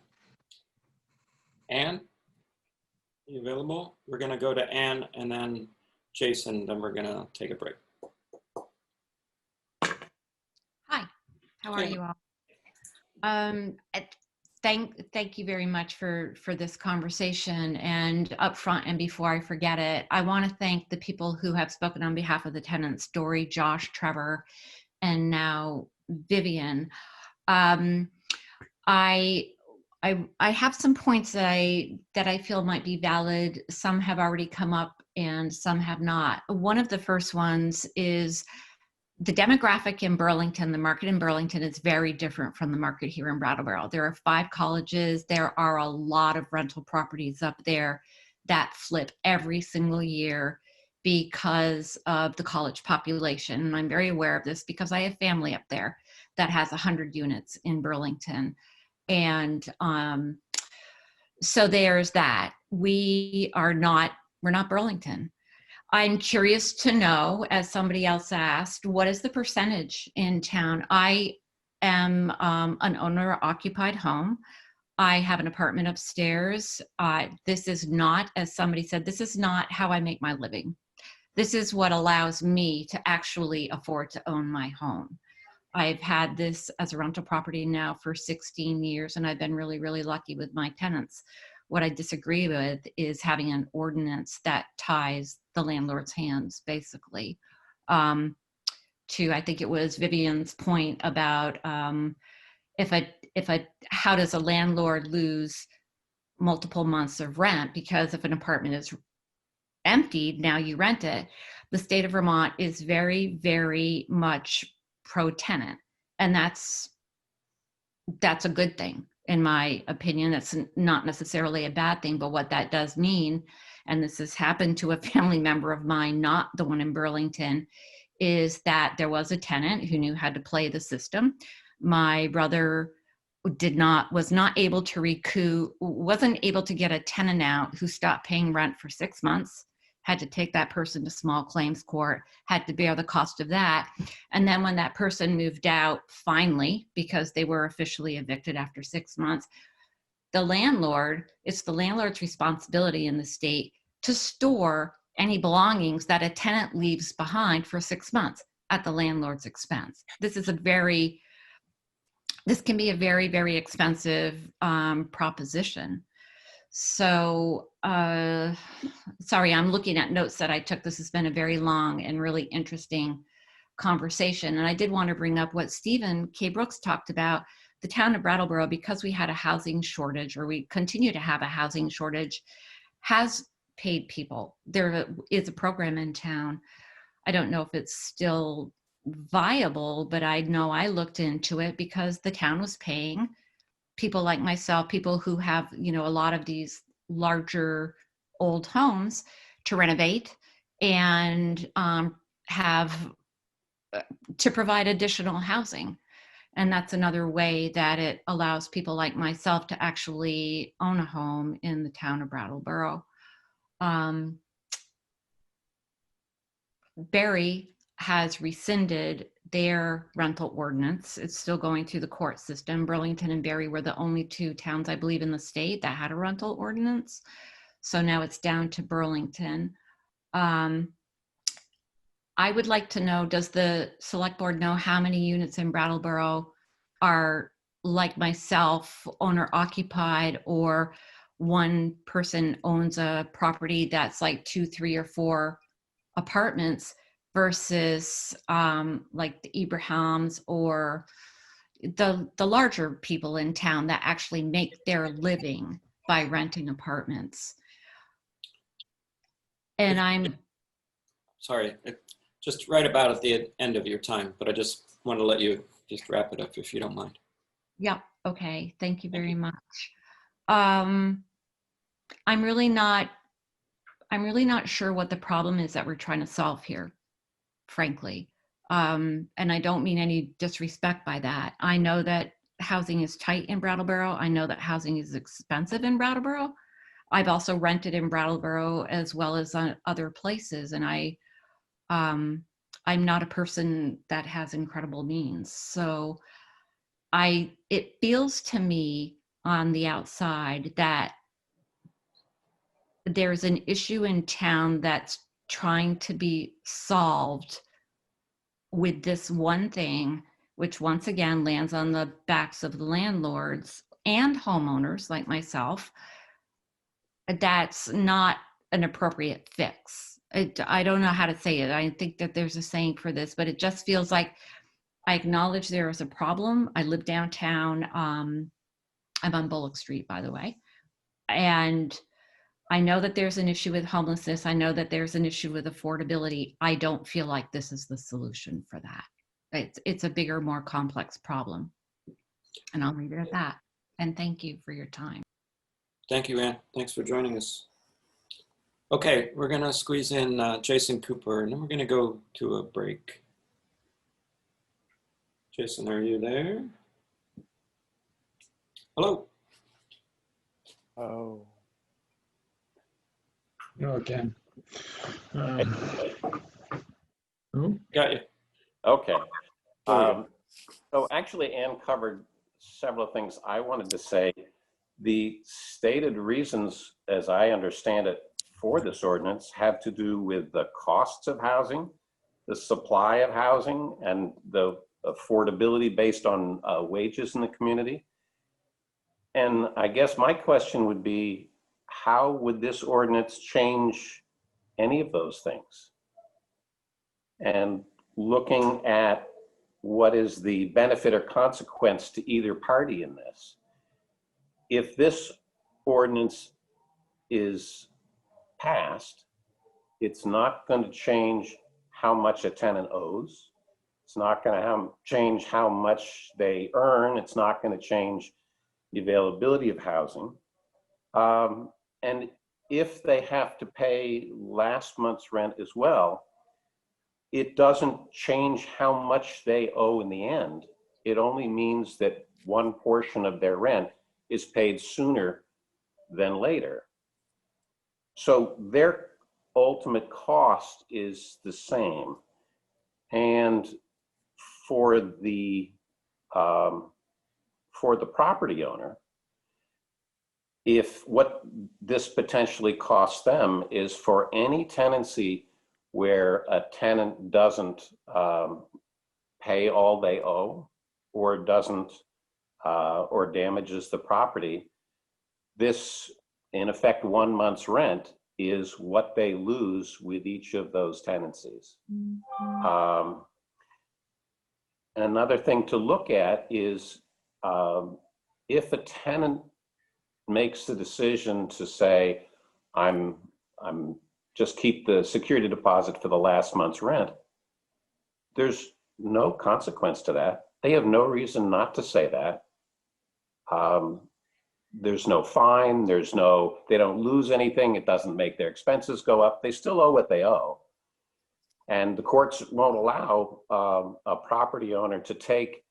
[SPEAKER 1] Anne, are you available? We're going to go to Anne and then Jason, then we're going to take a break.
[SPEAKER 19] Hi, how are you all? Thank you very much for this conversation. And up front, and before I forget it, I want to thank the people who have spoken on behalf of the tenants, Dory, Josh, Trevor, and now Vivian. I have some points that I feel might be valid. Some have already come up and some have not. One of the first ones is the demographic in Burlington. The market in Burlington is very different from the market here in Brattleboro. There are 5 colleges. There are a lot of rental properties up there that flip every single year because of the college population. And I'm very aware of this because I have family up there that has 100 units in Burlington. And so there's that. We're not Burlington. I'm curious to know, as somebody else asked, what is the percentage in town? I am an owner-occupied home. I have an apartment upstairs. This is not, as somebody said, this is not how I make my living. This is what allows me to actually afford to own my home. I've had this as a rental property now for 16 years, and I've been really, really lucky with my tenants. What I disagree with is having an ordinance that ties the landlord's hands, basically. to, I think it was Vivian's point about how does a landlord lose multiple months of rent because if an apartment is emptied, now you rent it. The state of Vermont is very, very much pro-tenant, and that's a good thing, in my opinion. That's not necessarily a bad thing, but what that does mean, and this has happened to a family member of mine, not the one in Burlington, is that there was a tenant who knew how to play the system. My brother wasn't able to get a tenant out who stopped paying rent for 6 months, had to take that person to small claims court, had to bear the cost of that. And then when that person moved out, finally, because they were officially evicted after 6 months, it's the landlord's responsibility in the state to store any belongings that a tenant leaves behind for 6 months at the landlord's expense. This can be a very, very expensive proposition. So, sorry, I'm looking at notes that I took. This has been a very long and really interesting conversation. And I did want to bring up what Stephen K. Brooks talked about. The town of Brattleboro, because we had a housing shortage, or we continue to have a housing shortage, has paid people. There is a program in town. I don't know if it's still viable, but I know I looked into it because the town was paying people like myself, people who have, a lot of these larger old homes, to renovate and to provide additional housing. And that's another way that it allows people like myself to actually own a home in the town of Brattleboro. Barre has rescinded their rental ordinance. It's still going through the court system. Burlington and Barre were the only two towns, I believe, in the state that had a rental ordinance. So now it's down to Burlington. I would like to know, does the select board know how many units in Brattleboro are, like myself, owner occupied, or one person owns a property that's like 2, 3, or 4 apartments, versus like the Abrahams or the larger people in town that actually make their living by renting apartments. And I'm
[SPEAKER 1] sorry, just right about at the end of your time, but I just want to let you just wrap it up if you don't mind.
[SPEAKER 19] Yep. Okay. Thank you very much. I'm really not sure what the problem is that we're trying to solve here, frankly. And I don't mean any disrespect by that. I know that housing is tight in Brattleboro. I know that housing is expensive in Brattleboro. I've also rented in Brattleboro as well as other places. And I'm not a person that has incredible means. So it feels to me on the outside that there's an issue in town that's trying to be solved with this one thing, which once again lands on the backs of the landlords and homeowners like myself. That's not an appropriate fix. I don't know how to say it. I think that there's a saying for this, but it just feels like I acknowledge there is a problem. I live downtown. I'm on Bullock Street, by the way. And I know that there's an issue with homelessness. I know that there's an issue with affordability. I don't feel like this is the solution for that. It's a bigger, more complex problem. And I'll leave it at that. And thank you for your time.
[SPEAKER 1] Thank you, Ann. Thanks for joining us. Okay, we're going to squeeze in Jason Cooper, and then we're going to go to a break. Jason, are you there? Hello.
[SPEAKER 5] Oh.
[SPEAKER 6] No, again.
[SPEAKER 1] Got you.
[SPEAKER 20] Okay. So actually, Ann covered several things I wanted to say. The stated reasons, as I understand it, for this ordinance have to do with the costs of housing, the supply of housing, and the affordability based on wages in the community. And I guess my question would be, how would this ordinance change any of those things? And looking at what is the benefit or consequence to either party in this. If this ordinance is passed, it's not going to change how much a tenant owes. It's not going to change how much they earn. It's not going to change the availability of housing. And if they have to pay last month's rent as well, it doesn't change how much they owe in the end. It only means that one portion of their rent is paid sooner than later. So their ultimate cost is the same. And for the property owner, if what this potentially costs them is for any tenancy where a tenant doesn't pay all they owe or doesn't or damages the property, this in effect 1 month's rent is what they lose with each of those tenancies. Another thing to look at is if a tenant makes the decision to say, I'm just keep the security deposit for the last month's rent, there's no consequence to that. They have no reason not to say that. There's no fine, they don't lose anything, it doesn't make their expenses go up, they still owe what they owe. And the courts won't allow a property owner to take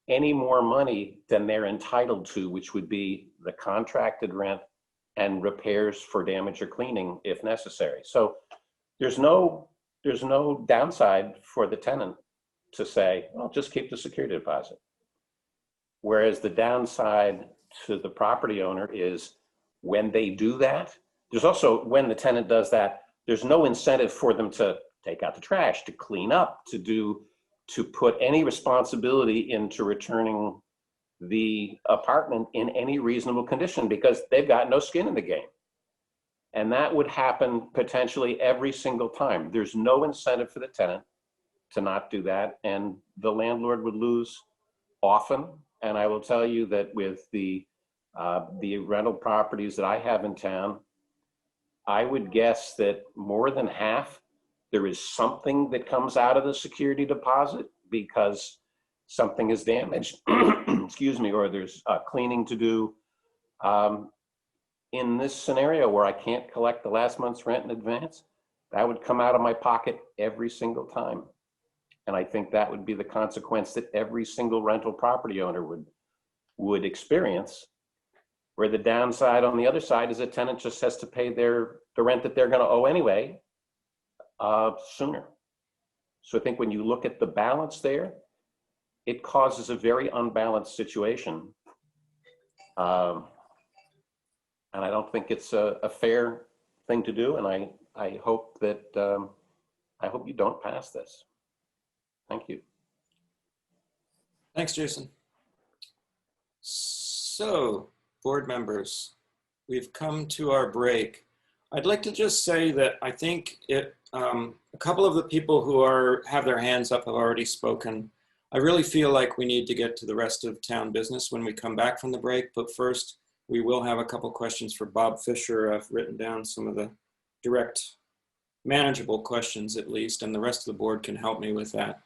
[SPEAKER 20] any more money than they're entitled to, which would be the contracted rent and repairs for damage or cleaning if necessary. So there's no downside for the tenant to say, well, just keep the security deposit. Whereas the downside to the property owner is when they do that, there's also, when the tenant does that, there's no incentive for them to take out the trash, to clean up, to put any responsibility into returning the apartment in any reasonable condition, because they've got no skin in the game. And that would happen potentially every single time. There's no incentive for the tenant to not do that, and the landlord would lose often. And I will tell you that with the rental properties that I have in town, I would guess that more than half, there is something that comes out of the security deposit because something is damaged, excuse me, or there's cleaning to do. In this scenario where I can't collect the last month's rent in advance, that would come out of my pocket every single time. And I think that would be the consequence that every single rental property owner would experience, where the downside on the other side is a tenant just has to pay the rent that they're going to owe anyway sooner. So I think when you look at the balance there, it causes a very unbalanced situation. And I don't think it's a fair thing to do. And I hope that, I hope you don't pass this. Thank you.
[SPEAKER 1] Thanks, Jason. So, board members, we've come to our break. I'd like to just say that I think a couple of the people who have their hands up have already spoken. I really feel like we need to get to the rest of town business when we come back from the break, but first we will have a couple questions for Bob Fisher. I've written down some of the direct manageable questions at least, and the rest of the board can help me with that.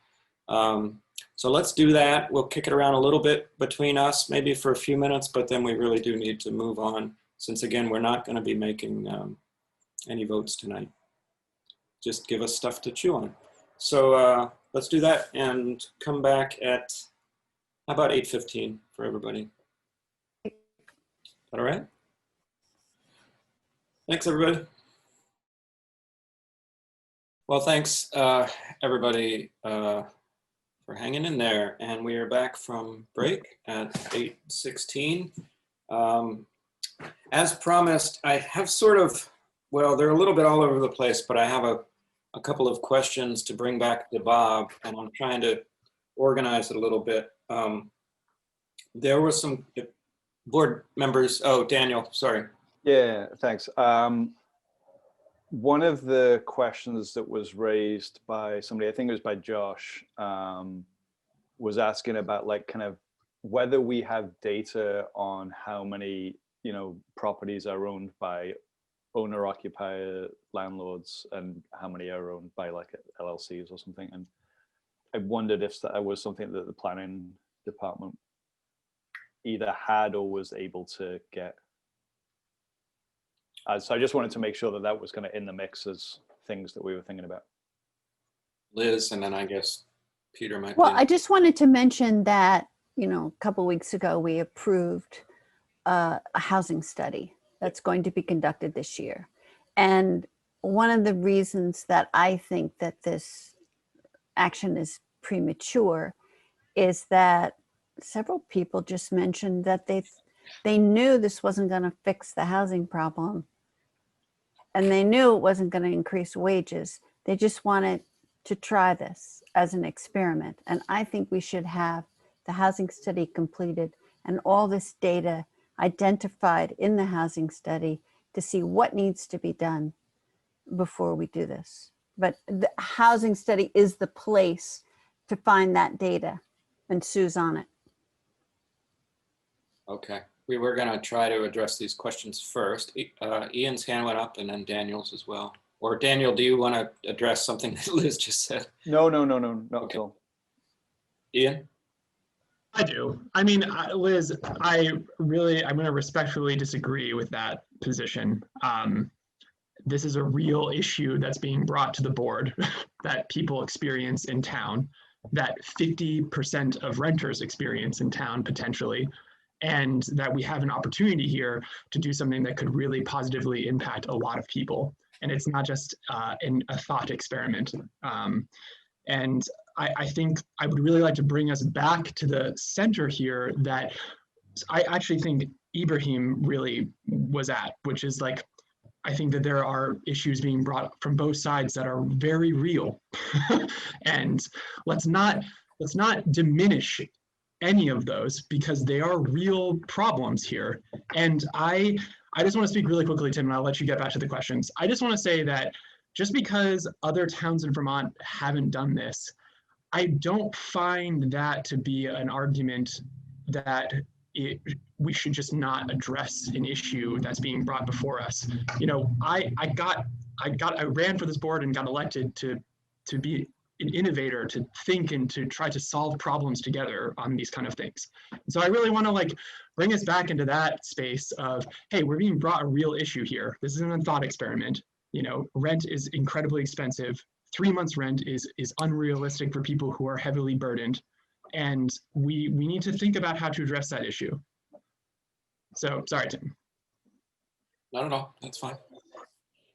[SPEAKER 1] So let's do that. We'll kick it around a little bit between us, maybe for a few minutes, but then we really do need to move on, since again, we're not going to be making any votes tonight. Just give us stuff to chew on. So let's do that and come back at about 8:15 for everybody. Is that all right? Thanks, everybody. Well, thanks, everybody, for hanging in there. And we are back from break at 8:16. As promised, I have sort of, well, they're a little bit all over the place, but I have a couple of questions to bring back to Bob, and I'm trying to organize it a little bit. There were some board members. Oh, Daniel, sorry.
[SPEAKER 5] Yeah, thanks. one of the questions that was raised by somebody, I think it was by Josh, was asking about like kind of whether we have data on how many, you know, properties are owned by owner occupier landlords and how many are owned by like LLCs or something. And I wondered if that was something that the planning department either had or was able to get. So I just wanted to make sure that that was kind of in the mix as things that we were thinking about.
[SPEAKER 1] Liz, and then I guess Peter might
[SPEAKER 3] Well,
[SPEAKER 1] be.
[SPEAKER 3] I just wanted to mention that, you know, a couple weeks ago, we approved a housing study that's going to be conducted this year. And one of the reasons that I think that this action is premature is that several people just mentioned that they knew this wasn't going to fix the housing problem, and they knew it wasn't going to increase wages. They just wanted to try this as an experiment. And I think we should have the housing study completed and all this data identified in the housing study to see what needs to be done before we do this. But the housing study is the place to find that data, and Sue's on it.
[SPEAKER 1] Okay, we were going to try to address these questions first. Ian's hand went up and then Daniel's as well. Or Daniel, do you want to address something that Liz just said?
[SPEAKER 5] No, not at all.
[SPEAKER 1] Ian?
[SPEAKER 2] I do. I mean, Liz, I'm going to respectfully disagree with that position. This is a real issue that's being brought to the board that people experience in town, that 50% of renters experience in town potentially, and that we have an opportunity here to do something that could really positively impact a lot of people. And it's not just a thought experiment. And I think I would really like to bring us back to the center here that I actually think Ibrahim really was at, which is like, I think that there are issues being brought up from both sides that are very real. And let's not diminish any of those because they are real problems here. And I just want to speak really quickly, Tim, and I'll let you get back to the questions. I just want to say that just because other towns in Vermont haven't done this, I don't find that to be an argument that we should just not address an issue that's being brought before us. You know, I ran for this board and got elected to be an innovator, to think and to try to solve problems together on these kind of things. So I really want to like bring us back into that space of, hey, we're being brought a real issue here. This isn't a thought experiment. You know, rent is incredibly expensive. 3 months rent is unrealistic for people who are heavily burdened. And we need to think about how to address that issue. So sorry, Tim.
[SPEAKER 1] Not at all, that's fine.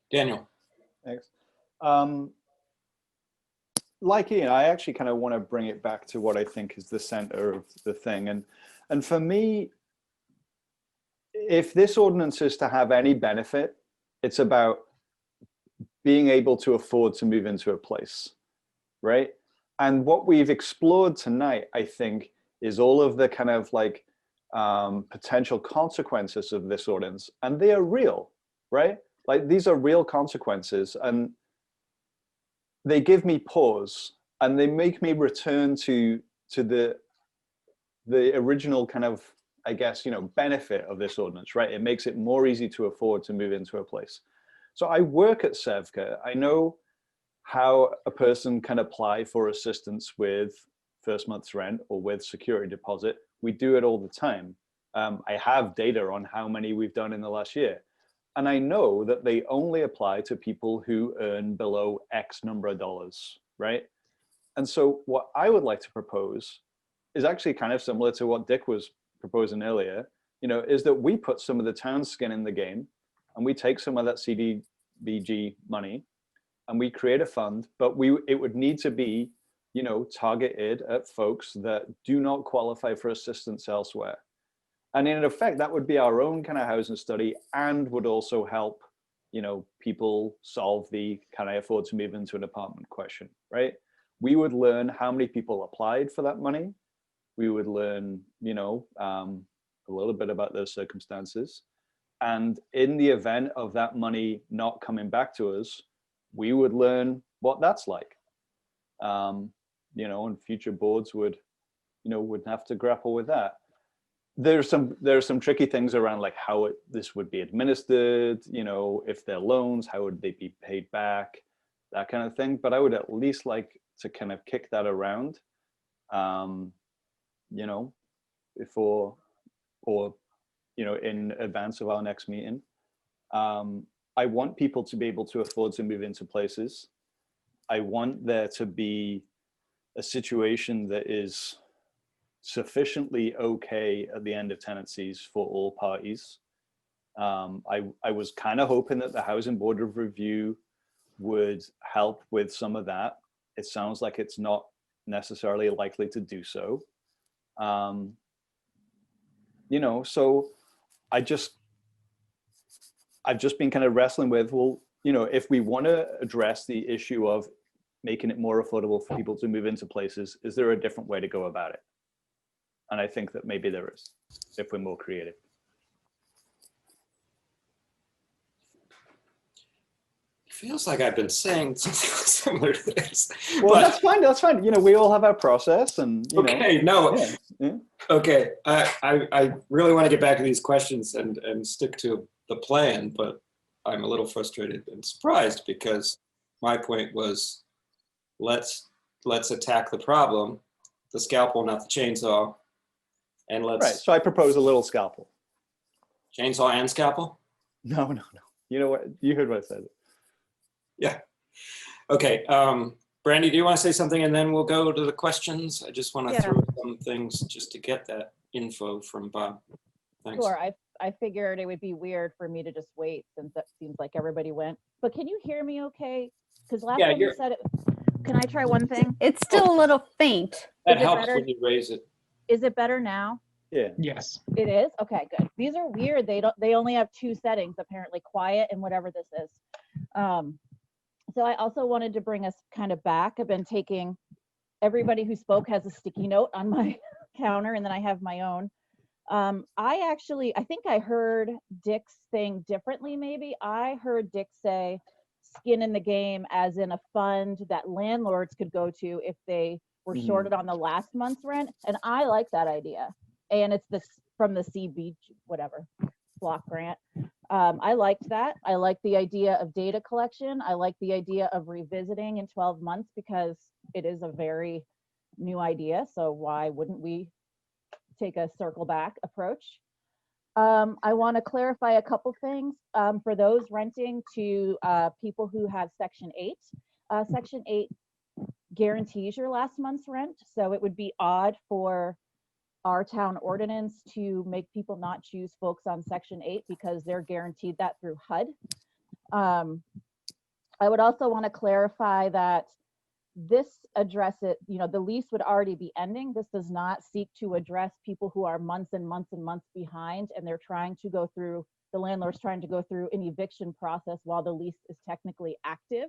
[SPEAKER 1] Daniel.
[SPEAKER 5] Thanks. Like Ian, I actually kind of want to bring it back to what I think is the center of the thing. And for me, if this ordinance is to have any benefit, it's about being able to afford to move into a place, right? And what we've explored tonight, I think, is all of the kind of like potential consequences of this ordinance. And they are real, right? Like these are real consequences. And they give me pause and they make me return to the original kind of, I guess, you know, benefit of this ordinance, right? It makes it more easy to afford to move into a place. So I work at Sevka. I know how a person can apply for assistance with first month's rent or with security deposit. We do it all the time. I have data on how many we've done in the last year. And I know that they only apply to people who earn below X number of dollars, right? And so what I would like to propose is actually kind of similar to what Dick was proposing earlier, you know, is that we put some of the town's skin in the game and we take some of that CDBG money and we create a fund, but it would need to be, you know, targeted at folks that do not qualify for assistance elsewhere. And in effect, that would be our own kind of housing study and would also help, you know, people solve the can I afford to move into an apartment question, right? We would learn how many people applied for that money. We would learn, you know, a little bit about those circumstances. And in the event of that money not coming back to us, we would learn what that's like. You know, and future boards would, you know, would have to grapple with that. There's some tricky things around like how this would be administered, you know, if they're loans, how would they be paid back, that kind of thing. But I would at least like to kind of kick that around, you know, before, or, you know, in advance of our next meeting. I want people to be able to afford to move into places. I want there to be a situation that is sufficiently okay at the end of tenancies for all parties. I was kind of hoping that the Housing Board of Review would help with some of that. It sounds like it's not necessarily likely to do so. You know, so I've just been kind of wrestling with, well, you know, if we want to address the issue of making it more affordable for people to move into places, is there a different way to go about it? And I think that maybe there is, if we're more creative.
[SPEAKER 1] It feels like I've been saying something similar to this.
[SPEAKER 5] Well,
[SPEAKER 1] but,
[SPEAKER 5] that's fine. That's fine. You know, we all have our process, and you
[SPEAKER 1] okay,
[SPEAKER 5] know.
[SPEAKER 1] no.
[SPEAKER 5] Yeah.
[SPEAKER 1] Okay, I really want to get back to these questions and stick to the plan, but I'm a little frustrated and surprised because my point was, let's attack the problem, the scalpel, not the chainsaw. And let's
[SPEAKER 5] Right. So I propose a little scalpel.
[SPEAKER 1] Chainsaw and scalpel?
[SPEAKER 5] No. You know what? You heard what I said.
[SPEAKER 1] Yeah. Okay. Brandy, do you want to say something and then we'll go to the questions? I just want to throw some things just to get that info from Bob. Thanks.
[SPEAKER 7] Sure. I figured it would be weird for me to just wait since it seems like everybody went. But can you hear me okay? Because last time you said it. Can I try one thing?
[SPEAKER 3] It's still a little faint.
[SPEAKER 1] That helps when you raise it.
[SPEAKER 7] Is it better now?
[SPEAKER 5] Yeah.
[SPEAKER 2] Yes.
[SPEAKER 7] It is? Okay, good. These are weird. They only have two settings, apparently, quiet and whatever this is. So I also wanted to bring us kind of back. I've been taking, everybody who spoke has a sticky note on my counter, and then I have my own. I think I heard Dick's thing differently, maybe. I heard Dick say skin in the game as in a fund that landlords could go to if they were shorted on the last month's rent. And I like that idea. And it's this from the CB, whatever, block grant. I liked that. I like the idea of data collection. I like the idea of revisiting in 12 months because it is a very new idea. So why wouldn't we take a circle back approach? I want to clarify a couple things for those renting to people who have Section 8. Section 8 guarantees your last month's rent. So it would be odd for our town ordinance to make people not choose folks on Section 8 because they're guaranteed that through HUD. I would also want to clarify that this addresses, the lease would already be ending. This does not seek to address people who are months and months and months behind and they're trying to go through, the landlord's trying to go through an eviction process while the lease is technically active.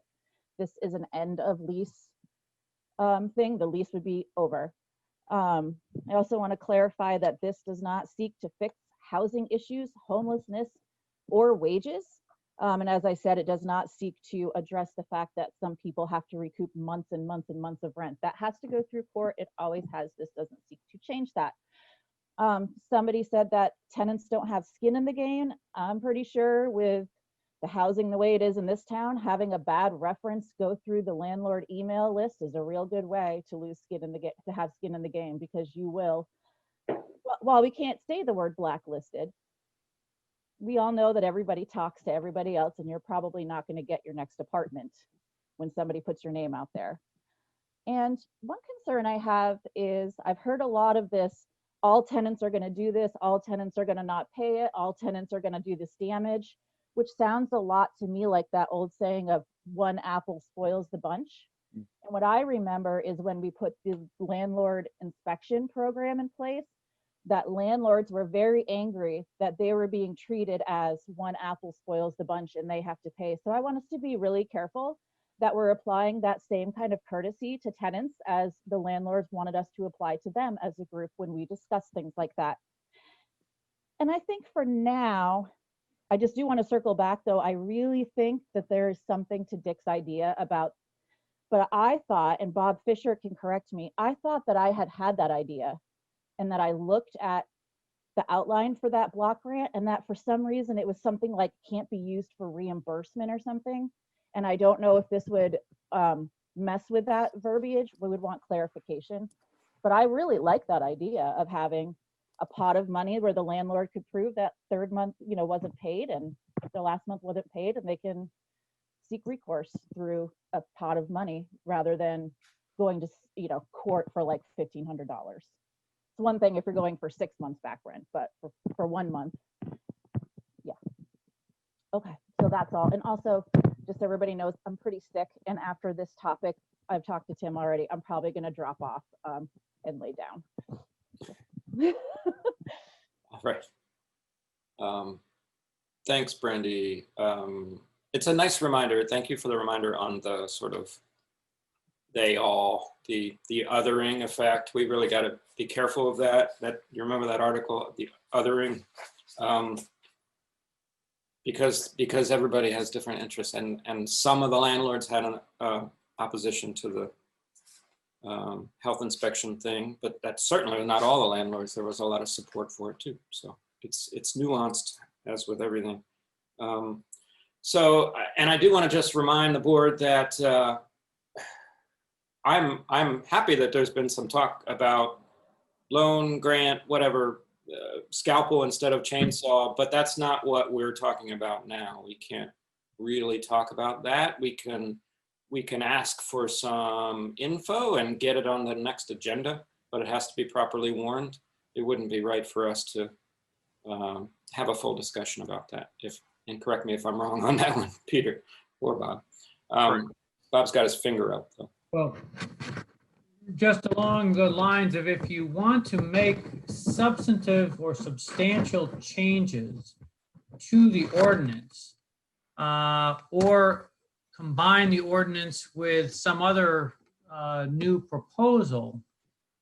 [SPEAKER 7] This is an end of lease thing. The lease would be over. I also want to clarify that this does not seek to fix housing issues, homelessness, or wages. And as I said, it does not seek to address the fact that some people have to recoup months and months and months of rent. That has to go through court. It always has. This doesn't seek to change that. Somebody said that tenants don't have skin in the game. I'm pretty sure with the housing the way it is in this town, having a bad reference go through the landlord email list is a real good way to lose skin in the game, to have skin in the game, because you will, while we can't say the word blacklisted, we all know that everybody talks to everybody else and you're probably not going to get your next apartment when somebody puts your name out there. And one concern I have is I've heard a lot of this, all tenants are going to do this, all tenants are going to not pay it, all tenants are going to do this damage, which sounds a lot to me like that old saying of one apple spoils the bunch. And what I remember is when we put the landlord inspection program in place, that landlords were very angry that they were being treated as one apple spoils the bunch and they have to pay. So I want us to be really careful that we're applying that same kind of courtesy to tenants as the landlords wanted us to apply to them as a group when we discuss things like that. And I think for now, I just do want to circle back though. I really think that there is something to Dick's idea about, but I thought, and Bob Fisher can correct me, I thought that I had that idea and that I looked at the outline for that block grant and that for some reason it was something like can't be used for reimbursement or something. And I don't know if this would mess with that verbiage. We would want clarification. But I really like that idea of having a pot of money where the landlord could prove that third month, wasn't paid and the last month wasn't paid, and they can seek recourse through a pot of money rather than going to, court for like $1,500. It's one thing if you're going for 6 months back rent, but for 1 month, yeah. Okay, so that's all. And also, just so everybody knows, I'm pretty sick, and after this topic, I've talked to Tim already, I'm probably gonna drop off and lay down.
[SPEAKER 1] All right. Thanks, Brandy. It's a nice reminder. Thank you for the reminder on the sort of the othering effect. We really got to be careful of that. You remember that article, the othering, because everybody has different interests, and some of the landlords had an opposition to the health inspection thing, but that's certainly not all the landlords. There was a lot of support for it too. So it's nuanced, as with everything. So, and I do want to just remind the board that I'm happy that there's been some talk about loan, grant, whatever, scalpel instead of chainsaw, but that's not what we're talking about now. We can't really talk about that. We can ask for some info and get it on the next agenda, but it has to be properly warned. It wouldn't be right for us to have a full discussion about that. And correct me if I'm wrong on that one, Peter or Bob. Bob's got his finger up though.
[SPEAKER 6] Well, just along the lines of if you want to make substantive or substantial changes to the ordinance, or combine the ordinance with some other new proposal,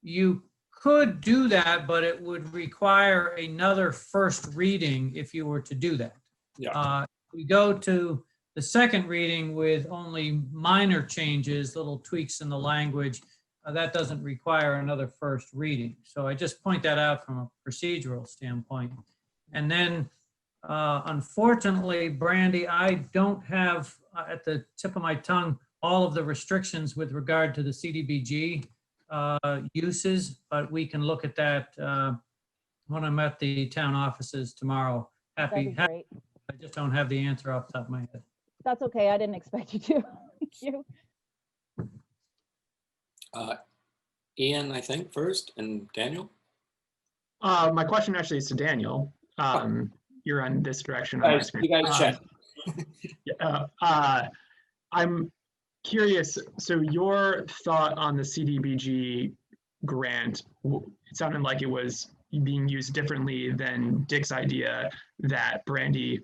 [SPEAKER 6] you could do that, but it would require another first reading if you were to do that.
[SPEAKER 1] Yeah.
[SPEAKER 6] We go to the second reading with only minor changes, little tweaks in the language, that doesn't require another first reading. So I just point that out from a procedural standpoint. And then unfortunately, Brandy, I don't have at the tip of my tongue all of the restrictions with regard to the CDBG uses, but we can look at that when I'm at the town offices tomorrow.
[SPEAKER 7] That'd be great.
[SPEAKER 6] I just don't have the answer off the top of my head.
[SPEAKER 7] That's okay. I didn't expect you to. Thank you.
[SPEAKER 1] Ian, I think first, and Daniel.
[SPEAKER 2] My question actually is to Daniel. You're on this direction on my screen.
[SPEAKER 1] You guys check.
[SPEAKER 2] I'm curious, so your thought on the CDBG grant, it sounded like it was being used differently than Dick's idea that Brandy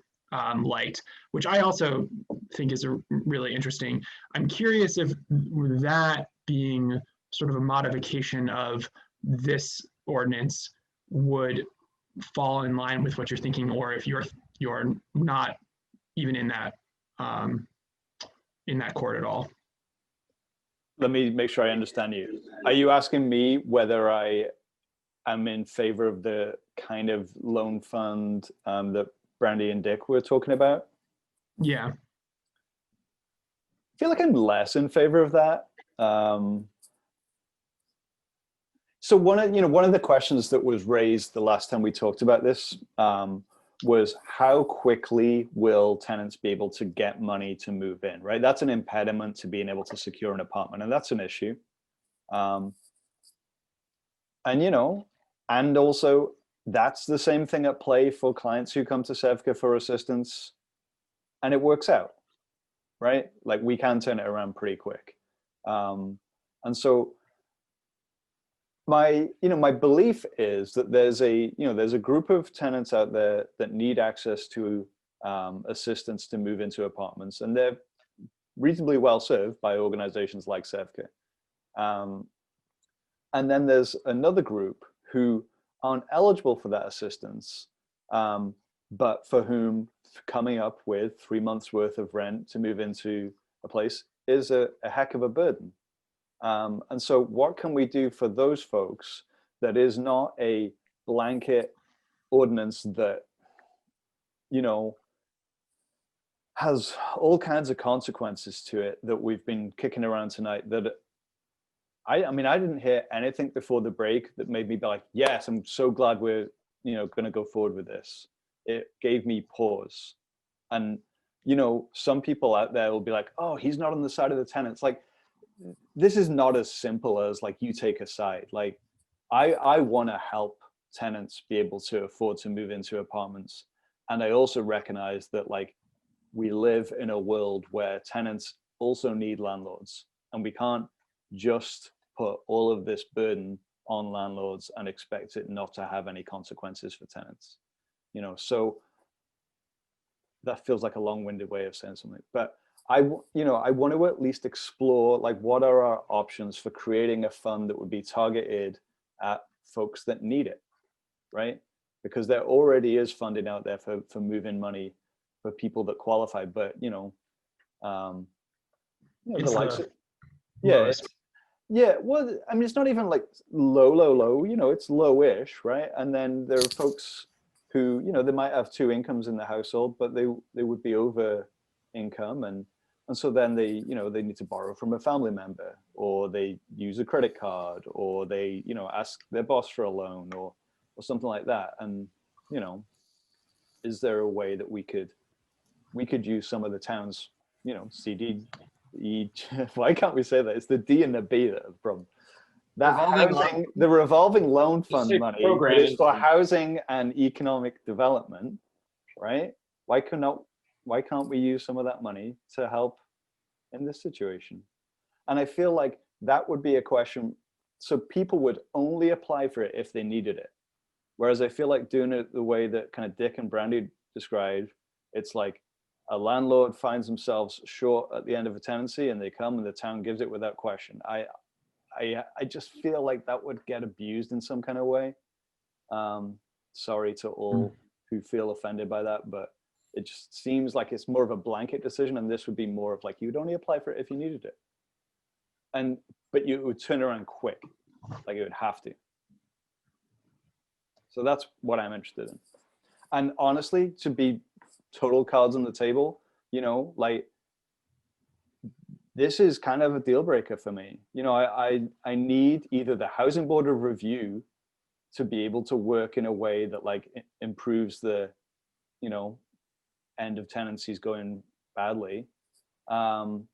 [SPEAKER 2] liked, which I also think is really interesting. I'm curious if that being sort of a modification of this ordinance would fall in line with what you're thinking, or if you're not even in that court at all.
[SPEAKER 5] Let me make sure I understand you. Are you asking me whether I am in favor of the kind of loan fund that Brandy and Dick were talking about?
[SPEAKER 2] Yeah.
[SPEAKER 5] I feel like I'm less in favor of that. So one of the questions that was raised the last time we talked about this was how quickly will tenants be able to get money to move in, right? That's an impediment to being able to secure an apartment, and that's an issue. And also that's the same thing at play for clients who come to Sevka for assistance, and it works out, right? Like we can turn it around pretty quick. And so my belief is that there's a group of tenants out there that need access to assistance to move into apartments, and they're reasonably well served by organizations like Sevka. And then there's another group who aren't eligible for that assistance, but for whom coming up with 3 months worth of rent to move into a place is a heck of a burden. And so what can we do for those folks that is not a blanket ordinance that, you know, has all kinds of consequences to it that we've been kicking around tonight? That I mean, I didn't hear anything before the break that made me be like, yes, I'm so glad we're, you know, going to go forward with this. It gave me pause. And, you know, some people out there will be like, oh, he's not on the side of the tenants. Like, this is not as simple as like you take a side. Like, I want to help tenants be able to afford to move into apartments. And I also recognize that, like, we live in a world where tenants also need landlords, and we can't just put all of this burden on landlords and expect it not to have any consequences for tenants. You know, so that feels like a long-winded way of saying something, but I want to at least explore, like, what are our options for creating a fund that would be targeted at folks that need it, right? Because there already is funding out there for move-in money for people that qualify, but, you know, the likes of, yeah, well, I mean, it's not even like low, you know, it's low-ish, right? And then there are folks who, you know, they might have 2 incomes in the household, but they would be over income, and so then they, you know, they need to borrow from a family member, or they use a credit card, or they, you know, ask their boss for a loan, or something like that. And, you know, is there a way that we could use some of the town's, you know, CD, E, why can't we say that? It's the D and the B that are the problem. That housing, the revolving loan fund money is for housing and economic development, right? Why can't we use some of that money to help in this situation? And I feel like that would be a question. So people would only apply for it if they needed it. Whereas I feel like doing it the way that kind of Dick and Brandy described, it's like a landlord finds themselves short at the end of a tenancy and they come and the town gives it without question. I just feel like that would get abused in some kind of way. Sorry to all who feel offended by that, but it just seems like it's more of a blanket decision, and this would be more of like, you'd only apply for it if you needed it. But you would turn around quick, like it would have to. So that's what I'm interested in. And honestly, to be total cards on the table, you know, like, this is kind of a deal breaker for me. You know, I need either the Housing Board of Review to be able to work in a way that, like, improves the, you know, end of tenancies going badly. And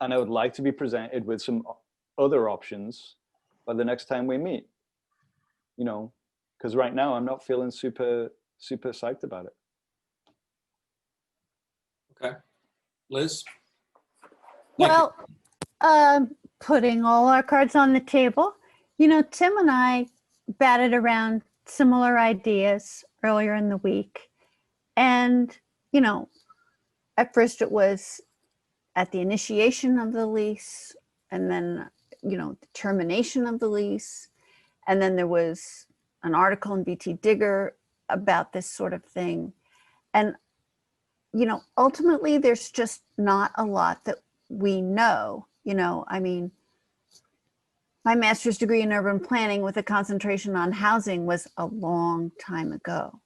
[SPEAKER 5] I would like to be presented with some other options by the next time we meet, you know, because right now I'm not feeling super psyched about it.
[SPEAKER 1] Okay. Liz?
[SPEAKER 3] Well, putting all our cards on the table, you know, Tim and I batted around similar ideas earlier in the week. And, you know, at first it was at the initiation of the lease, and then, you know, the termination of the lease. And then there was an article in BT Digger about this sort of thing. And, you know, ultimately there's just not a lot that we know. You know, I mean, my master's degree in urban planning with a concentration on housing was a long time ago.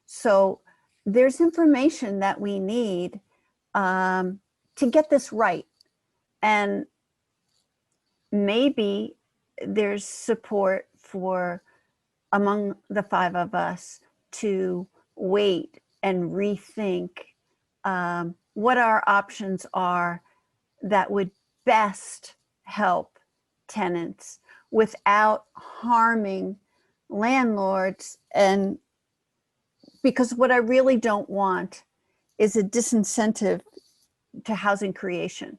[SPEAKER 3] So there's information that we need to get this right. And maybe there's support for, among the 5 of us, to wait and rethink what our options are that would best help tenants without harming landlords. And because what I really don't want is a disincentive to housing creation.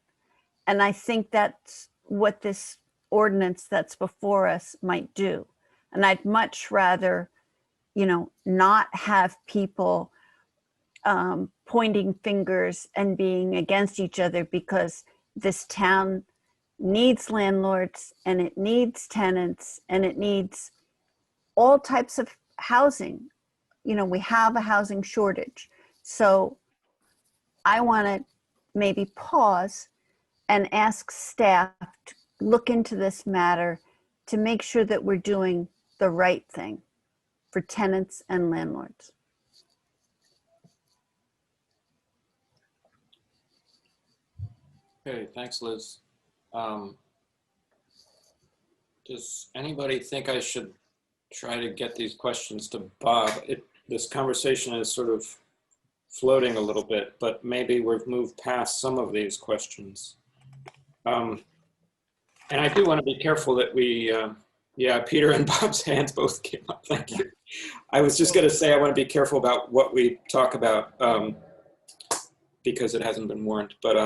[SPEAKER 3] And I think that's what this ordinance that's before us might do. And I'd much rather, you know, not have people pointing fingers and being against each other, because this town needs landlords and it needs tenants and it needs all types of housing. we have a housing shortage. So I want to maybe pause and ask staff to look into this matter to make sure that we're doing the right thing for tenants and landlords.
[SPEAKER 1] Okay, thanks, Liz. Does anybody think I should try to get these questions to Bob? This conversation is sort of floating a little bit, but maybe we've moved past some of these questions. And I do want to be careful that we, yeah, Peter and Bob's hands both came up. Thank you. I was just going to say I want to be careful about what we talk about because it hasn't been warned, but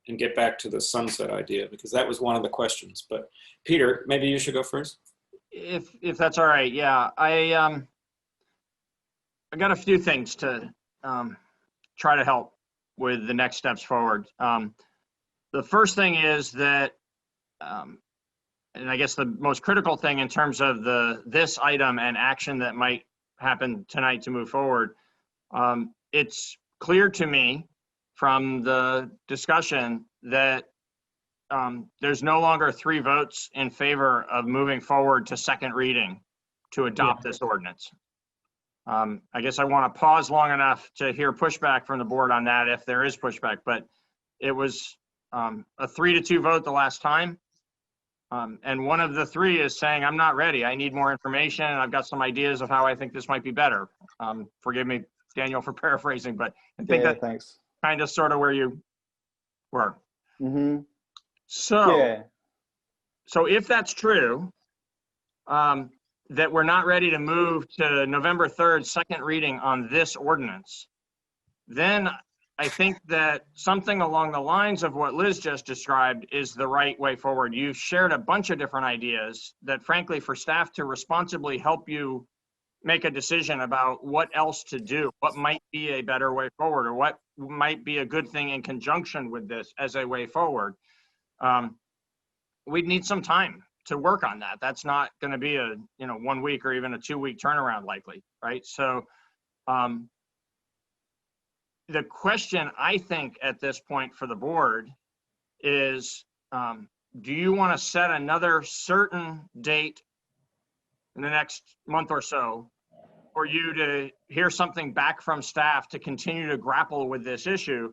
[SPEAKER 1] and get back to the sunset idea because that was one of the questions. But Peter, maybe you should go first.
[SPEAKER 4] If that's all right, yeah. I got a few things to try to help with the next steps forward. The first thing is that, and I guess the most critical thing in terms of this item and action that might happen tonight to move forward, it's clear to me from the discussion that there's no longer 3 votes in favor of moving forward to second reading to adopt this ordinance. I guess I want to pause long enough to hear pushback from the board on that if there is pushback, but it was a 3-2 vote the last time. And one of the 3 is saying, I'm not ready. I need more information. And I've got some ideas of how I think this might be better. Forgive me, Daniel, for paraphrasing, but I think that's
[SPEAKER 5] thanks.
[SPEAKER 4] Kind of sort of where you were.
[SPEAKER 5] Mm-hmm.
[SPEAKER 4] So if that's true, that we're not ready to move to November 3rd, second reading on this ordinance, then I think that something along the lines of what Liz just described is the right way forward. You've shared a bunch of different ideas that, frankly, for staff to responsibly help you make a decision about what else to do, what might be a better way forward, or what might be a good thing in conjunction with this as a way forward. We'd need some time to work on that. That's not going to be a 1 week or even a 2-week turnaround likely, right? So the question I think at this point for the board is, do you want to set another certain date in the next month or so for you to hear something back from staff to continue to grapple with this issue?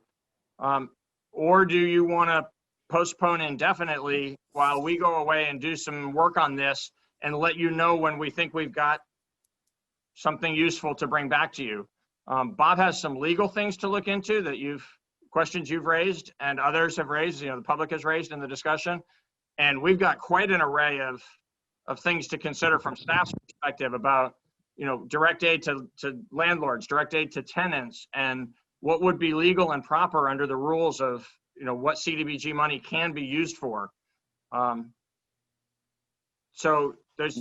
[SPEAKER 4] Or do you want to postpone indefinitely while we go away and do some work on this and let you know when we think we've got something useful to bring back to you? Bob has some legal things to look into that questions you've raised and others have raised, the public has raised in the discussion. And we've got quite an array of things to consider from staff's perspective about direct aid to landlords, direct aid to tenants, and what would be legal and proper under the rules of, what CDBG money can be used for. So there's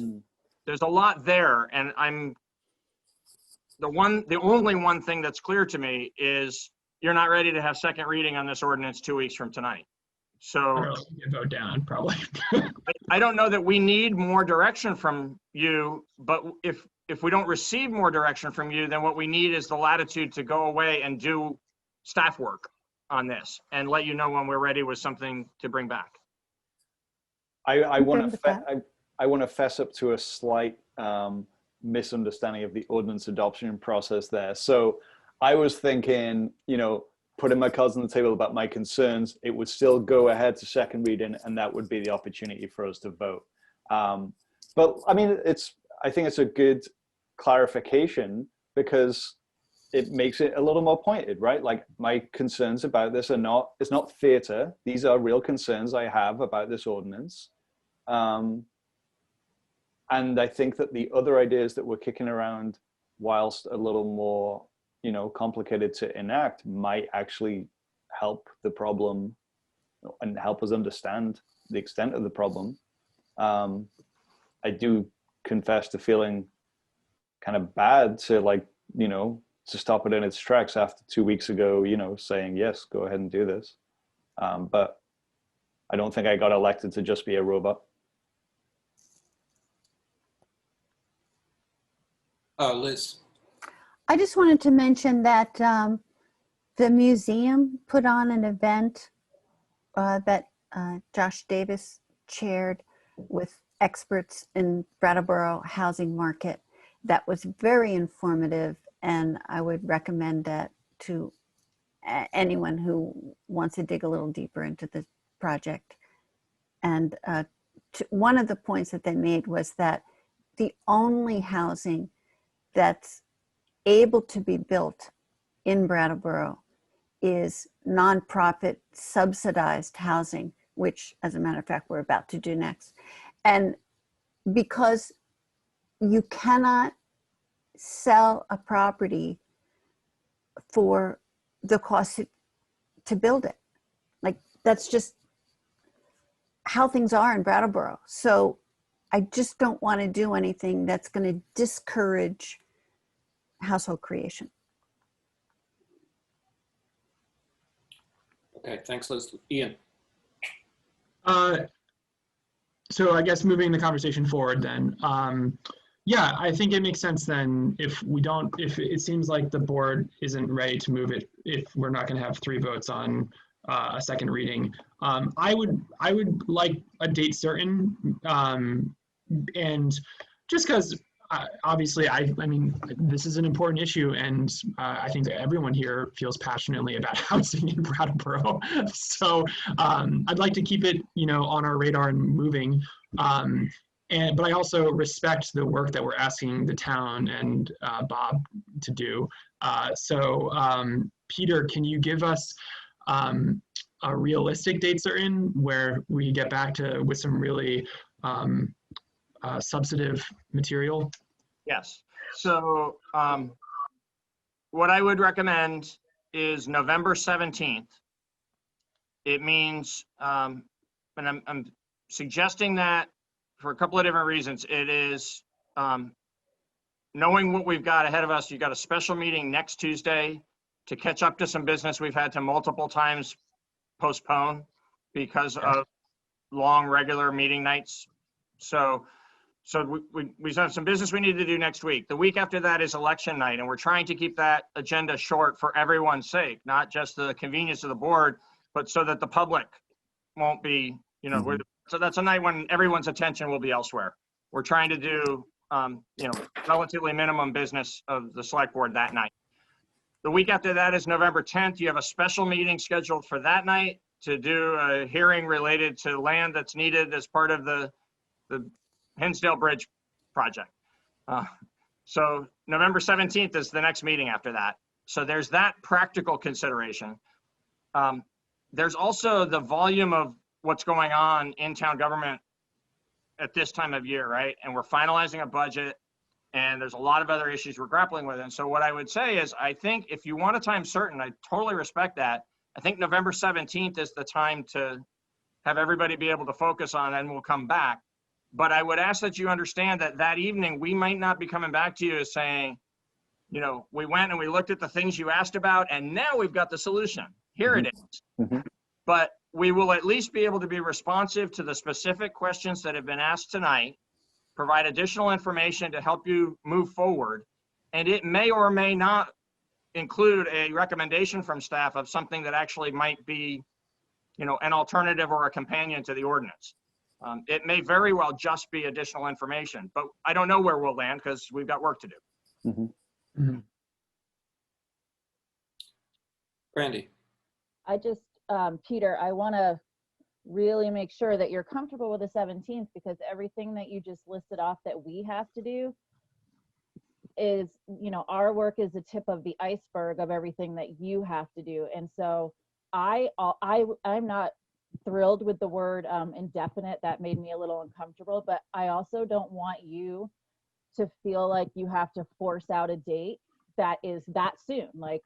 [SPEAKER 4] a lot there, and the only one thing that's clear to me is you're not ready to have second reading on this ordinance 2 weeks from tonight. So
[SPEAKER 2] vote down probably.
[SPEAKER 4] I don't know that we need more direction from you, but if we don't receive more direction from you, then what we need is the latitude to go away and do staff work on this and let you know when we're ready with something to bring back.
[SPEAKER 5] I want to fess up to a slight misunderstanding of the ordinance adoption process there. So I was thinking, putting my cards on the table about my concerns, it would still go ahead to second reading, and that would be the opportunity for us to vote. But I mean, I think it's a good clarification because it makes it a little more pointed, right? Like my concerns about this it's not theater. These are real concerns I have about this ordinance. And I think that the other ideas that we're kicking around, whilst a little more, complicated to enact, might actually help the problem and help us understand the extent of the problem. I do confess to feeling kind of bad to to stop it in its tracks after 2 weeks ago, saying, yes, go ahead and do this. But I don't think I got elected to just be a robot.
[SPEAKER 1] Liz.
[SPEAKER 3] I just wanted to mention that the museum put on an event that Josh Davis chaired with experts in Brattleboro housing market. That was very informative, and I would recommend that to anyone who wants to dig a little deeper into the project. And one of the points that they made was that the only housing that's able to be built in Brattleboro is nonprofit subsidized housing, which, as a matter of fact, we're about to do next. And because you cannot sell a property for the cost to build it. Like, that's just how things are in Brattleboro. So I just don't want to do anything that's going to discourage household creation.
[SPEAKER 1] Okay, thanks, Liz. Ian.
[SPEAKER 2] So I guess moving the conversation forward then, yeah, I think it makes sense then if it seems like the board isn't ready to move it, if we're not going to have 3 votes on a second reading. I would like a date certain, and just because obviously, I mean, this is an important issue, and I think that everyone here feels passionately about housing in Brattleboro. So I'd like to keep it, on our radar and moving. But I also respect the work that we're asking the town and Bob to do. So Peter, can you give us a realistic date certain where we get back to with some really substantive material?
[SPEAKER 4] Yes. So what I would recommend is November 17th. It means, and I'm suggesting that for a couple of different reasons. It is knowing what we've got ahead of us. You've got a special meeting next Tuesday to catch up to some business we've had to multiple times postpone because of long regular meeting nights. So we have some business we need to do next week. The week after that is election night, and we're trying to keep that agenda short for everyone's sake, not just the convenience of the board, but so that the public won't be, so that's a night when everyone's attention will be elsewhere. We're trying to do, relatively minimum business of the select board that night. The week after that is November 10th. You have a special meeting scheduled for that night to do a hearing related to land that's needed as part of the Hinsdale Bridge project. So November 17th is the next meeting after that. So there's that practical consideration. There's also the volume of what's going on in town government at this time of year, right? And we're finalizing a budget, and there's a lot of other issues we're grappling with. And so what I would say is, I think if you want a time certain, I totally respect that. I think November 17th is the time to have everybody be able to focus on, and we'll come back. But I would ask that you understand that that evening, we might not be coming back to you as saying, we went and we looked at the things you asked about, and now we've got the solution. Here it is. But we will at least be able to be responsive to the specific questions that have been asked tonight, provide additional information to help you move forward. And it may or may not include a recommendation from staff of something that actually might be, an alternative or a companion to the ordinance. It may very well just be additional information, but I don't know where we'll land because we've got work to do.
[SPEAKER 1] Brandy.
[SPEAKER 7] I just, Peter, I want to really make sure that you're comfortable with the 17th, because everything that you just listed off that we have to do is, our work is the tip of the iceberg of everything that you have to do. And so I'm not thrilled with the word indefinite. That made me a little uncomfortable, but I also don't want you to feel like you have to force out a date that is that soon. Like,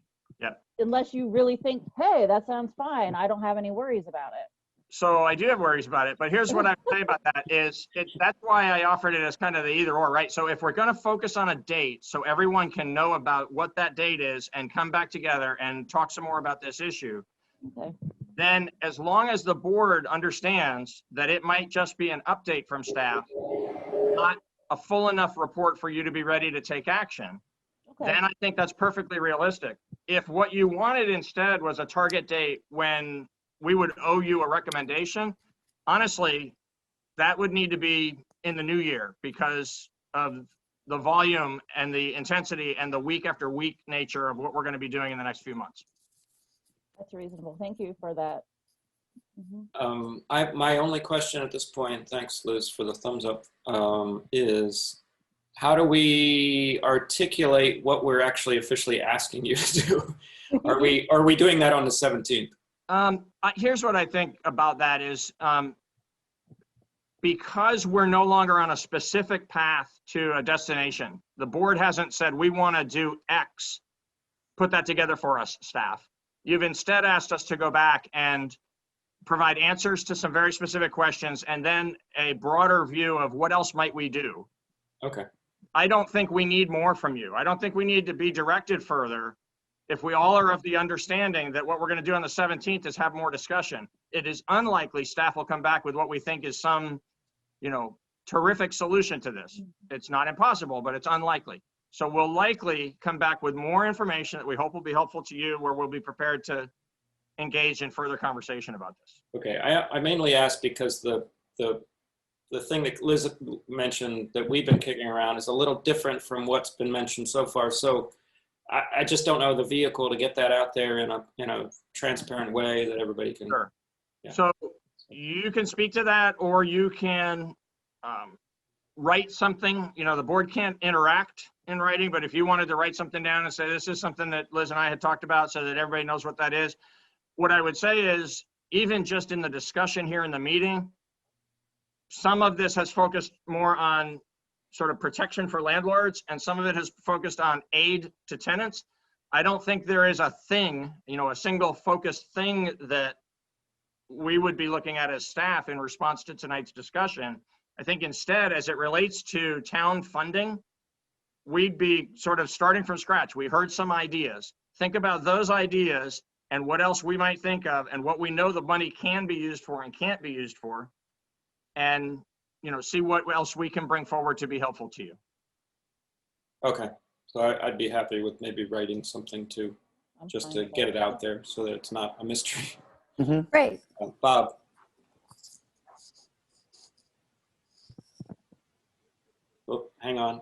[SPEAKER 7] unless you really think, hey, that sounds fine, I don't have any worries about it.
[SPEAKER 4] So I do have worries about it, but here's what I would say about that is that's why I offered it as kind of the either or, right? So if we're going to focus on a date so everyone can know about what that date is and come back together and talk some more about this issue, then as long as the board understands that it might just be an update from staff, not a full enough report for you to be ready to take action, then I think that's perfectly realistic. If what you wanted instead was a target date when we would owe you a recommendation, honestly, that would need to be in the new year because of the volume and the intensity and the week after week nature of what we're going to be doing in the next few months.
[SPEAKER 7] That's reasonable. Thank you for that.
[SPEAKER 1] My only question at this point, thanks Liz for the thumbs up, is how do we articulate what we're actually officially asking you to do? Are we doing that on the 17th?
[SPEAKER 4] Here's what I think about that is, because we're no longer on a specific path to a destination, the board hasn't said we want to do X, put that together for us, staff. You've instead asked us to go back and provide answers to some very specific questions and then a broader view of what else might we do.
[SPEAKER 1] Okay.
[SPEAKER 4] I don't think we need more from you. I don't think we need to be directed further. If we all are of the understanding that what we're going to do on the 17th is have more discussion, it is unlikely staff will come back with what we think is some, terrific solution to this. It's not impossible, but it's unlikely. So we'll likely come back with more information that we hope will be helpful to you, where we'll be prepared to engage in further conversation about this.
[SPEAKER 1] Okay, I mainly asked because the thing that Liz mentioned that we've been kicking around is a little different from what's been mentioned so far. So I just don't know the vehicle to get that out there in a transparent way that everybody can.
[SPEAKER 4] Sure.
[SPEAKER 1] Yeah.
[SPEAKER 4] So you can speak to that, or you can write something. The board can't interact in writing, but if you wanted to write something down and say, this is something that Liz and I had talked about so that everybody knows what that is. What I would say is, even just in the discussion here in the meeting, some of this has focused more on sort of protection for landlords, and some of it has focused on aid to tenants. I don't think there is a thing, a single focused thing that we would be looking at as staff in response to tonight's discussion. I think instead, as it relates to town funding, we'd be sort of starting from scratch. We heard some ideas. Think about those ideas and what else we might think of and what we know the money can be used for and can't be used for, and see what else we can bring forward to be helpful to you.
[SPEAKER 1] Okay, so I'd be happy with maybe writing something too, just to get it out there so that it's not a mystery.
[SPEAKER 3] Great.
[SPEAKER 1] Bob. Oh, hang on.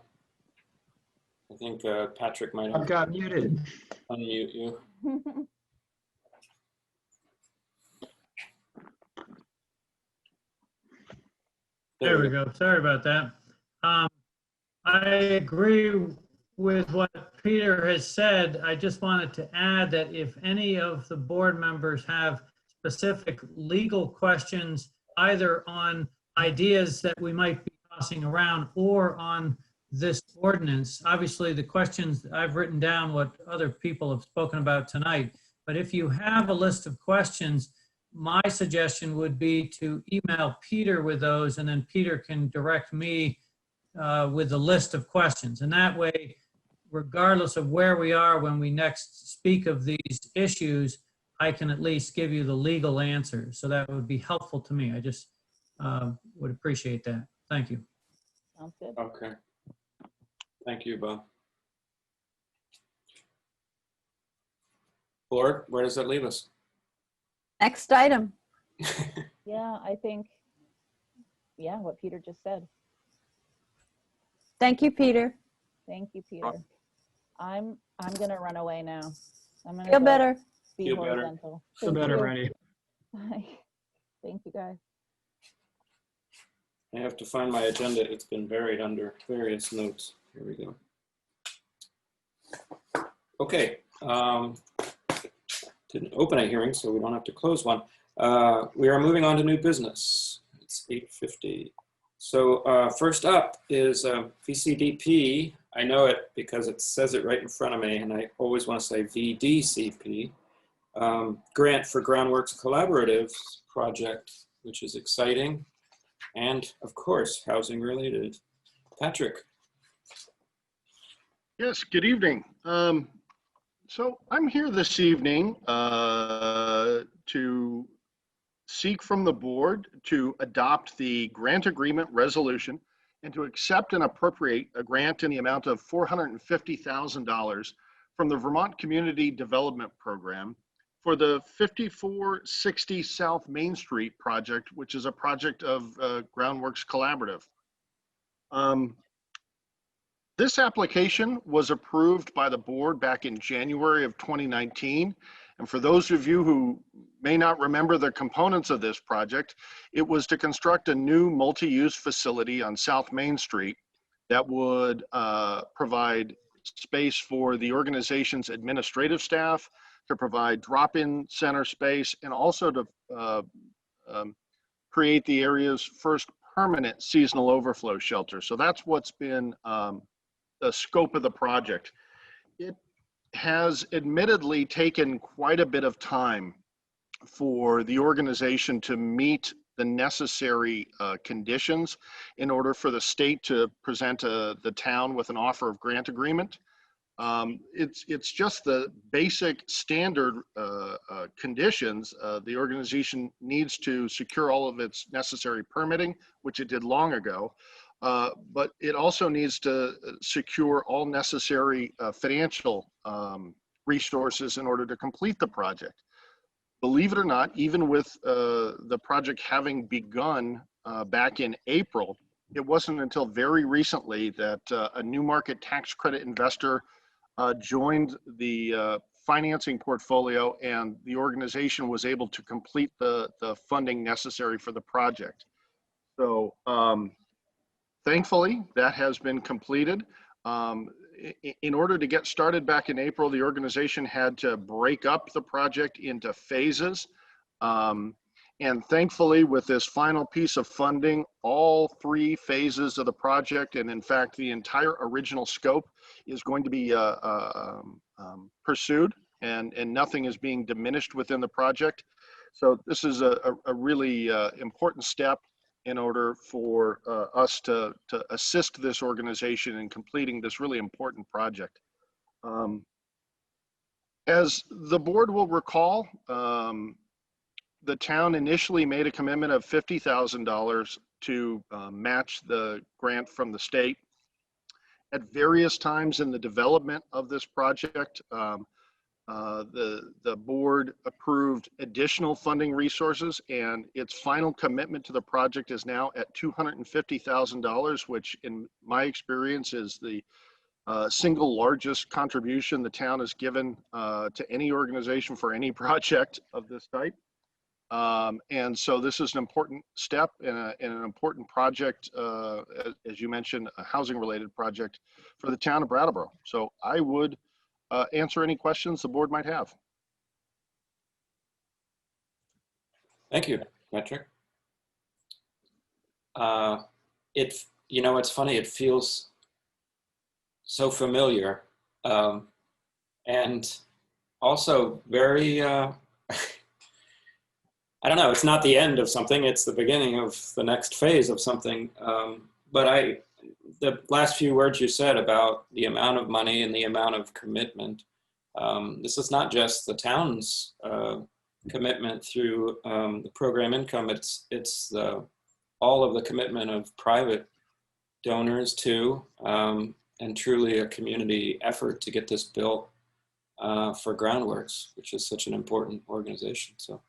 [SPEAKER 1] I think Patrick might have
[SPEAKER 2] I've got muted.
[SPEAKER 1] Unmute you.
[SPEAKER 6] There we go. Sorry about that. I agree with what Peter has said. I just wanted to add that if any of the board members have specific legal questions, either on ideas that we might be tossing around or on this ordinance, obviously the questions I've written down what other people have spoken about tonight, but if you have a list of questions, my suggestion would be to email Peter with those, and then Peter can direct me with the list of questions. And that way, regardless of where we are when we next speak of these issues, I can at least give you the legal answers. So that would be helpful to me. I just would appreciate that. Thank you.
[SPEAKER 7] Sounds good.
[SPEAKER 1] Okay. Thank you, Bob. Board, where does that leave us?
[SPEAKER 3] Next item.
[SPEAKER 7] Yeah, I think, what Peter just said.
[SPEAKER 3] Thank you, Peter.
[SPEAKER 7] Thank you, Peter. I'm gonna run away now. I'm gonna
[SPEAKER 3] Feel
[SPEAKER 7] go
[SPEAKER 3] better.
[SPEAKER 7] Be
[SPEAKER 1] Feel better.
[SPEAKER 7] horizontal.
[SPEAKER 2] Feel
[SPEAKER 7] Thank
[SPEAKER 2] better,
[SPEAKER 7] you.
[SPEAKER 2] Randy.
[SPEAKER 7] Bye. Thank you, guys.
[SPEAKER 1] I have to find my agenda. It's been buried under various notes. Here we go. Okay. Didn't open a hearing, so we don't have to close one. We are moving on to new business. It's 8:50. So first up is VCDP. I know it because it says it right in front of me, and I always want to say VDCP. Grant for Groundworks Collaborative project, which is exciting. And of course, housing related. Patrick.
[SPEAKER 8] Yes, good evening. So I'm here this evening to seek from the board to adopt the grant agreement resolution and to accept and appropriate a grant in the amount of $450,000 from the Vermont Community Development Program for the 5460 South Main Street project, which is a project of Groundworks Collaborative. This application was approved by the board back in January of 2019. And for those of you who may not remember the components of this project, it was to construct a new multi-use facility on South Main Street that would provide space for the organization's administrative staff, to provide drop-in center space, and also to create the area's first permanent seasonal overflow shelter. So that's what's been the scope of the project. It has admittedly taken quite a bit of time for the organization to meet the necessary conditions in order for the state to present the town with an offer of grant agreement. It's just the basic standard conditions. The organization needs to secure all of its necessary permitting, which it did long ago. But it also needs to secure all necessary financial resources in order to complete the project. Believe it or not, even with the project having begun back in April, it wasn't until very recently that a new market tax credit investor joined the financing portfolio, and the organization was able to complete the funding necessary for the project. So thankfully, that has been completed. In order to get started back in April, the organization had to break up the project into phases. And thankfully, with this final piece of funding, all 3 phases of the project, and in fact, the entire original scope, is going to be pursued, and nothing is being diminished within the project. So this is a really important step in order for us to assist this organization in completing this really important project. As the board will recall, the town initially made a commitment of $50,000 to match the grant from the state. At various times in the development of this project, the board approved additional funding resources, and its final commitment to the project is now at $250,000, which in my experience is the single largest contribution the town has given to any organization for any project of this type. And so this is an important step in an important project, as you mentioned, a housing related project for the town of Brattleboro. So I would answer any questions the board might have.
[SPEAKER 1] Thank you, Patrick. You know, it's funny, it feels so familiar, and also very, I don't know, it's not the end of something, it's the beginning of the next phase of something. But the last few words you said about the amount of money and the amount of commitment, this is not just the town's commitment through the program income, it's all of the commitment of private donors too, and truly a community effort to get this built for Groundworks, which is such an important organization. So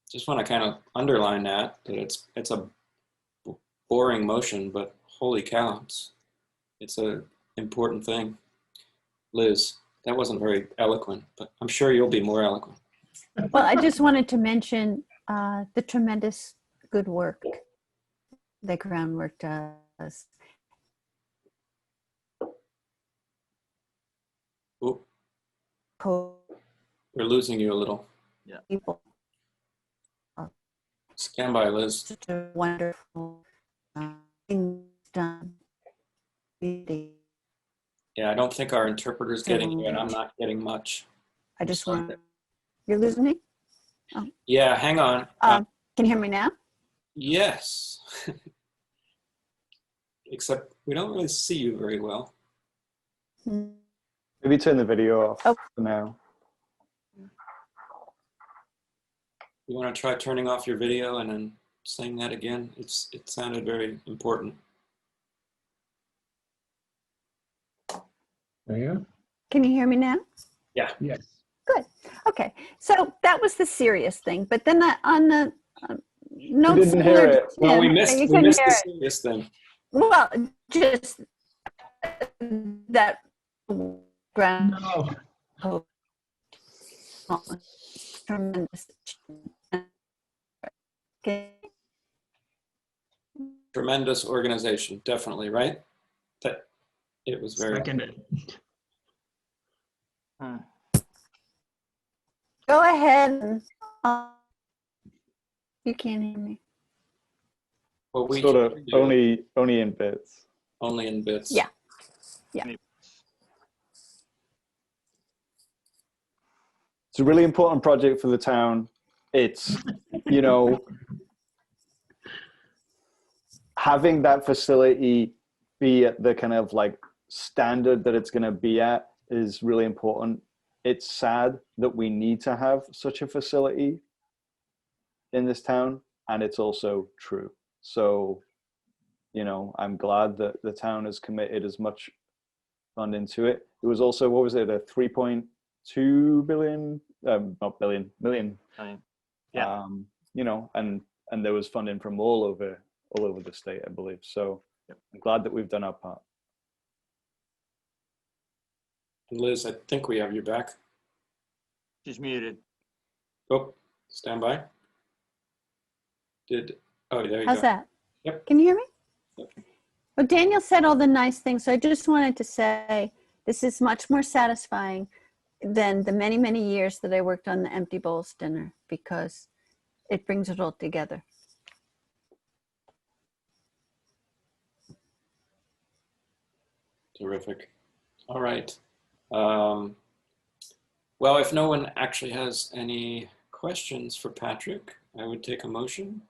[SPEAKER 1] just want to kind of underline that it's a boring motion, but holy cow, it's an important thing. Liz, that wasn't very eloquent, but I'm sure you'll be more eloquent.
[SPEAKER 3] Well, I just wanted to mention the tremendous good work that Groundwork does.
[SPEAKER 1] Ooh. We're losing you a little.
[SPEAKER 3] Yeah. People.
[SPEAKER 1] Stand by, Liz.
[SPEAKER 3] Such a wonderful thing done.
[SPEAKER 1] Yeah, I don't think our interpreter's getting you, and I'm not getting much.
[SPEAKER 3] I just want. You're losing me? Oh.
[SPEAKER 1] Yeah, hang on.
[SPEAKER 3] Can you hear me now?
[SPEAKER 1] Yes. Except we don't really see you very well.
[SPEAKER 5] Maybe turn the video off for now.
[SPEAKER 1] You want to try turning off your video and then saying that again? It sounded very important.
[SPEAKER 6] There you go.
[SPEAKER 3] Can you hear me now?
[SPEAKER 1] Yeah.
[SPEAKER 6] Yes.
[SPEAKER 3] Good. Okay. So that was the serious thing. But then on the notes
[SPEAKER 5] didn't hear it.
[SPEAKER 1] Well, we
[SPEAKER 3] you
[SPEAKER 1] missed
[SPEAKER 3] couldn't
[SPEAKER 1] the
[SPEAKER 3] hear it.
[SPEAKER 1] serious thing.
[SPEAKER 3] Well, just that ground.
[SPEAKER 6] No.
[SPEAKER 3] Tremendous. Okay.
[SPEAKER 1] Tremendous organization, definitely, right? That it was very.
[SPEAKER 2] Seconded.
[SPEAKER 3] Go ahead. And, you can't hear me.
[SPEAKER 1] Well, we
[SPEAKER 5] Sort of
[SPEAKER 1] can do
[SPEAKER 5] only in bits.
[SPEAKER 1] only in bits.
[SPEAKER 3] Yeah. Yeah.
[SPEAKER 5] It's a really important project for the town. It's, you know, having that facility be at the kind of like standard that it's going to be at is really important. It's sad that we need to have such a facility in this town, and it's also true. So, you know, I'm glad that the town has committed as much funding to it. It was also, what was it, a 3.2 billion, not billion, million.
[SPEAKER 4] Yeah.
[SPEAKER 5] You know, and there was funding from all over the state, I believe. So I'm glad that we've done our part.
[SPEAKER 1] Liz, I think we have you back.
[SPEAKER 4] She's muted.
[SPEAKER 1] Oh, stand by. Oh, there you
[SPEAKER 3] How's
[SPEAKER 1] go.
[SPEAKER 3] that?
[SPEAKER 1] Yep.
[SPEAKER 3] Can you hear me?
[SPEAKER 1] Yep.
[SPEAKER 3] Well, Daniel said all the nice things. So I just wanted to say this is much more satisfying than the many, many years that I worked on the Empty Bowls dinner, because it brings it all together.
[SPEAKER 1] Terrific. All right. Well, if no one actually has any questions for Patrick, I would take a motion.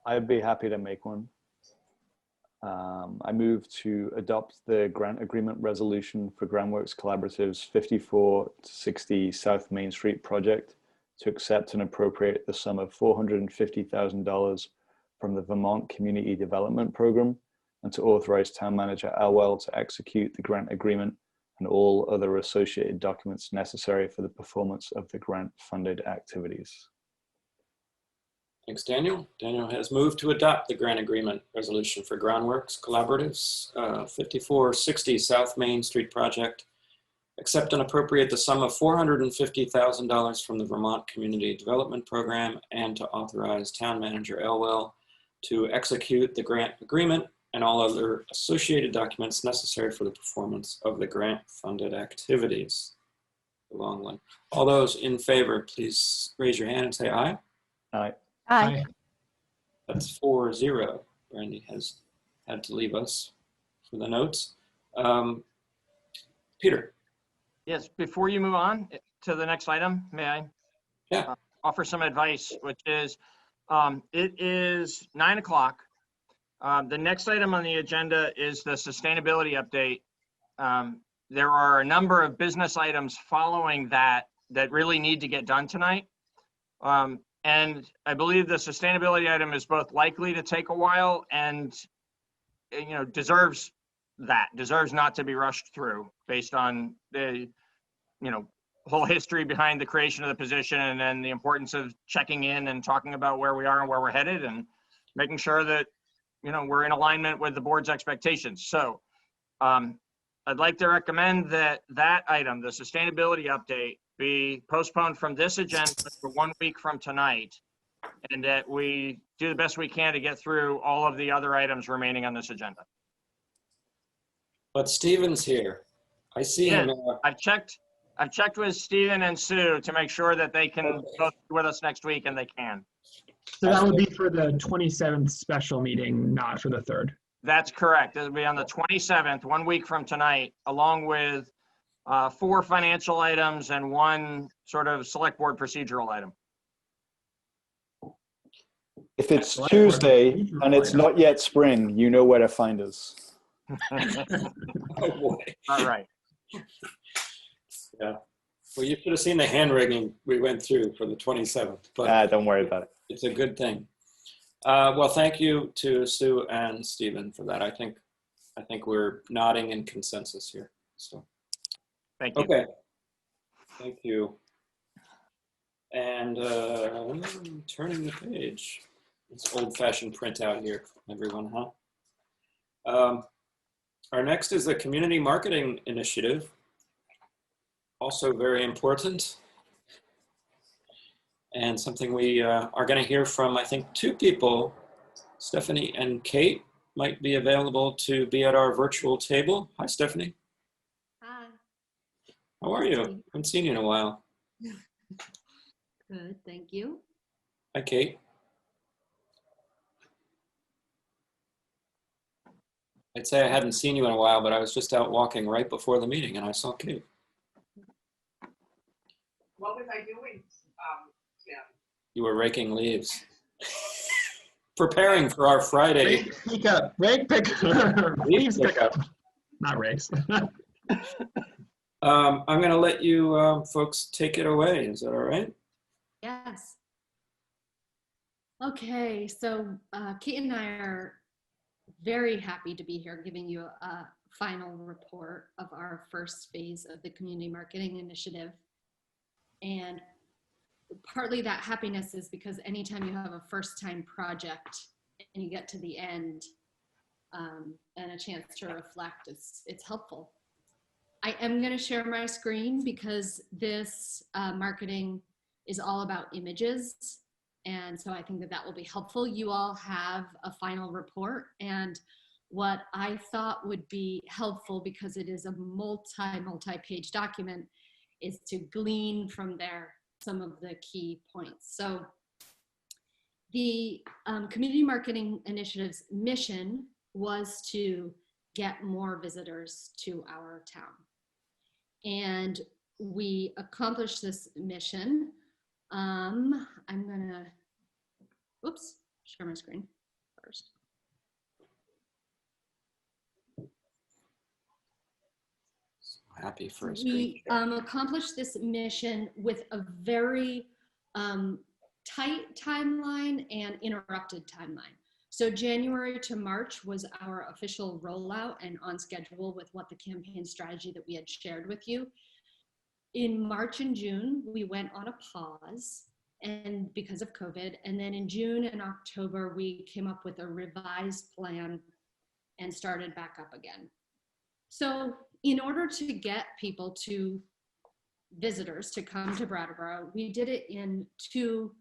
[SPEAKER 5] I'd be happy to make one. I move to adopt the grant agreement resolution for Groundworks Collaborative's 54-60 South Main Street project to accept and appropriate the sum of $450,000 from the Vermont Community Development Program, and to authorize Town Manager Elwell to execute the grant agreement and all other associated documents necessary for the performance of the grant-funded activities.
[SPEAKER 1] Thanks, Daniel. Daniel has moved to adopt the grant agreement resolution for Groundworks Collaboratives 5460 South Main Street project. Accept and appropriate the sum of $450,000 from the Vermont Community Development Program, and to authorize Town Manager Elwell to execute the grant agreement and all other associated documents necessary for the performance of the grant-funded activities. The long one. All those in favor, please raise your hand and say aye.
[SPEAKER 5] Aye.
[SPEAKER 3] Aye.
[SPEAKER 1] That's 4-0. Brandy has had to leave us for the notes. Peter.
[SPEAKER 4] Yes, before you move on to the next item, may I offer some advice, which is, it is 9 o'clock. The next item on the agenda is the sustainability update. There are a number of business items following that really need to get done tonight. And I believe the sustainability item is both likely to take a while and, you know, deserves not to be rushed through based on the, you know, whole history behind the creation of the position, and then the importance of checking in and talking about where we are and where we're headed, and making sure that, you know, we're in alignment with the board's expectations. So I'd like to recommend that item, the sustainability update, be postponed from this agenda for 1 week from tonight, and that we do the best we can to get through all of the other items remaining on this agenda.
[SPEAKER 1] But Stephen's here. I see him.
[SPEAKER 4] I've checked with Stephen and Sue to make sure that they can go with us next week, and they can.
[SPEAKER 2] So that would be for the 27th special meeting, not for the 3rd.
[SPEAKER 4] That's correct. It'll be on the 27th, 1 week from tonight, along with 4 financial items and 1 sort of select board procedural item.
[SPEAKER 5] If it's Tuesday and it's not yet spring, you know where to find us.
[SPEAKER 1] Oh boy.
[SPEAKER 4] All right.
[SPEAKER 1] Yeah. Well, you should have seen the hand wringing we went through for the 27th. But
[SPEAKER 5] don't worry about it.
[SPEAKER 1] It's a good thing. Well, thank you to Sue and Stephen for that. I think I think we're nodding in consensus here. So,
[SPEAKER 4] Thank you.
[SPEAKER 1] okay. Thank you. And turning the page. It's old-fashioned printout here, everyone, huh? Our next is the Community Marketing Initiative. Also very important. And something we are going to hear from, I think, two people. Stephanie and Kate might be available to be at our virtual table. Hi, Stephanie.
[SPEAKER 21] Hi.
[SPEAKER 1] How are you? Haven't seen you in a while.
[SPEAKER 21] Good, thank you.
[SPEAKER 1] Hi, Kate. I'd say I hadn't seen you in a while, but I was just out walking right before the meeting and I saw Kate.
[SPEAKER 22] What was I doing? Yeah.
[SPEAKER 1] You were raking leaves. Preparing for our Friday.
[SPEAKER 2] Rake pickup, rake pickup, leaves pickup. Not rakes.
[SPEAKER 1] I'm going to let you folks take it away. Is that all right?
[SPEAKER 21] Yes. Okay, so Kate and I are very happy to be here giving you a final report of our first phase of the Community Marketing Initiative. And partly that happiness is because anytime you have a first-time project and you get to the end and a chance to reflect, it's helpful. I am going to share my screen because this marketing is all about images. And so I think that that will be helpful. You all have a final report, and what I thought would be helpful, because it is a multi-page document, is to glean from there some of the key points. So the Community Marketing Initiative's mission was to get more visitors to our town. And we accomplished this mission. I'm gonna, oops, share my screen first.
[SPEAKER 1] Happy for a screen.
[SPEAKER 21] We accomplished this mission with a very tight timeline and interrupted timeline. So January to March was our official rollout and on schedule with what the campaign strategy that we had shared with you. In March and June, we went on a pause and because of COVID. And then in June and October, we came up with a revised plan and started back up again. So in order to get people to visitors to come to Brattleboro, we did it in two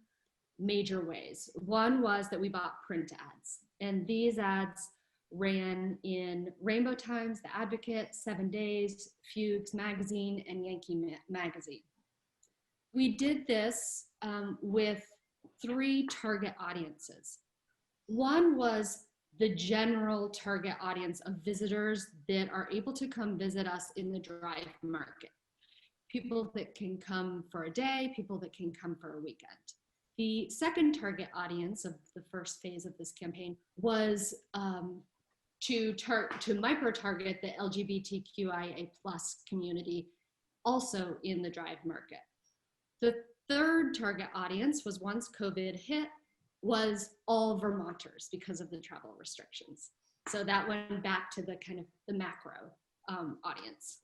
[SPEAKER 21] major ways. One was that we bought print ads, and these ads ran in Rainbow Times, The Advocate, 7 Days, Fugues Magazine, and Yankee Magazine. We did this with three target audiences. One was the general target audience of visitors that are able to come visit us in the drive market. People that can come for a day, people that can come for a weekend. The second target audience of the first phase of this campaign was to micro-target the LGBTQIA+ community, also in the drive market. The third target audience was, once COVID hit, was all Vermonters because of the travel restrictions. So that went back to the kind of the macro audience.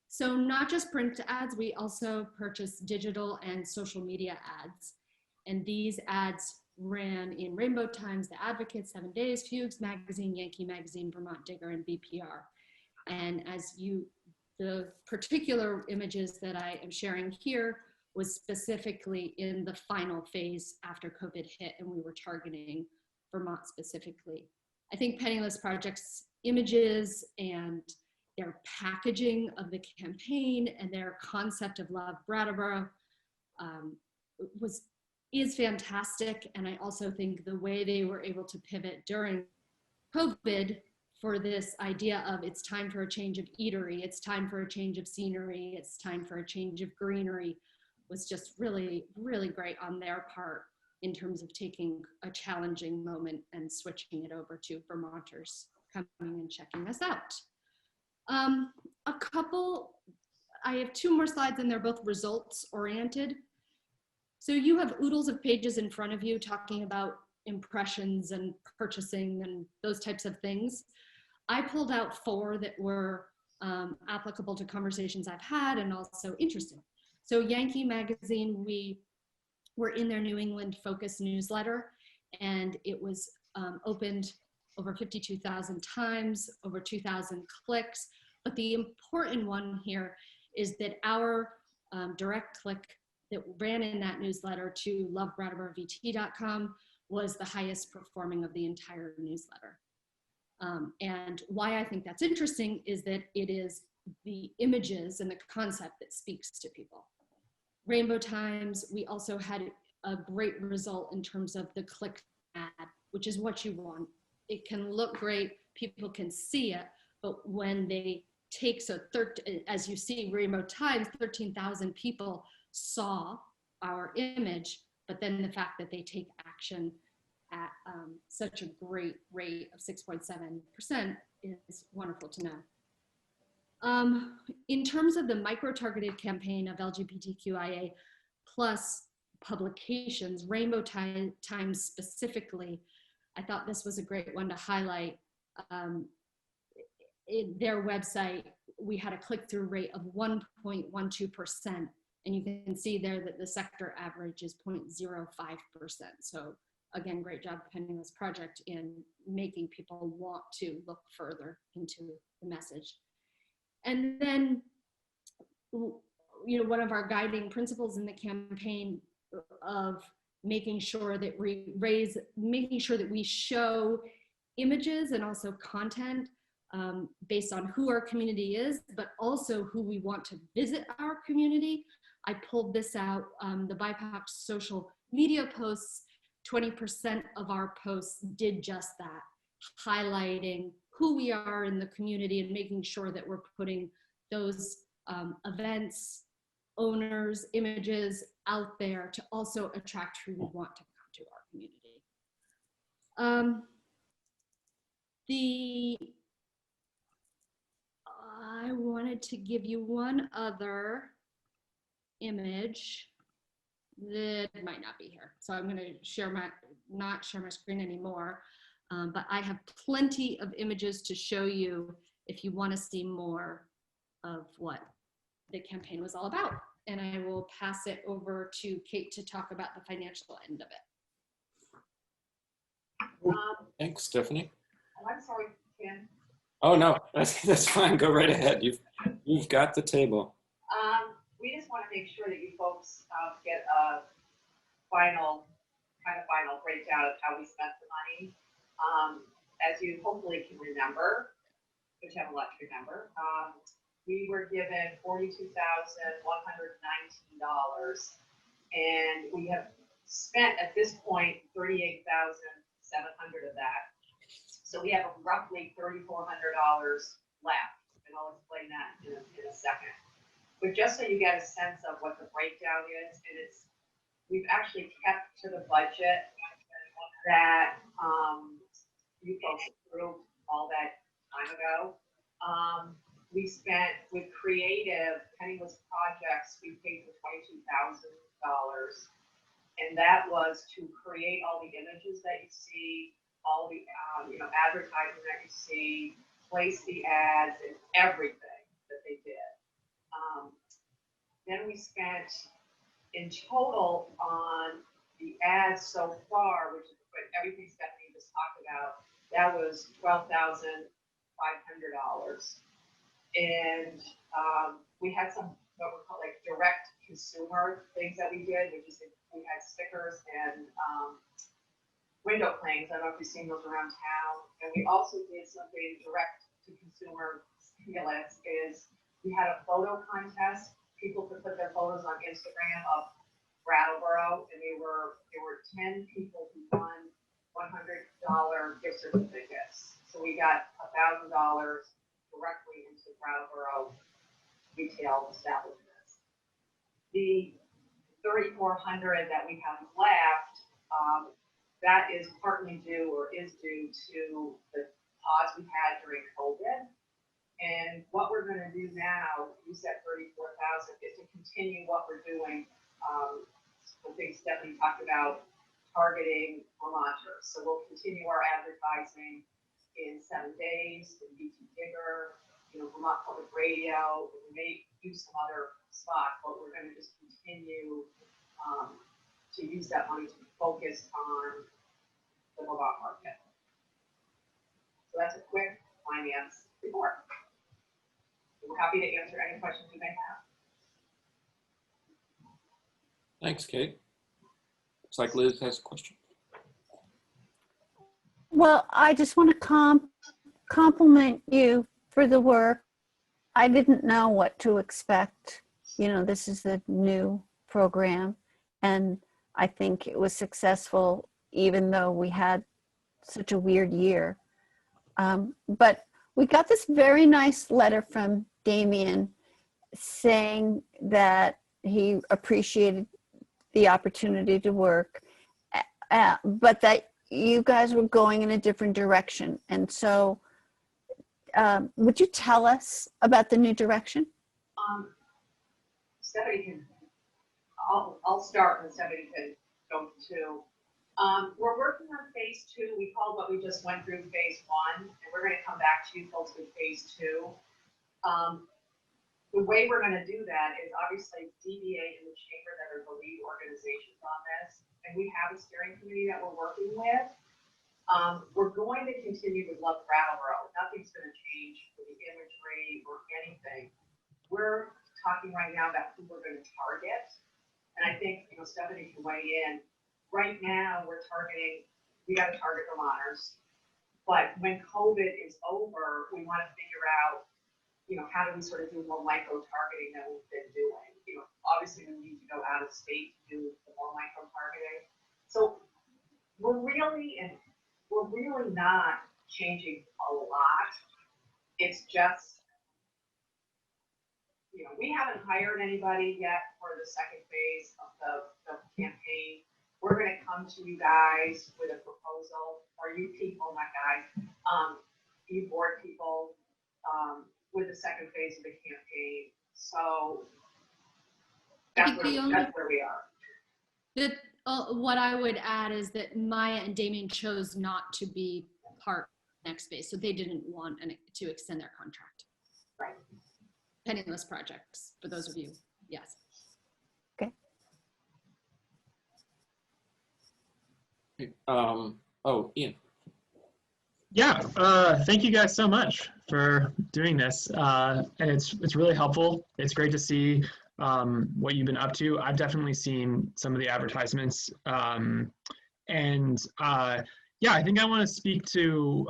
[SPEAKER 21] So not just print ads, we also purchased digital and social media ads. And these ads ran in Rainbow Times, The Advocate, 7 Days, Fugues Magazine, Yankee Magazine, Vermont Digger, and BPR. And the particular images that I am sharing here was specifically in the final phase after COVID hit, and we were targeting Vermont specifically. I think Penniless Project's images and their packaging of the campaign and their concept of Love Brattleboro is fantastic. And I also think the way they were able to pivot during COVID for this idea of it's time for a change of eatery, it's time for a change of scenery, it's time for a change of greenery, was just really, really great on their part in terms of taking a challenging moment and switching it over to Vermonters coming and checking us out. I have two more slides and they're both results oriented. So you have oodles of pages in front of you talking about impressions and purchasing and those types of things. I pulled out 4 that were applicable to conversations I've had and also interesting. So Yankee Magazine, we were in their New England Focus newsletter, and it was opened over 52,000 times, over 2,000 clicks. But the important one here is that our direct click that ran in that newsletter to lovebrattleborovt.com was the highest performing of the entire newsletter. And why I think that's interesting is that it is the images and the concept that speaks to people. Rainbow Times, we also had a great result in terms of the click ad, which is what you want. It can look great, people can see it, but when they take, so as you see, Rainbow Times, 13,000 people saw our image, but then the fact that they take action at such a great rate of 6.7% is wonderful to know. In terms of the micro-targeted campaign of LGBTQIA plus publications, Rainbow Times specifically, I thought this was a great one to highlight. In their website, we had a click-through rate of 1.12%, and you can see there that the sector average is 0.05%. So again, great job depending on this project in making people want to look further into the message. And then, you know, one of our guiding principles in the campaign of making sure that making sure that we show images and also content based on who our community is, but also who we want to visit our community. I pulled this out, the BIPOC social media posts, 20% of our posts did just that, highlighting who we are in the community and making sure that we're putting those events, owners, images out there to also attract who we want to come to our community. I wanted to give you one other image that might not be here. So I'm going to not share my screen anymore, but I have plenty of images to show you if you want to see more of what the campaign was all about. And I will pass it over to Kate to talk about the financial end of it.
[SPEAKER 1] Thanks, Stephanie.
[SPEAKER 22] Oh, I'm sorry, Ken.
[SPEAKER 1] Oh, no, that's fine. Go right ahead. You've got the table.
[SPEAKER 22] We just want to make sure that you folks get a final breakdown of how we spent the money. As you hopefully can remember, which I have a lot to remember, we were given $42,119, and we have spent at this point $38,700 of that. So we have roughly $3,400 left, and I'll explain that in a second. But just so you get a sense of what the breakdown is, and we've actually kept to the budget that you folks approved all that time ago. We spent with creative, Penniless Projects, we paid for $22,000, and that was to create all the images that you see, all the advertising that you see, place the ads, and everything that they did. Then we spent in total on the ads so far, which is everything Stephanie just talked about, that was $12,500. And we had some what we call like direct consumer things that we did, which is we had stickers and window claims. I don't know if you've seen those around town. And we also did something direct to consumer stimulus is we had a photo contest. People could put their photos on Instagram of Brattleboro, and there were 10 people who won $100 gift certificates. So we got $1,000 directly into Brattleboro retail establishments. The $3,400 that we have left, that is partly due or is due to the pause we had during COVID. And what we're going to do now, you said 34,000, is to continue what we're doing. I think Stephanie talked about targeting Vermonters. So we'll continue our advertising in 7 days, in BT Digger, you know, Vermont Public Radio. We may use some other spots, but we're going to just continue to use that money to focus on the Vermont market. So that's a quick finance report. We're happy to answer any questions you may have.
[SPEAKER 1] Thanks, Kate. Looks like Liz has a question.
[SPEAKER 3] Well, I just want to compliment you for the work. I didn't know what to expect. You know, this is the new program, and I think it was successful, even though we had such a weird year. But we got this very nice letter from Damien saying that he appreciated the opportunity to work, but that you guys were going in a different direction. And so would you tell us about the new direction?
[SPEAKER 22] Stephanie can, I'll start and Stephanie can go too. We're working on phase 2. We called what we just went through phase 1, and we're going to come back to you folks with phase 2. The way we're going to do that is obviously DBA and the chamber that are the lead organizations on this, and we have a steering committee that we're working with. We're going to continue with Love Brattleboro. Nothing's going to change with the imagery or anything. We're talking right now about who we're going to target, and I think, you know, Stephanie can weigh in. Right now, we're targeting, we got to target Vermonters, but when COVID is over, we want to figure out, you know, how do we sort of do more micro targeting than we've been doing? You know, obviously we need to go out of state to do the more micro targeting. So we're really not changing a lot. It's just, you know, we haven't hired anybody yet for the second phase of the campaign. We're going to come to you guys with a proposal, or you people, not guys, you board people, with the second phase of the campaign. So that's where we are.
[SPEAKER 21] What I would add is that Maya and Damien chose not to be part of the next phase, so they didn't want to extend their contract.
[SPEAKER 22] Right.
[SPEAKER 21] Penniless projects, for those of you, yes.
[SPEAKER 3] Okay.
[SPEAKER 1] Oh, Ian.
[SPEAKER 2] Yeah, thank you guys so much for doing this. And it's really helpful. It's great to see what you've been up to. I've definitely seen some of the advertisements. Yeah, I think I want to speak to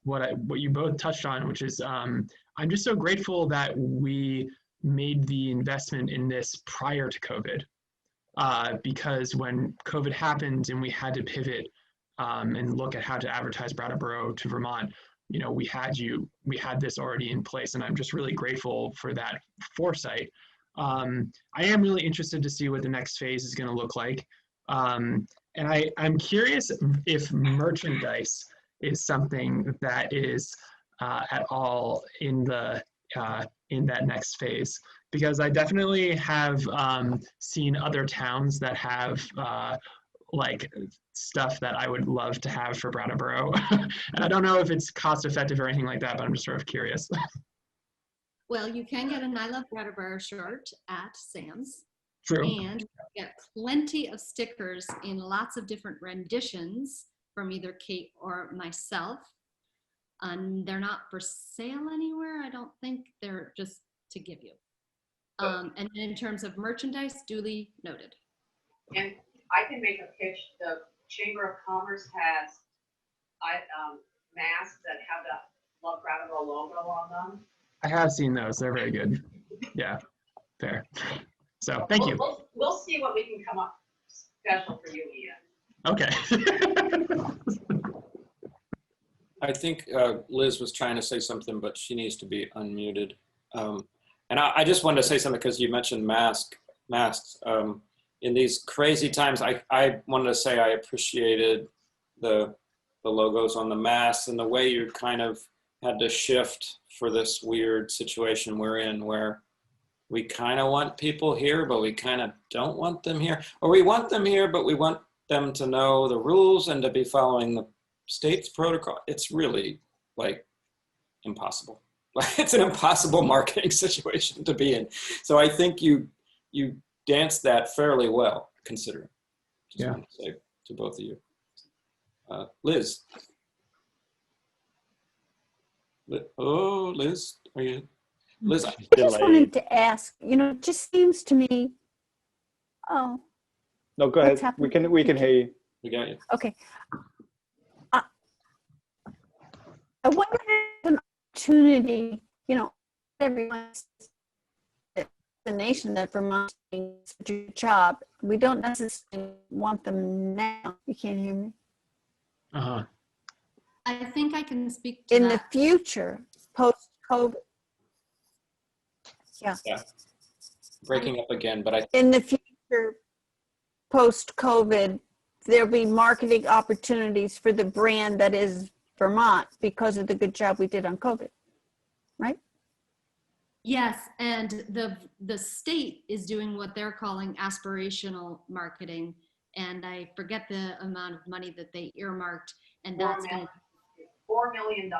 [SPEAKER 2] what you both touched on, which is I'm just so grateful that we made the investment in this prior to COVID. Because when COVID happened and we had to pivot and look at how to advertise Brattleboro to Vermont, you know, we had this already in place, and I'm just really grateful for that foresight. I am really interested to see what the next phase is going to look like. And I'm curious if merchandise is something that is at all in that next phase, because I definitely have seen other towns that have like stuff that I would love to have for Brattleboro. And I don't know if it's cost effective or anything like that, but I'm just sort of curious.
[SPEAKER 21] Well, you can get an I Love Brattleboro shirt at Sam's.
[SPEAKER 2] True.
[SPEAKER 21] And get plenty of stickers in lots of different renditions from either Kate or myself. They're not for sale anywhere, I don't think. They're just to give you. And in terms of merchandise, duly noted.
[SPEAKER 22] And I can make a pitch. The Chamber of Commerce has masks that have the Love Brattleboro logo on them.
[SPEAKER 2] I have seen those. They're very good. Yeah, fair. So thank you.
[SPEAKER 22] We'll see what we can come up special for you, Ian.
[SPEAKER 2] Okay.
[SPEAKER 1] I think Liz was trying to say something, but she needs to be unmuted. And I just wanted to say something because you mentioned masks. In these crazy times, I wanted to say I appreciated the logos on the masks and the way you kind of had to shift for this weird situation we're in, where we kind of want people here, but we kind of don't want them here. Or we want them here, but we want them to know the rules and to be following state's protocol, it's really like impossible. It's an impossible marketing situation to be in. So I think you danced that fairly well, considering. Just want to say to both of you. Liz. Oh, Liz, are you? Liz,
[SPEAKER 3] I just wanted to ask, you know, it just seems to me, oh.
[SPEAKER 5] No, go ahead. We can hear you.
[SPEAKER 1] We got you.
[SPEAKER 3] Okay. I wonder if an opportunity, you know, everyone's the nation that Vermont is such a good job. We don't necessarily want them now. You can't hear me?
[SPEAKER 2] Uh-huh.
[SPEAKER 21] I think I can speak to
[SPEAKER 3] In
[SPEAKER 21] that.
[SPEAKER 3] the future, post-COVID. Yeah.
[SPEAKER 1] Breaking up again, but
[SPEAKER 3] In the future, post-COVID, there'll be marketing opportunities for the brand that is Vermont because of the good job we did on COVID, right?
[SPEAKER 21] Yes, and the state is doing what they're calling aspirational marketing, and I forget the amount of money that they earmarked, and that's going to
[SPEAKER 22] $4 million.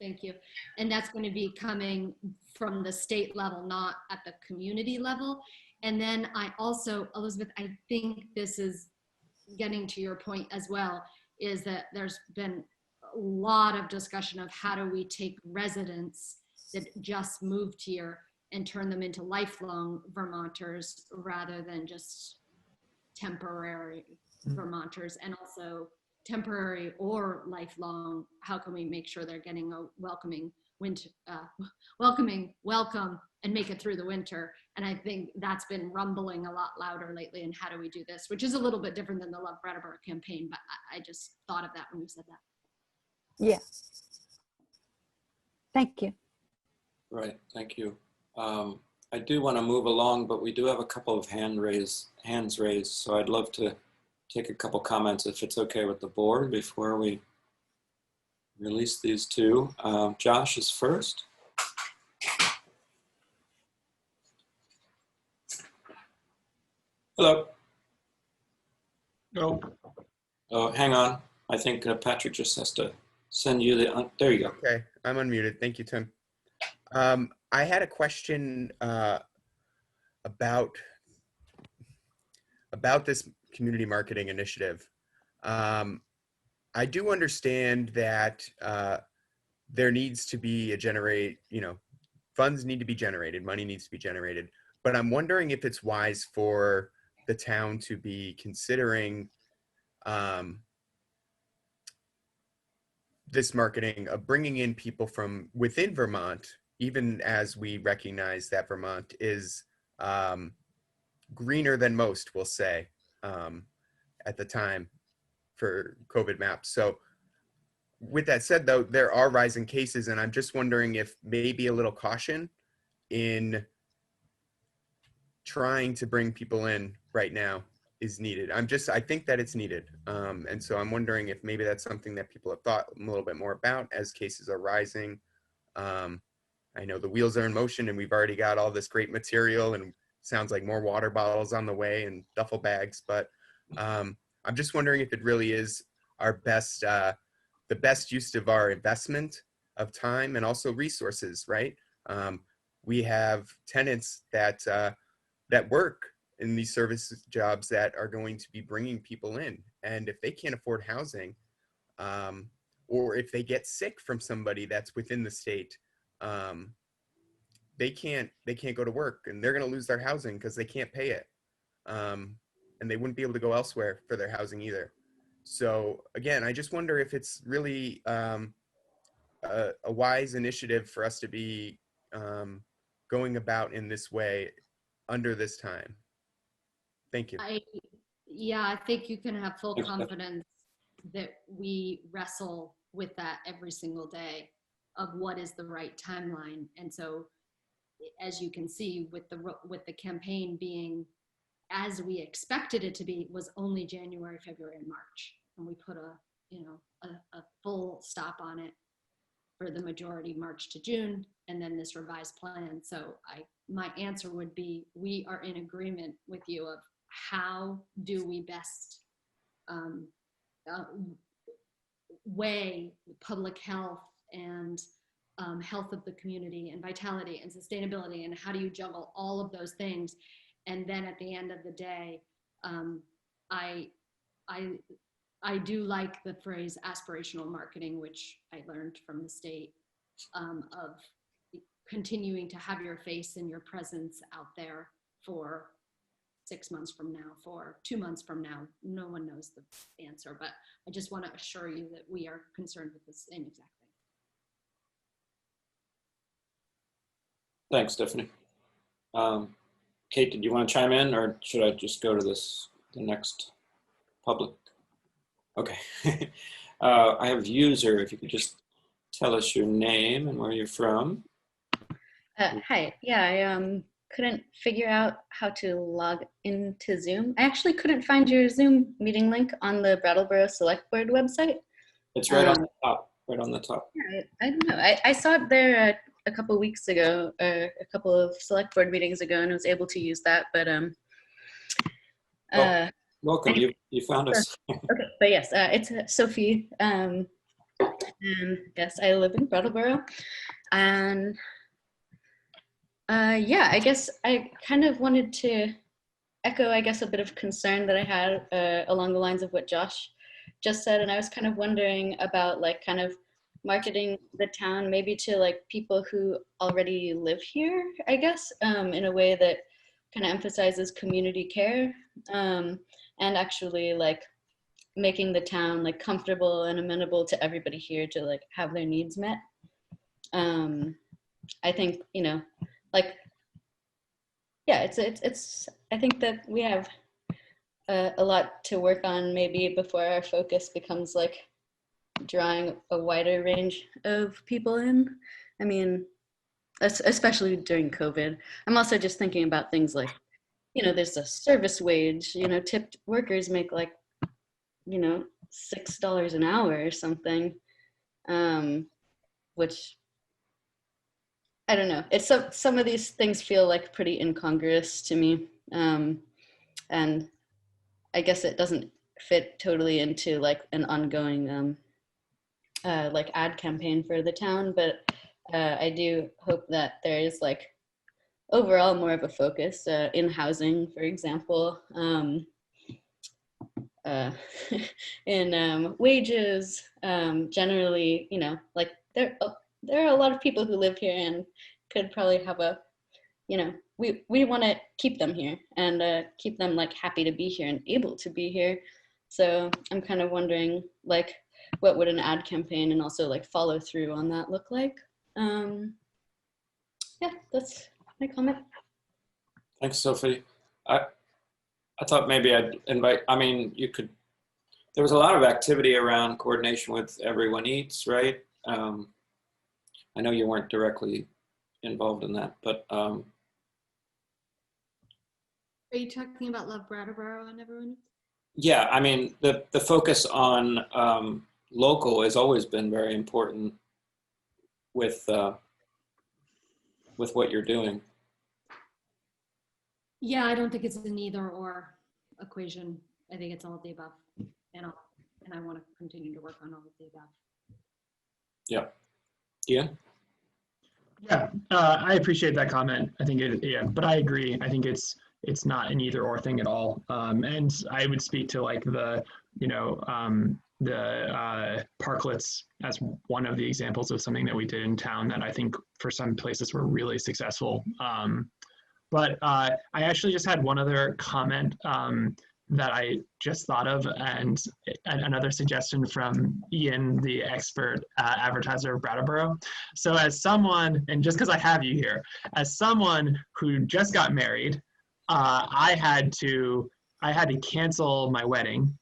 [SPEAKER 21] Thank you. And that's going to be coming from the state level, not at the community level. And then I also, Elizabeth, I think this is getting to your point as well, is that there's been a lot of discussion of how do we take residents that just moved here and turn them into lifelong Vermonters rather than just temporary Vermonters, and also temporary or lifelong. How can we make sure they're getting a welcoming winter, welcome and make it through the winter? And I think that's been rumbling a lot louder lately. And how do we do this? Which is a little bit different than the Love Brattleboro campaign, but I just thought of that when you said that.
[SPEAKER 3] Yeah. Thank you.
[SPEAKER 1] right, thank you. I do want to move along, but we do have a couple of hands raised. So I'd love to take a couple comments if it's okay with the board before we release these two. Josh is first. Hello.
[SPEAKER 2] No.
[SPEAKER 1] Oh, hang on. I think Patrick just has to send you the, there you go.
[SPEAKER 12] Okay, I'm unmuted. Thank you, Tim. I had a question about this community marketing initiative. I do understand that there needs to be funds need to be generated, money needs to be generated, but I'm wondering if it's wise for the town to be considering this marketing of bringing in people from within Vermont, even as we recognize that Vermont is greener than most, we'll say, at the time for COVID maps. So with that said, though, there are rising cases, and I'm just wondering if maybe a little caution in trying to bring people in right now is needed. I think that it's needed. And so I'm wondering if maybe that's something that people have thought a little bit more about as cases are rising. I know the wheels are in motion and we've already got all this great material and sounds like more water bottles on the way and duffel bags, but I'm just wondering if it really is our best, the best use of our investment of time and also resources, right? We have tenants that work in these service jobs that are going to be bringing people in. And if they can't afford housing, or if they get sick from somebody that's within the state, they can't go to work and they're going to lose their housing because they can't pay it. And they wouldn't be able to go elsewhere for their housing either. So again, I just wonder if it's really a wise initiative for us to be going about in this way under this time. Thank you.
[SPEAKER 21] I think you can have full confidence that we wrestle with that every single day of what is the right timeline. And so, as you can see, with the campaign being as we expected it to be, was only January, February, and March, and we put a full stop on it for the majority, March to June, and then this revised plan. So my answer would be, we are in agreement with you of how do we best weigh public health and health of the community and vitality and sustainability, and how do you juggle all of those things? And then at the end of the day, I do like the phrase aspirational marketing, which I learned from the state, of continuing to have your face and your presence out there for 6 months from now, for 2 months from now. No one knows the answer, but I just want to assure you that we are concerned with the same exact thing.
[SPEAKER 1] Thanks, Stephanie. Kate, did you want to chime in, or should I just go to the next public? Okay. I have user, if you could just tell us your name and where you're from.
[SPEAKER 9] Hi, yeah, I couldn't figure out how to log into Zoom. I actually couldn't find your Zoom meeting link on the Brattleboro Selectboard website.
[SPEAKER 1] It's right on the top, right on the top.
[SPEAKER 9] Yeah, I don't know. I saw it there a couple of weeks ago, a couple of Selectboard meetings ago, and was able to use that, but
[SPEAKER 1] welcome, you found us.
[SPEAKER 9] Okay, but yes, it's Sophie, and yes, I live in Brattleboro, and yeah, I guess I kind of wanted to echo, I guess, a bit of concern that I had along the lines of what Josh just said, and I was kind of wondering about like kind of marketing the town maybe to like people who already live here, I guess, in a way that kind of emphasizes community care, and actually like making the town like comfortable and amenable to everybody here to like have their needs met. I think, you know, like, yeah, it's I think that we have a lot to work on maybe before our focus becomes like drawing a wider range of people in. I mean, especially during COVID. I'm also just thinking about things like, you know, there's a service wage, you know, tipped workers make like, you know, $6 an hour or something, which, I don't know. It's some of these things feel like pretty incongruous to me. And I guess it doesn't fit totally into like an ongoing like ad campaign for the town, but I do hope that there is like overall more of a focus in housing, for example, in wages, generally, you know, like there are a lot of people who live here and could probably have a, you know, we want to keep them here and keep them like happy to be here and able to be here. So I'm kind of wondering like, what would an ad campaign and also like follow through on that look like? Yeah, that's my comment.
[SPEAKER 1] Thanks, Sophie. I thought maybe I'd invite, I mean, you could, there was a lot of activity around coordination with Everyone Eats, right? I know you weren't directly involved in that, but.
[SPEAKER 21] Are you talking about Love Brattleboro and Everyone Eats?
[SPEAKER 1] Yeah, I mean, the focus on local has always been very important with what you're doing.
[SPEAKER 21] Yeah, I don't think it's an either or equation. I think it's all of the above, and I want to continue to work on all of the above.
[SPEAKER 1] Yeah. Ian?
[SPEAKER 2] Yeah, I appreciate that comment. I think yeah, but I agree. I think it's not an either or thing at all. And I would speak to like the, you know, the parklets as one of the examples of something that we did in town that I think for some places were really successful. But I actually just had one other comment that I just thought of, and another suggestion from Ian, the expert advertiser of Brattleboro. So as someone, and just because I have you here, as someone who just got married, I had to cancel my wedding.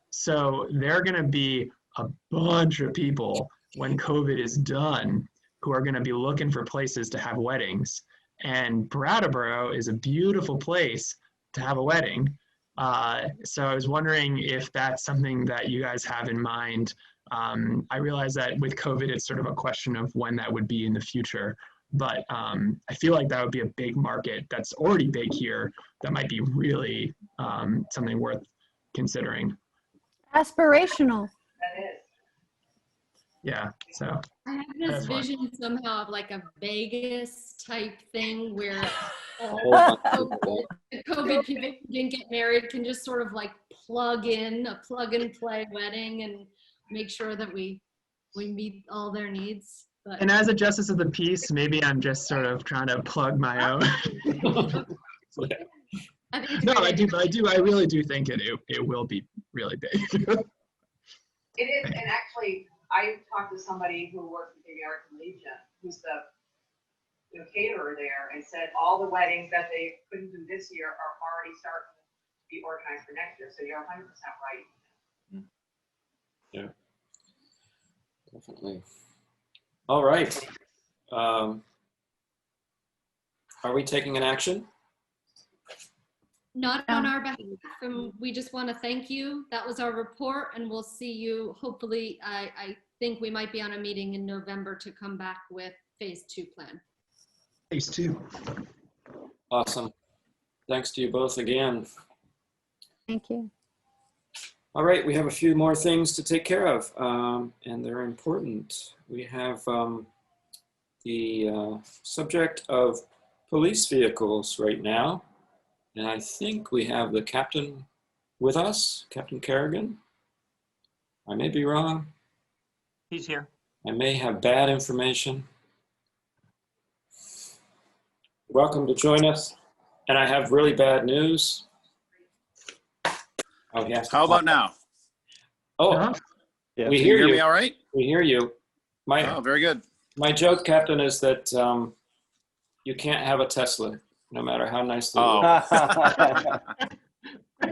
[SPEAKER 2] So there are going to be a bunch of people when COVID is done who are going to be looking for places to have weddings. And Brattleboro is a beautiful place to have a wedding. So I was wondering if that's something that you guys have in mind. I realize that with COVID, it's sort of a question of when that would be in the future. But I feel like that would be a big market that's already big here that might be really something worth considering.
[SPEAKER 3] Aspirational.
[SPEAKER 22] That is.
[SPEAKER 2] Yeah, so.
[SPEAKER 21] I have this
[SPEAKER 2] That's fine.
[SPEAKER 21] vision somehow of like a Vegas type thing where all the COVID people who didn't get married can just sort of like plug in a plug and play wedding and make sure that we meet all their needs. But
[SPEAKER 2] And as a justice of the peace, maybe I'm just sort of trying to plug my own.
[SPEAKER 21] I think it's a
[SPEAKER 2] No,
[SPEAKER 21] great idea.
[SPEAKER 2] I really do think it will be really big.
[SPEAKER 22] It is, and actually, I talked to somebody who works with the American Legion, who's the caterer there, and said all the weddings that they couldn't do this year are already starting to be organized for next year. So you're 100% right.
[SPEAKER 1] Yeah, definitely. All right. Are we taking an action?
[SPEAKER 21] Not on our behalf, and we just want to thank you. That was our report, and we'll see you. Hopefully, I think we might be on a meeting in November to come back with phase 2 plan.
[SPEAKER 2] Phase 2.
[SPEAKER 1] Awesome. Thanks to you both again.
[SPEAKER 3] Thank you.
[SPEAKER 1] All right, we have a few more things to take care of, and they're important. We have the subject of police vehicles right now. And I think we have the captain with us, Captain Kerrigan. I may be wrong.
[SPEAKER 4] He's here.
[SPEAKER 1] I may have bad information. Welcome to join us. And I have really bad news. Oh, he has to
[SPEAKER 10] How
[SPEAKER 1] talk.
[SPEAKER 10] about now?
[SPEAKER 1] Oh,
[SPEAKER 5] Yeah.
[SPEAKER 1] we
[SPEAKER 10] Can
[SPEAKER 1] hear
[SPEAKER 10] you hear
[SPEAKER 1] you.
[SPEAKER 10] me all right?
[SPEAKER 1] We hear you.
[SPEAKER 10] Oh, very good.
[SPEAKER 1] My joke, Captain, is that you can't have a Tesla, no matter how nicely
[SPEAKER 10] Oh.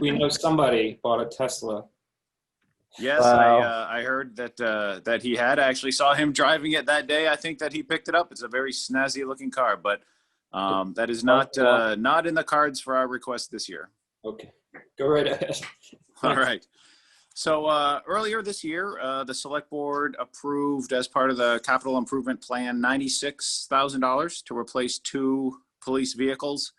[SPEAKER 1] we know somebody bought a Tesla.
[SPEAKER 10] Yes,
[SPEAKER 5] Wow.
[SPEAKER 10] I heard that that he had. I actually saw him driving it that day. I think that he picked it up. It's a very snazzy looking car, but that is not not in the cards for our request this year.
[SPEAKER 1] Okay, go right ahead.
[SPEAKER 10] All right. So earlier this year, the Select Board approved, as part of the capital improvement plan, $96,000 to replace 2 police vehicles,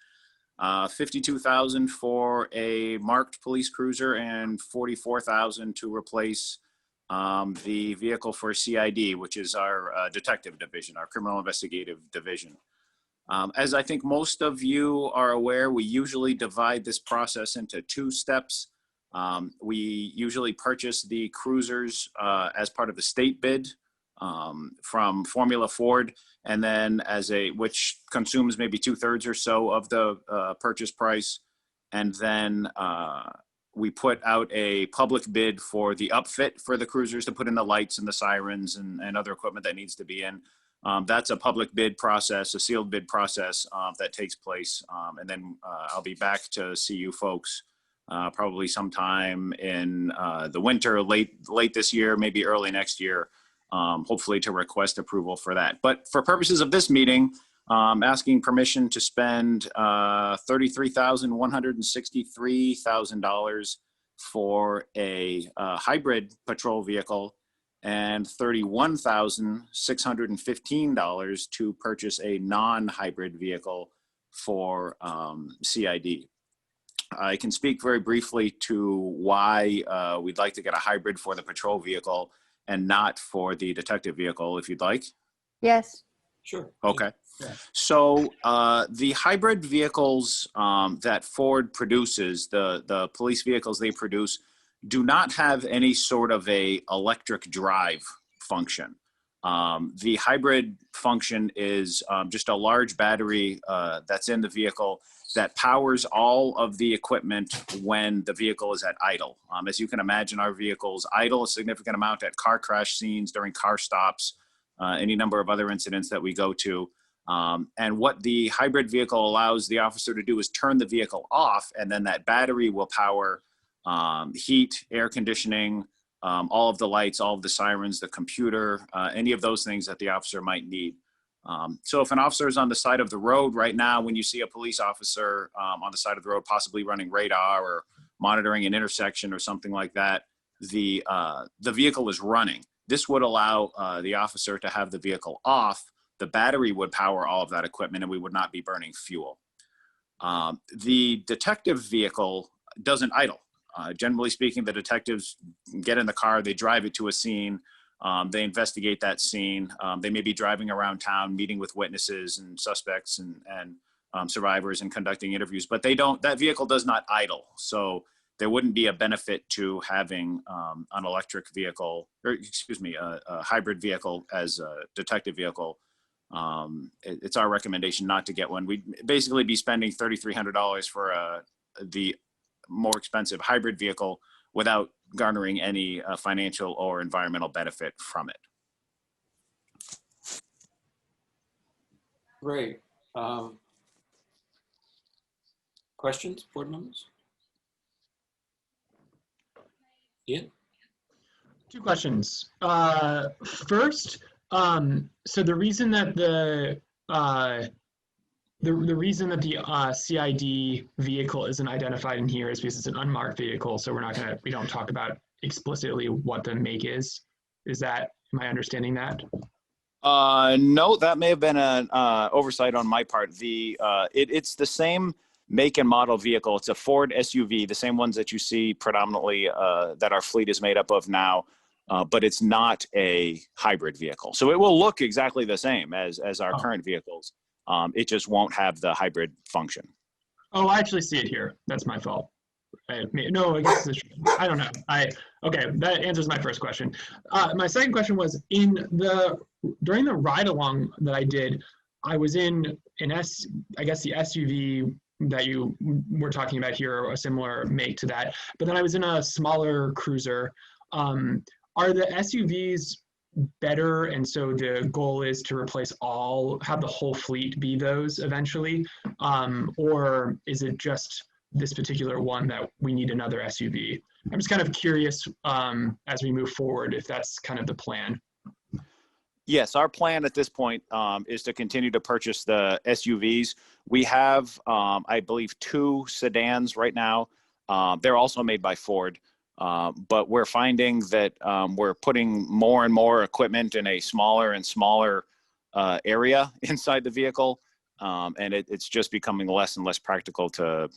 [SPEAKER 10] $52,000 for a marked police cruiser, and $44,000 to replace the vehicle for CID, which is our detective division, our criminal investigative division. As I think most of you are aware, we usually divide this process into 2 steps. We usually purchase the cruisers as part of the state bid from Formula Ford, and then which consumes maybe 2/3 or so of the purchase price. And then we put out a public bid for the upfit for the cruisers, to put in the lights and the sirens and other equipment that needs to be in. That's a public bid process, a sealed bid process that takes place. And then I'll be back to see you folks probably sometime in the winter, late this year, maybe early next year, hopefully to request approval for that. But for purposes of this meeting, asking permission to spend $33,163,000 for a hybrid patrol vehicle, and $31,615 to purchase a non-hybrid vehicle for CID. I can speak very briefly to why we'd like to get a hybrid for the patrol vehicle and not for the detective vehicle, if you'd like.
[SPEAKER 3] Yes.
[SPEAKER 1] Sure.
[SPEAKER 10] Okay. Yeah. So the hybrid vehicles that Ford produces, the police vehicles they produce, do not have any sort of a electric drive function. The hybrid function is just a large battery that's in the vehicle that powers all of the equipment when the vehicle is at idle. As you can imagine, our vehicles idle a significant amount at car crash scenes, during car stops, any number of other incidents that we go to. And what the hybrid vehicle allows the officer to do is turn the vehicle off, and then that battery will power heat, air conditioning, all of the lights, all of the sirens, the computer, any of those things that the officer might need. So if an officer is on the side of the road right now, when you see a police officer on the side of the road, possibly running radar or monitoring an intersection or something like that, the vehicle is running. This would allow the officer to have the vehicle off. The battery would power all of that equipment, and we would not be burning fuel. The detective vehicle doesn't idle. Generally speaking, the detectives get in the car, they drive it to a scene. They investigate that scene. They may be driving around town, meeting with witnesses and suspects and survivors and conducting interviews, but that vehicle does not idle. So there wouldn't be a benefit to having an electric vehicle, or excuse me, a hybrid vehicle as a detective vehicle. It's our recommendation not to get one. We'd basically be spending $3,300 for the more expensive hybrid vehicle without garnering any financial or environmental benefit from it.
[SPEAKER 1] Great. Questions, board members? Ian?
[SPEAKER 2] Two questions. First, so the reason that the reason that the CID vehicle isn't identified in here is because it's an unmarked vehicle. So we don't talk about explicitly what the make is. Am I understanding that?
[SPEAKER 10] No, that may have been an oversight on my part. It's the same make and model vehicle. It's a Ford SUV, the same ones that you see predominantly that our fleet is made up of now, but it's not a hybrid vehicle. So it will look exactly the same as our current vehicles. It just won't have the hybrid function.
[SPEAKER 2] Oh, I actually see it here. That's my fault. No, I guess I don't know. Okay, that answers my first question. My second question was during the ride along that I did, I was in I guess the SUV that you were talking about here, a similar make to that, but then I was in a smaller cruiser. Are the SUVs better, and so the goal is to have the whole fleet be those eventually, or is it just this particular one that we need another SUV? I'm just kind of curious as we move forward if that's kind of the plan.
[SPEAKER 10] Yes, our plan at this point is to continue to purchase the SUVs. We have, I believe, 2 sedans right now. They're also made by Ford, but we're finding that we're putting more and more equipment in a smaller and smaller area inside the vehicle, and it's just becoming less and less practical to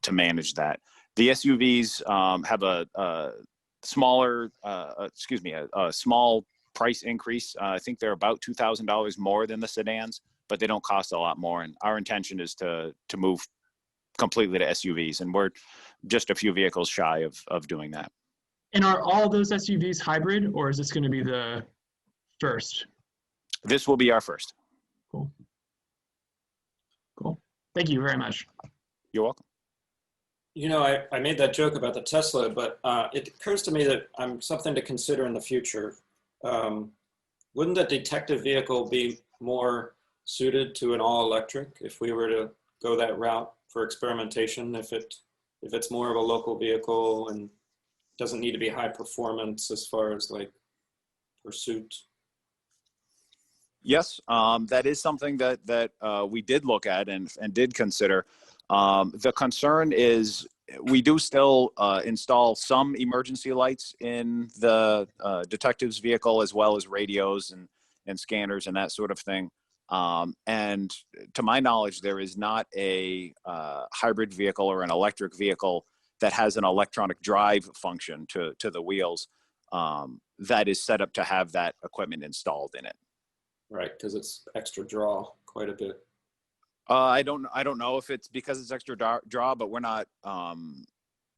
[SPEAKER 10] manage that. The SUVs have a small price increase. I think they're about $2,000 more than the sedans, but they don't cost a lot more. And our intention is to move completely to SUVs, and we're just a few vehicles shy of doing that.
[SPEAKER 2] And are all those SUVs hybrid, or is this going to be the first?
[SPEAKER 10] This will be our first.
[SPEAKER 2] Cool. Thank you very much.
[SPEAKER 10] You're welcome.
[SPEAKER 1] You know, I made that joke about the Tesla, but it occurs to me that something to consider in the future. Wouldn't the detective vehicle be more suited to an all-electric if we were to go that route for experimentation? If it's more of a local vehicle and doesn't need to be high performance as far as like pursuit?
[SPEAKER 10] Yes, that is something that we did look at and did consider. The concern is we do still install some emergency lights in the detective's vehicle, as well as radios and scanners and that sort of thing. And to my knowledge, there is not a hybrid vehicle or an electric vehicle that has an electronic drive function to the wheels that is set up to have that equipment installed in it.
[SPEAKER 1] Right, because it's extra draw quite a bit.
[SPEAKER 10] I don't know if it's because it's extra draw, but we're not. I'm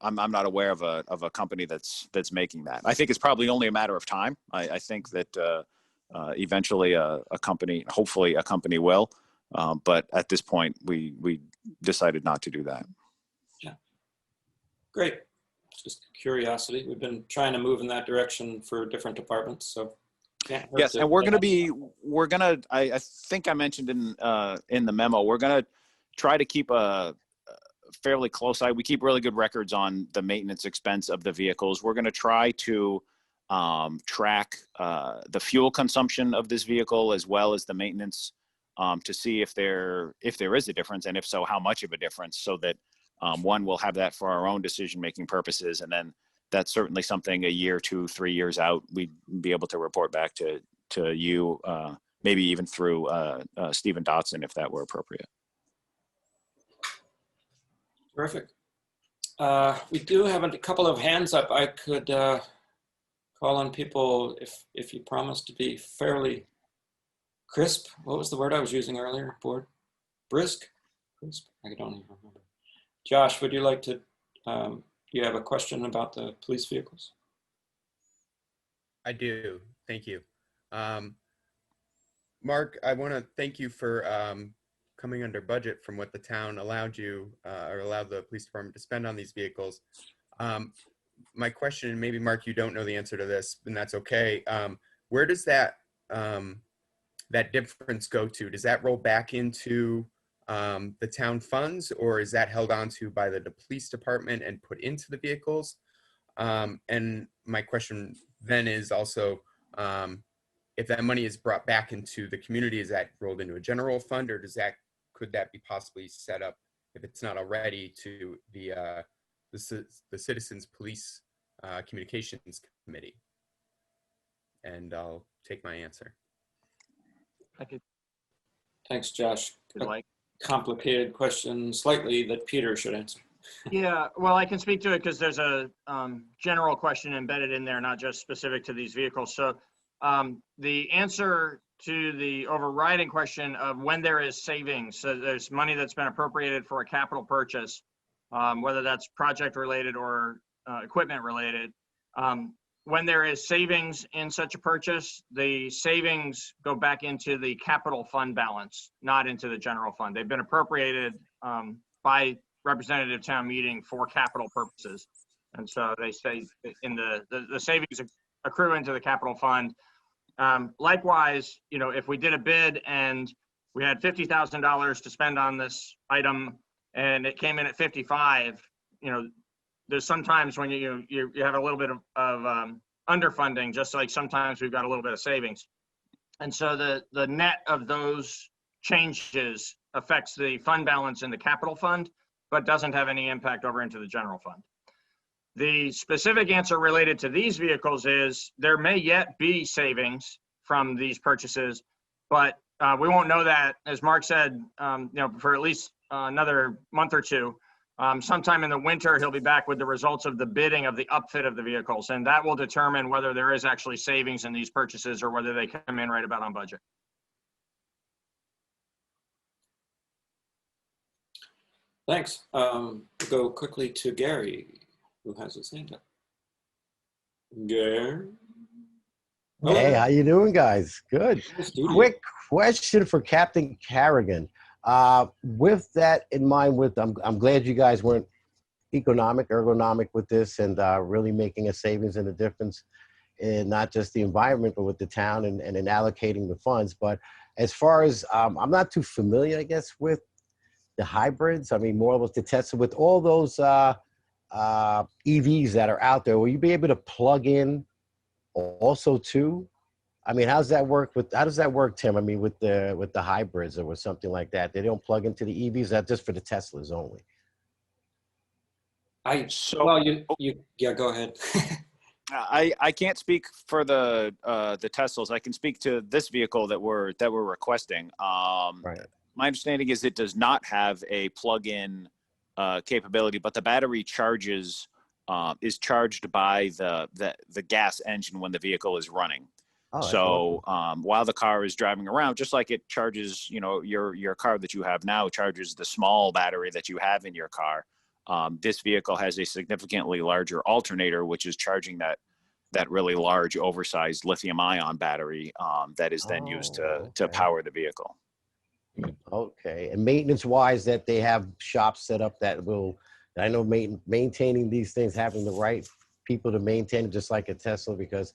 [SPEAKER 10] not aware of a company that's making that. I think it's probably only a matter of time. I think that eventually hopefully a company will. But at this point, we decided not to do that.
[SPEAKER 1] Yeah. Great. Just curiosity. We've been trying to move in that direction for different departments, so.
[SPEAKER 10] Yes, and I think I mentioned in the memo, we're going to try to keep a fairly close eye. We keep really good records on the maintenance expense of the vehicles. We're going to try to track the fuel consumption of this vehicle as well as the maintenance to see if there is a difference, and if so, how much of a difference, so that one, we'll have that for our own decision-making purposes, and then that's certainly something a year, 2, 3 years out, we'd be able to report back to you, maybe even through Stephen Dotson, if that were appropriate.
[SPEAKER 1] Terrific. We do have a couple of hands up. I could call on people if you promise to be fairly crisp. What was the word I was using earlier, board? Brisk? Crisp? I don't even remember. Josh, would you like to, you have a question about the police vehicles?
[SPEAKER 12] I do. Thank you. Mark, I want to thank you for coming under budget from what the town allowed you or allowed the police department to spend on these vehicles. My question, and maybe Mark, you don't know the answer to this, and that's okay. Where does that that difference go to? Does that roll back into the town funds, or is that held onto by the police department and put into the vehicles? And my question then is also, if that money is brought back into the community, is that rolled into a general fund, or could that be possibly set up, if it's not already, to the Citizens Police Communications Committee? And I'll take my answer.
[SPEAKER 1] Thanks, Josh.
[SPEAKER 4] Like
[SPEAKER 1] complicated question slightly that Peter should answer.
[SPEAKER 4] Yeah, well, I can speak to it because there's a general question embedded in there, not just specific to these vehicles. So the answer to the overriding question of when there is savings, so there's money that's been appropriated for a capital purchase, whether that's project related or equipment related. When there is savings in such a purchase, the savings go back into the capital fund balance, not into the general fund. They've been appropriated by representative town meeting for capital purposes. And so they say in the savings accrue into the capital fund. Likewise, you know, if we did a bid and we had $50,000 to spend on this item and it came in at 55, you know, there's sometimes when you have a little bit of underfunding, just like sometimes we've got a little bit of savings. And so the net of those changes affects the fund balance in the capital fund, but doesn't have any impact over into the general fund. The specific answer related to these vehicles is there may yet be savings from these purchases, but we won't know that, as Mark said, you know, for at least another month or two. Sometime in the winter, he'll be back with the results of the bidding of the upfit of the vehicles, and that will determine whether there is actually savings in these purchases or whether they come in right about on budget.
[SPEAKER 1] Thanks. We'll go quickly to Gary, who has his hand up. Gary?
[SPEAKER 11] Hey, how you doing, guys? Good. Quick question for Captain Carrigan. With that in mind, I'm glad you guys weren't ergonomic with this and really making a savings and a difference in not just the environment, but with the town and in allocating the funds. But as far as, I'm not too familiar, I guess, with the hybrids. I mean, more with the Tesla, with all those EVs that are out there, will you be able to plug in also too? I mean, how does that work, Tim? I mean, with the hybrids or with something like that, they don't plug into the EVs. That's just for the Teslas only.
[SPEAKER 1] Yeah, go ahead.
[SPEAKER 10] I can't speak for the Teslas. I can speak to this vehicle that we're requesting.
[SPEAKER 11] Right.
[SPEAKER 10] My understanding is it does not have a plug-in capability, but the battery charges is charged by the gas engine when the vehicle is running.
[SPEAKER 11] Oh,
[SPEAKER 10] so while the car is driving around, just like it charges, you know, your car that you have now charges the small battery that you have in your car. This vehicle has a significantly larger alternator, which is charging that really large, oversized lithium-ion battery that is then used to power the vehicle.
[SPEAKER 11] Okay. And maintenance-wise, that they have shops set up that will, I know maintaining these things, having the right people to maintain it, just like a Tesla, because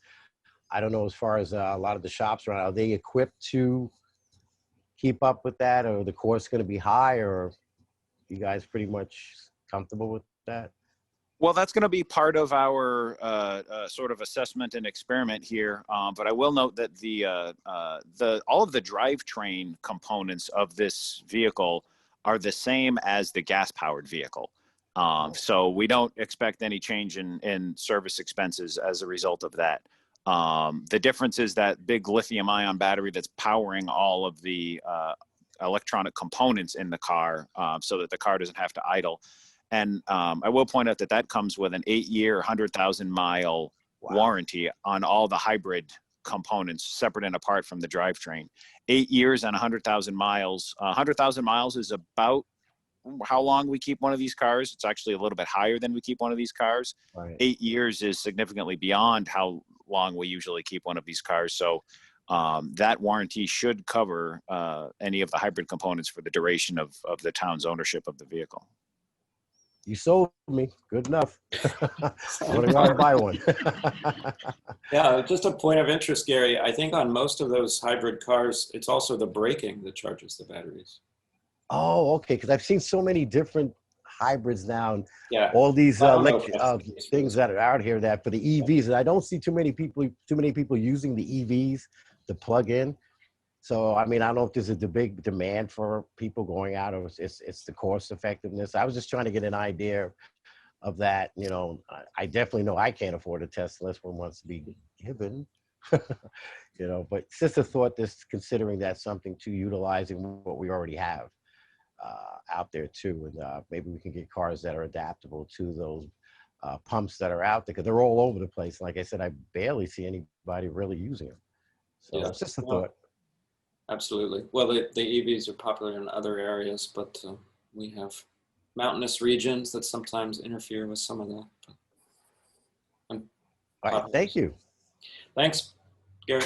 [SPEAKER 11] I don't know, as far as a lot of the shops around, are they equipped to keep up with that, or the cost going to be high, or you guys pretty much comfortable with that?
[SPEAKER 10] Well, that's going to be part of our sort of assessment and experiment here. But I will note that all of the drivetrain components of this vehicle are the same as the gas-powered vehicle. So we don't expect any change in service expenses as a result of that. The difference is that big lithium-ion battery that's powering all of the electronic components in the car, so that the car doesn't have to idle. And I will point out that comes with an 8-year, 100,000-mile warranty on all the hybrid components, separate and apart from the drivetrain. 8 years and 100,000 miles. 100,000 miles is about how long we keep one of these cars. It's actually a little bit higher than we keep one of these cars.
[SPEAKER 11] Right.
[SPEAKER 10] 8 years is significantly beyond how long we usually keep one of these cars. So that warranty should cover any of the hybrid components for the duration of the town's ownership of the vehicle.
[SPEAKER 11] You sold me. Good enough. I'm going to go out and buy one.
[SPEAKER 1] Yeah, just a point of interest, Gary. I think on most of those hybrid cars, it's also the braking that charges the batteries.
[SPEAKER 11] Oh, okay. Because I've seen so many different hybrids now, and
[SPEAKER 1] Yeah.
[SPEAKER 11] all these
[SPEAKER 1] I don't know if that's the case for
[SPEAKER 11] things that are out here that for the EVs, and I don't see too many people using the EVs to plug in. So, I mean, I don't know if there's a big demand for people going out, or it's the cost effectiveness. I was just trying to get an idea of that. You know, I definitely know I can't afford a Tesla unless one wants to be given. You know, but it's just a thought, this considering that's something to utilizing what we already have out there too. And maybe we can get cars that are adaptable to those pumps that are out there, because they're all over the place. Like I said, I barely see anybody really using them. So
[SPEAKER 1] Yeah.
[SPEAKER 11] it's just a thought.
[SPEAKER 1] Absolutely. Well, the EVs are popular in other areas, but we have mountainous regions that sometimes interfere with some of that.
[SPEAKER 11] All right, thank you.
[SPEAKER 1] Thanks, Gary.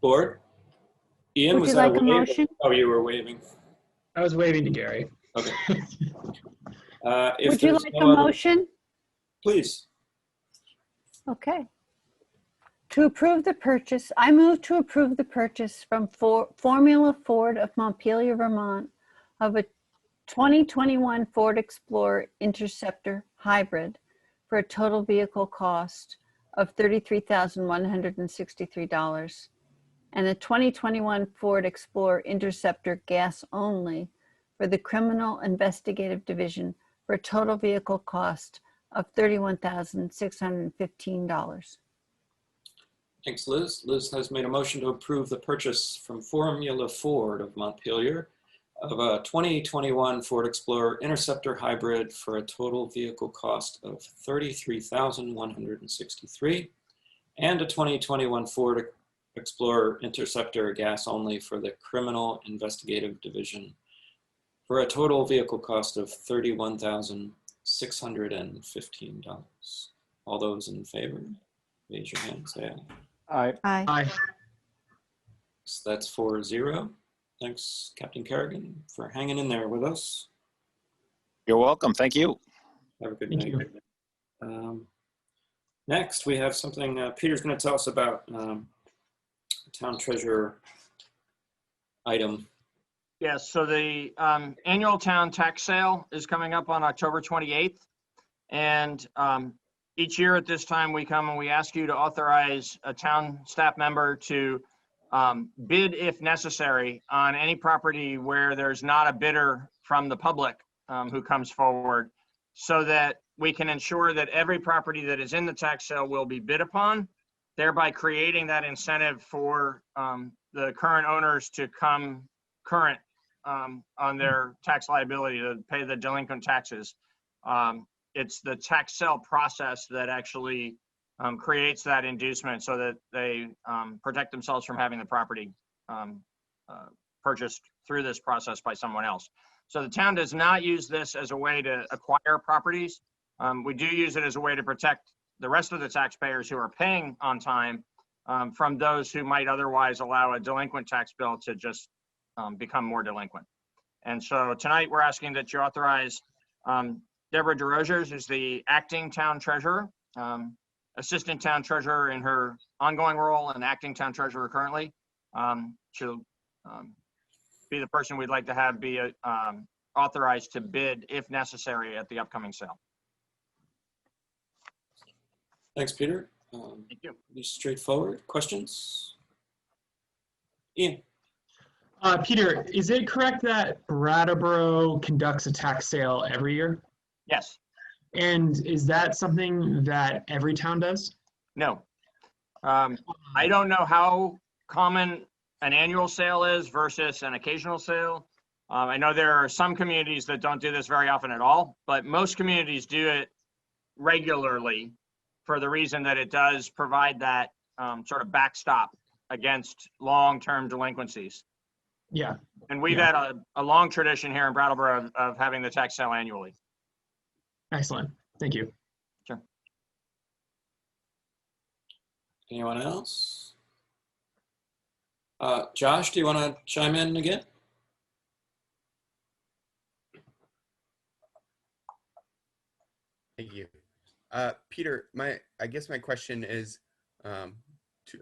[SPEAKER 1] Board? Ian,
[SPEAKER 3] Would
[SPEAKER 1] was
[SPEAKER 3] you
[SPEAKER 1] that
[SPEAKER 3] like a
[SPEAKER 1] wave?
[SPEAKER 3] motion?
[SPEAKER 1] Oh, you were waving.
[SPEAKER 2] I was waving to Gary.
[SPEAKER 1] Okay.
[SPEAKER 3] Would you like a motion?
[SPEAKER 1] Please.
[SPEAKER 3] Okay. To approve the purchase, I move to approve the purchase from Formula Ford of Montpelier, Vermont, of a 2021 Ford Explorer Interceptor Hybrid for a total vehicle cost of $33,163, and a 2021 Ford Explorer Interceptor gas only for the Criminal Investigative Division for a total vehicle cost of $31,615.
[SPEAKER 1] Thanks, Liz. Liz has made a motion to approve the purchase from Formula Ford of Montpelier of a 2021 Ford Explorer Interceptor Hybrid for a total vehicle cost of $33,163, and a 2021 Ford Explorer Interceptor gas only for the Criminal Investigative Division for a total vehicle cost of $31,615. All those in favor, raise your hand, say aye.
[SPEAKER 5] Aye.
[SPEAKER 2] Aye.
[SPEAKER 1] So that's 4-0. Thanks, Captain Kerrigan, for hanging in there with us.
[SPEAKER 10] You're welcome. Thank you.
[SPEAKER 1] Have a good
[SPEAKER 2] Thank
[SPEAKER 1] night. Next, we have something Peter's going to tell us about a town treasurer item.
[SPEAKER 4] Yes, so the annual town tax sale is coming up on October 28th. And each year at this time, we come and we ask you to authorize a town staff member to bid, if necessary, on any property where there's not a bidder from the public who comes forward, so that we can ensure that every property that is in the tax sale will be bid upon, thereby creating that incentive for the current owners to come current on their tax liability, to pay the delinquent taxes. It's the tax sale process that actually creates that inducement, so that they protect themselves from having the property purchased through this process by someone else. So the town does not use this as a way to acquire properties. We do use it as a way to protect the rest of the taxpayers who are paying on time from those who might otherwise allow a delinquent tax bill to just become more delinquent. And so tonight we're asking that you authorize Deborah DeRosiers, who's the acting town treasurer, assistant town treasurer in her ongoing role, and acting town treasurer currently. She'll be the person we'd like to have be authorized to bid, if necessary, at the upcoming sale.
[SPEAKER 1] Thanks, Peter.
[SPEAKER 4] Thank you.
[SPEAKER 1] Pretty straightforward. Questions? Ian?
[SPEAKER 2] Peter, is it correct that Brattleboro conducts a tax sale every year?
[SPEAKER 4] Yes.
[SPEAKER 2] And is that something that every town does?
[SPEAKER 4] No. I don't know how common an annual sale is versus an occasional sale. I know there are some communities that don't do this very often at all, but most communities do it regularly for the reason that it does provide that sort of backstop against long-term delinquencies.
[SPEAKER 2] Yeah.
[SPEAKER 4] And we've had a long tradition here in Brattleboro of having the tax sale annually.
[SPEAKER 2] Excellent. Thank you.
[SPEAKER 4] Sure.
[SPEAKER 1] Anyone else? Josh, do you want to chime in again?
[SPEAKER 12] Thank you. Peter, I guess my question is, I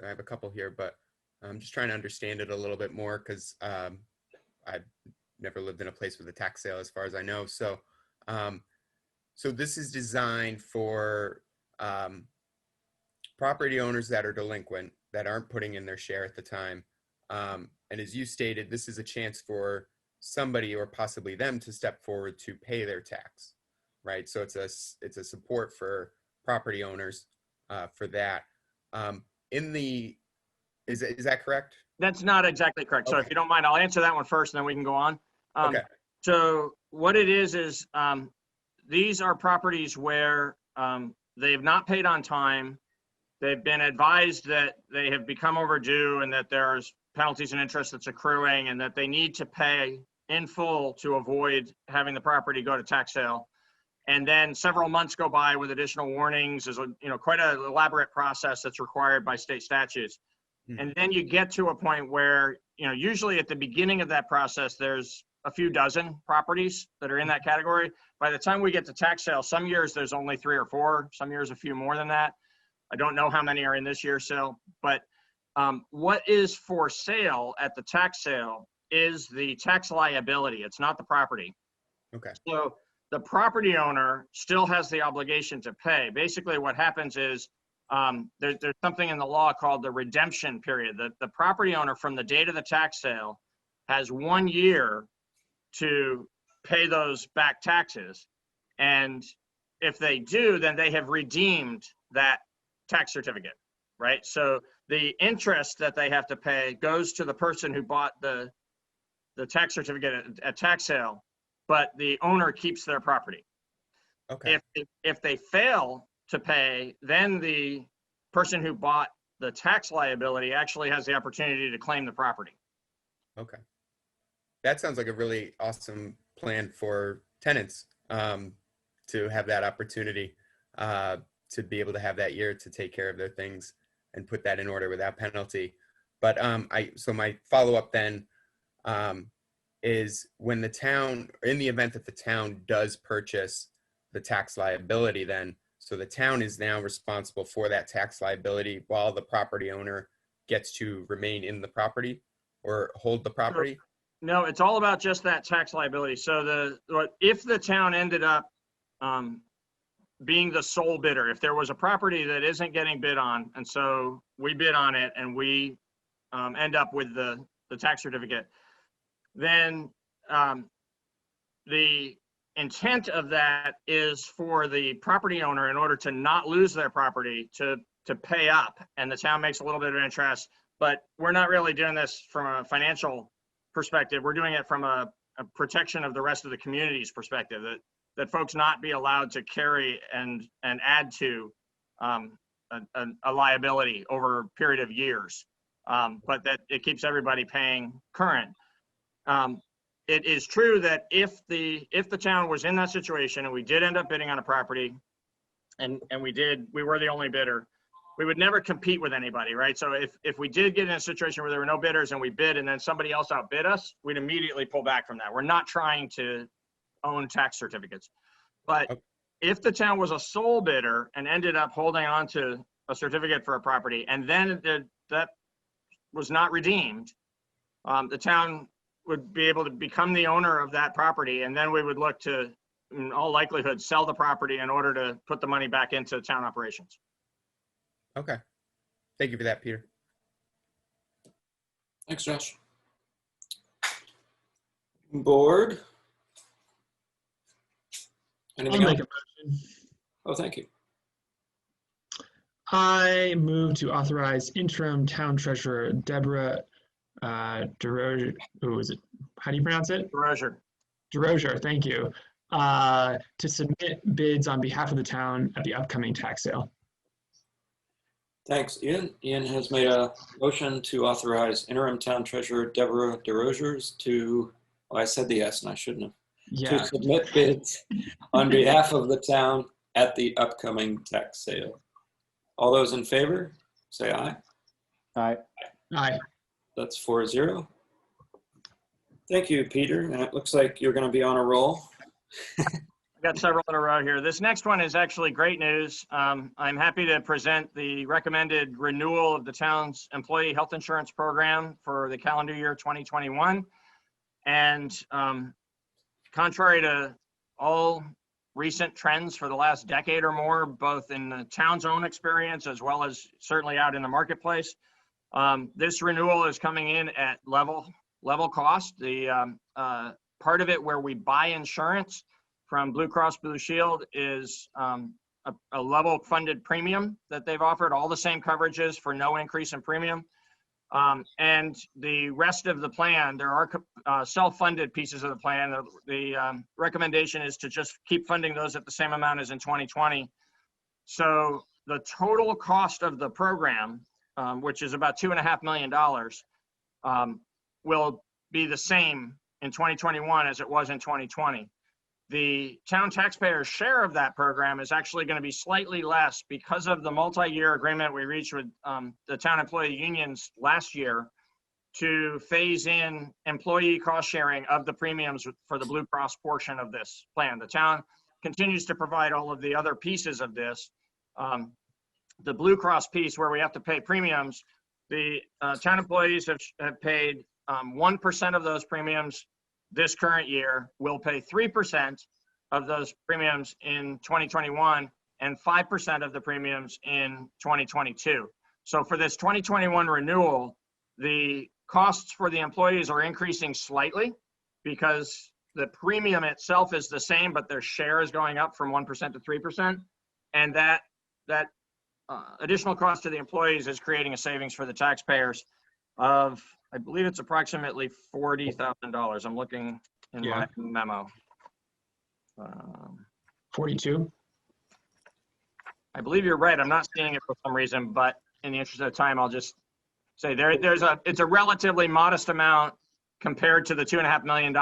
[SPEAKER 12] have a couple here, but I'm just trying to understand it a little bit more because I've never lived in a place with a tax sale as far as I know. So, so this is designed for property owners that are delinquent, that aren't putting in their share at the time. And as you stated, this is a chance for somebody or possibly them to step forward to pay their tax, right? So it's a support for property owners for that. Is that correct?
[SPEAKER 4] That's not exactly correct. So if you don't mind, I'll answer that one first and then we can go on.
[SPEAKER 12] Okay.
[SPEAKER 4] So what it is these are properties where they've not paid on time. They've been advised that they have become overdue and that there's penalties and interest that's accruing and that they need to pay in full to avoid having the property go to tax sale. And then several months go by with additional warnings. There's quite an elaborate process that's required by state statutes. And then you get to a point where, usually at the beginning of that process, there's a few dozen properties that are in that category. By the time we get to tax sale, some years there's only 3 or 4, some years a few more than that. I don't know how many are in this year's sale, but what is for sale at the tax sale is the tax liability. It's not the property.
[SPEAKER 12] Okay.
[SPEAKER 4] So the property owner still has the obligation to pay. Basically what happens is there's something in the law called the redemption period. The property owner from the date of the tax sale has 1 year to pay those back taxes. And if they do, then they have redeemed that tax certificate, right? So the interest that they have to pay goes to the person who bought the tax certificate at tax sale, but the owner keeps their property.
[SPEAKER 12] Okay.
[SPEAKER 4] If they fail to pay, then the person who bought the tax liability actually has the opportunity to claim the property.
[SPEAKER 12] Okay. That sounds like a really awesome plan for tenants to have that opportunity to be able to have that year to take care of their things and put that in order without penalty. But so my follow-up then is when the town, in the event that the town does purchase the tax liability then, so the town is now responsible for that tax liability while the property owner gets to remain in the property or hold the property?
[SPEAKER 4] No, it's all about just that tax liability. So if the town ended up being the sole bidder, if there was a property that isn't getting bid on, and so we bid on it and we end up with the tax certificate, then the intent of that is for the property owner, in order to not lose their property, to pay up, and the town makes a little bit of interest. But we're not really doing this from a financial perspective. We're doing it from a protection of the rest of the community's perspective, that folks not be allowed to carry and add to a liability over a period of years, but that it keeps everybody paying current. It is true that if the town was in that situation and we did end up bidding on a property and we were the only bidder, we would never compete with anybody, right? So if we did get in a situation where there were no bidders and we bid and then somebody else outbid us, we'd immediately pull back from that. We're not trying to own tax certificates. But if the town was a sole bidder and ended up holding on to a certificate for a property and then that was not redeemed, the town would be able to become the owner of that property, and then we would look to, in all likelihood, sell the property in order to put the money back into town operations.
[SPEAKER 12] Okay. Thank you for that, Peter.
[SPEAKER 1] Thanks, Josh. Board? Anything
[SPEAKER 2] I'll
[SPEAKER 1] else?
[SPEAKER 2] make a motion.
[SPEAKER 1] Oh, thank you.
[SPEAKER 2] I move to authorize interim town treasurer Deborah DeRozier. Who is it? How do you pronounce it?
[SPEAKER 4] DeRozier.
[SPEAKER 2] DeRozier, thank you. to submit bids on behalf of the town at the upcoming tax sale.
[SPEAKER 1] Thanks, Ian. Ian has made a motion to authorize interim town treasurer Deborah DeRosiers to, oh, I said the S and I shouldn't have,
[SPEAKER 2] Yeah.
[SPEAKER 1] to submit bids on behalf of the town at the upcoming tax sale. All those in favor, say aye.
[SPEAKER 5] Aye.
[SPEAKER 2] Aye.
[SPEAKER 1] That's 4-0. Thank you, Peter. And it looks like you're going to be on a roll.
[SPEAKER 4] Got several in a row here. This next one is actually great news. I'm happy to present the recommended renewal of the town's employee health insurance program for the calendar year 2021. And contrary to all recent trends for the last decade or more, both in the town's own experience as well as certainly out in the marketplace, this renewal is coming in at level cost. The part of it where we buy insurance from Blue Cross Blue Shield is a level funded premium that they've offered, all the same coverages for no increase in premium. And the rest of the plan, there are self-funded pieces of the plan. The recommendation is to just keep funding those at the same amount as in 2020. So the total cost of the program, which is about $2.5 million, will be the same in 2021 as it was in 2020. The town taxpayer's share of that program is actually going to be slightly less because of the multi-year agreement we reached with the town employee unions last year to phase in employee cost sharing of the premiums for the Blue Cross portion of this plan. The town continues to provide all of the other pieces of this. The Blue Cross piece where we have to pay premiums, the town employees have paid 1% of those premiums this current year. Will pay 3% of those premiums in 2021 and 5% of the premiums in 2022. So for this 2021 renewal, the costs for the employees are increasing slightly because the premium itself is the same, but their share is going up from 1% to 3%. And that additional cost to the employees is creating a savings for the taxpayers of, I believe it's approximately $40,000. I'm looking in my memo.
[SPEAKER 2] 42.
[SPEAKER 4] I believe you're right. I'm not seeing it for some reason, but in the interest of time, I'll just say it's a relatively modest amount compared to the $2.5 million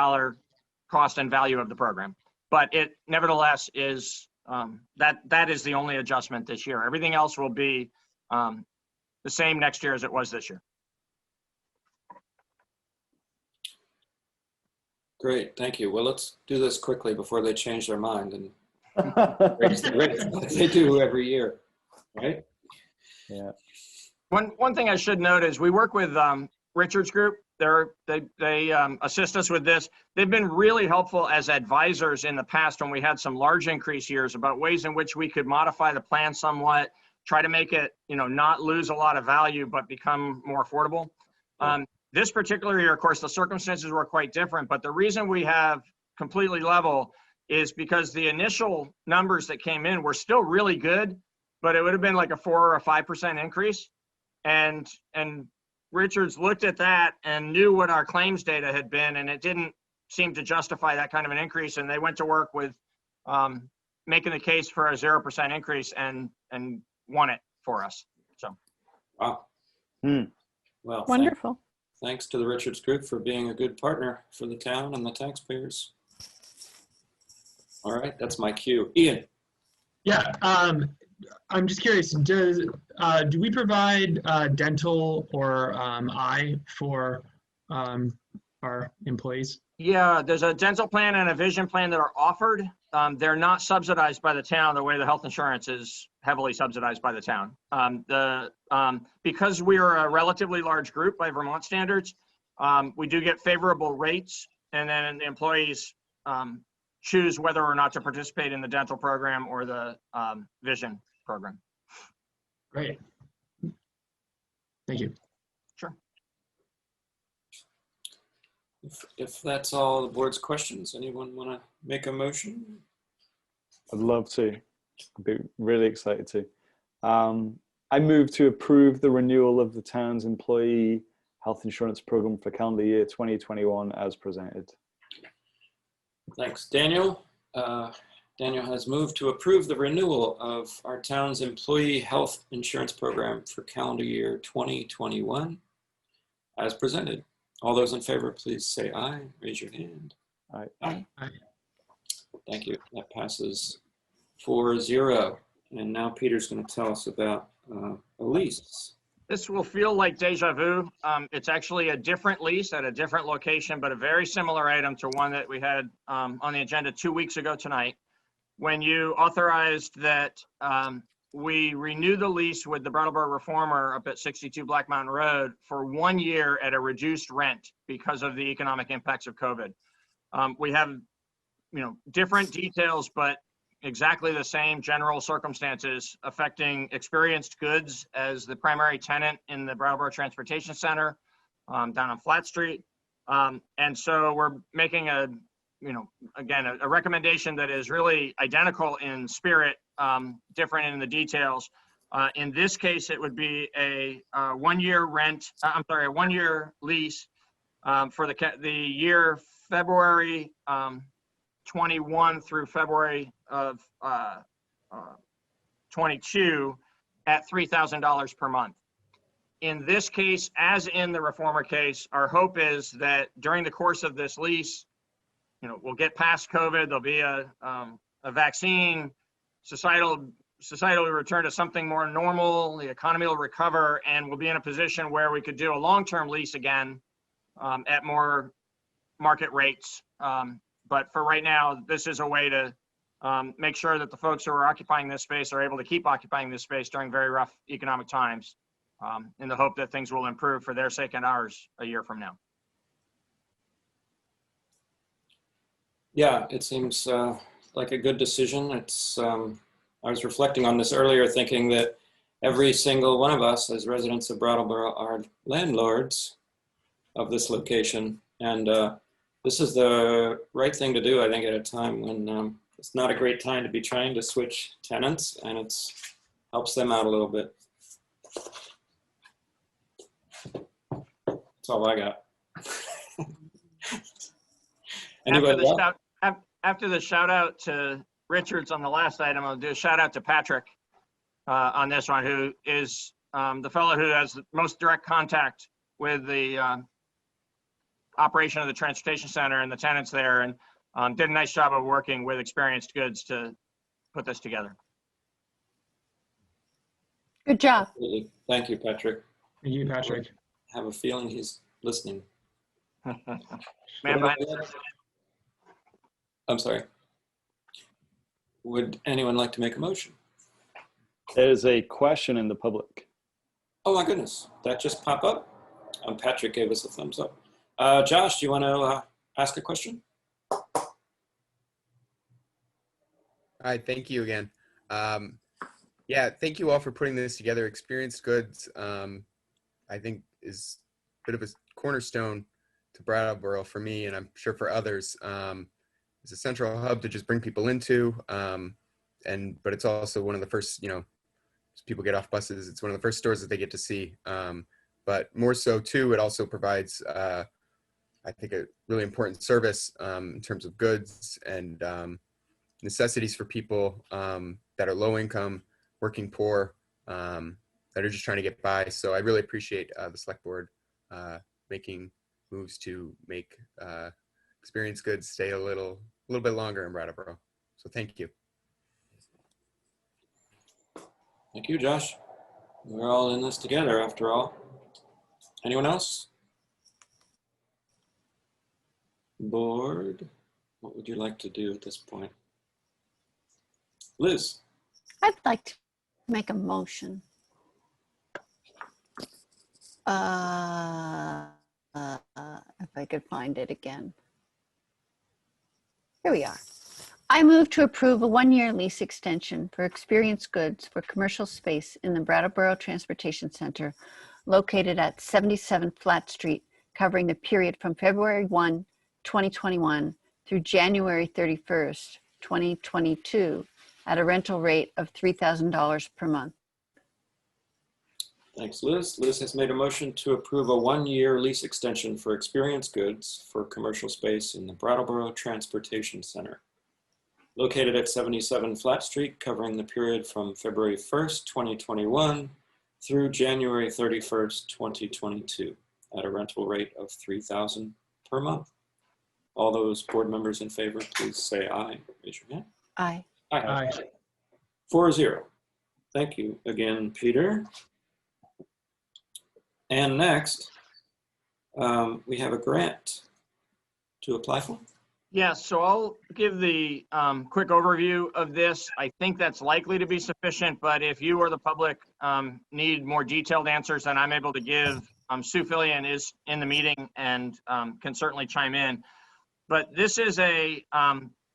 [SPEAKER 4] cost and value of the program. But it nevertheless is that is the only adjustment this year. Everything else will be the same next year as it was this year.
[SPEAKER 1] Great, thank you. Well, let's do this quickly before they change their mind and raise the rates like they do every year, right?
[SPEAKER 5] Yeah.
[SPEAKER 4] One thing I should note is we work with Richard's group. They assist us with this. They've been really helpful as advisors in the past when we had some large increase years about ways in which we could modify the plan somewhat, try to make it, not lose a lot of value, but become more affordable. This particular year, of course, the circumstances were quite different, but the reason we have completely level is because the initial numbers that came in were still really good, but it would have been like a 4 or 5% increase. And Richards looked at that and knew what our claims data had been, and it didn't seem to justify that kind of an increase. And they went to work with making the case for a 0% increase and won it for us. So,
[SPEAKER 1] wow. Well,
[SPEAKER 3] Wonderful.
[SPEAKER 1] Thanks to the Richards Group for being a good partner for the town and the taxpayers. All right, that's my cue. Ian.
[SPEAKER 2] Yeah, I'm just curious, do we provide dental or eye for our employees?
[SPEAKER 4] Yeah, there's a dental plan and a vision plan that are offered. They're not subsidized by the town the way the health insurance is heavily subsidized by the town. Because we are a relatively large group by Vermont standards, we do get favorable rates, and then the employees choose whether or not to participate in the dental program or the vision program.
[SPEAKER 2] Great. Thank you.
[SPEAKER 4] Sure.
[SPEAKER 1] If that's all the board's questions, anyone want to make a motion?
[SPEAKER 5] I'd love to. I'd be really excited to. I move to approve the renewal of the town's employee health insurance program for calendar year 2021 as presented.
[SPEAKER 1] Thanks. Daniel? Daniel has moved to approve the renewal of our town's employee health insurance program for calendar year 2021 as presented. All those in favor, please say aye. Raise your hand.
[SPEAKER 5] Aye.
[SPEAKER 1] Aye. Thank you. That passes 4-0. And now Peter's going to tell us about a lease.
[SPEAKER 4] This will feel like deja vu. It's actually a different lease at a different location, but a very similar item to one that we had on the agenda 2 weeks ago tonight. When you authorized that we renew the lease with the Brattleboro Reformer up at 62 Black Mountain Road for 1 year at a reduced rent because of the economic impacts of COVID. We have, different details, but exactly the same general circumstances affecting Experienced Goods as the primary tenant in the Brattleboro Transportation Center down on Flat Street. And so we're making again, a recommendation that is really identical in spirit, different in the details. In this case, it would be a 1 year rent, a 1 year lease for the year February 21 through February of 22 at $3,000 per month. In this case, as in the Reformer case, our hope is that during the course of this lease, we'll get past COVID, there'll be a vaccine, society will return to something more normal, the economy will recover, and we'll be in a position where we could do a long-term lease again at more market rates. But for right now, this is a way to make sure that the folks who are occupying this space are able to keep occupying this space during very rough economic times, in the hope that things will improve for their sake and ours a year from now.
[SPEAKER 1] Yeah, it seems like a good decision. It's I was reflecting on this earlier, thinking that every single one of us as residents of Brattleboro are landlords of this location. And this is the right thing to do, I think, at a time when it's not a great time to be trying to switch tenants, and it helps them out a little bit. That's all I got. Anybody else?
[SPEAKER 4] After the shout out to Richards on the last item, I'll do a shout out to Patrick on this one, who is the fellow who has the most direct contact with the operation of the transportation center and the tenants there, and did a nice job of working with Experienced Goods to put this together.
[SPEAKER 3] Good job.
[SPEAKER 1] Absolutely. Thank you, Patrick.
[SPEAKER 2] Thank you, Patrick.
[SPEAKER 1] I have a feeling he's listening.
[SPEAKER 4] Man behind the
[SPEAKER 1] I'm sorry. Would anyone like to make a motion?
[SPEAKER 5] There's a question in the public.
[SPEAKER 1] Oh my goodness, that just popped up. Patrick gave us a thumbs up. Josh, do you want to ask a question?
[SPEAKER 12] Hi, thank you again. Yeah, thank you all for putting this together. Experienced Goods, I think, is a bit of a cornerstone to Brattleboro for me, and I'm sure for others. It's a central hub to just bring people into, but it's also one of the first, as people get off buses, it's one of the first stores that they get to see. But more so too, it also provides, I think, a really important service in terms of goods and necessities for people that are low income, working poor, that are just trying to get by. So I really appreciate the select board making moves to make Experienced Goods stay a little bit longer in Brattleboro. So thank you.
[SPEAKER 1] Thank you, Josh. We're all in this together after all. Anyone else? Board, what would you like to do at this point? Liz?
[SPEAKER 3] I'd like to make a motion. If I could find it again. Here we are. I move to approve a 1-year lease extension for Experienced Goods for commercial space in the Brattleboro Transportation Center located at 77 Flat Street, covering the period from February 1, 2021 through January 31st, 2022 at a rental rate of $3,000 per month.
[SPEAKER 1] Thanks, Liz. Liz has made a motion to approve a 1-year lease extension for Experienced Goods for commercial space in the Brattleboro Transportation Center. located at 77 Flat Street, covering the period from February 1st, 2021 through January 31st, 2022, at a rental rate of $3,000 per month. All those board members in favor, please say aye. Raise your hand.
[SPEAKER 3] Aye.
[SPEAKER 1] Aye. 4-0. Thank you again, Peter. And next, we have a grant to apply for.
[SPEAKER 4] Yeah, so I'll give the quick overview of this. I think that's likely to be sufficient, but if you or the public need more detailed answers than I'm able to give, Sue Fillion is in the meeting and can certainly chime in. But this is a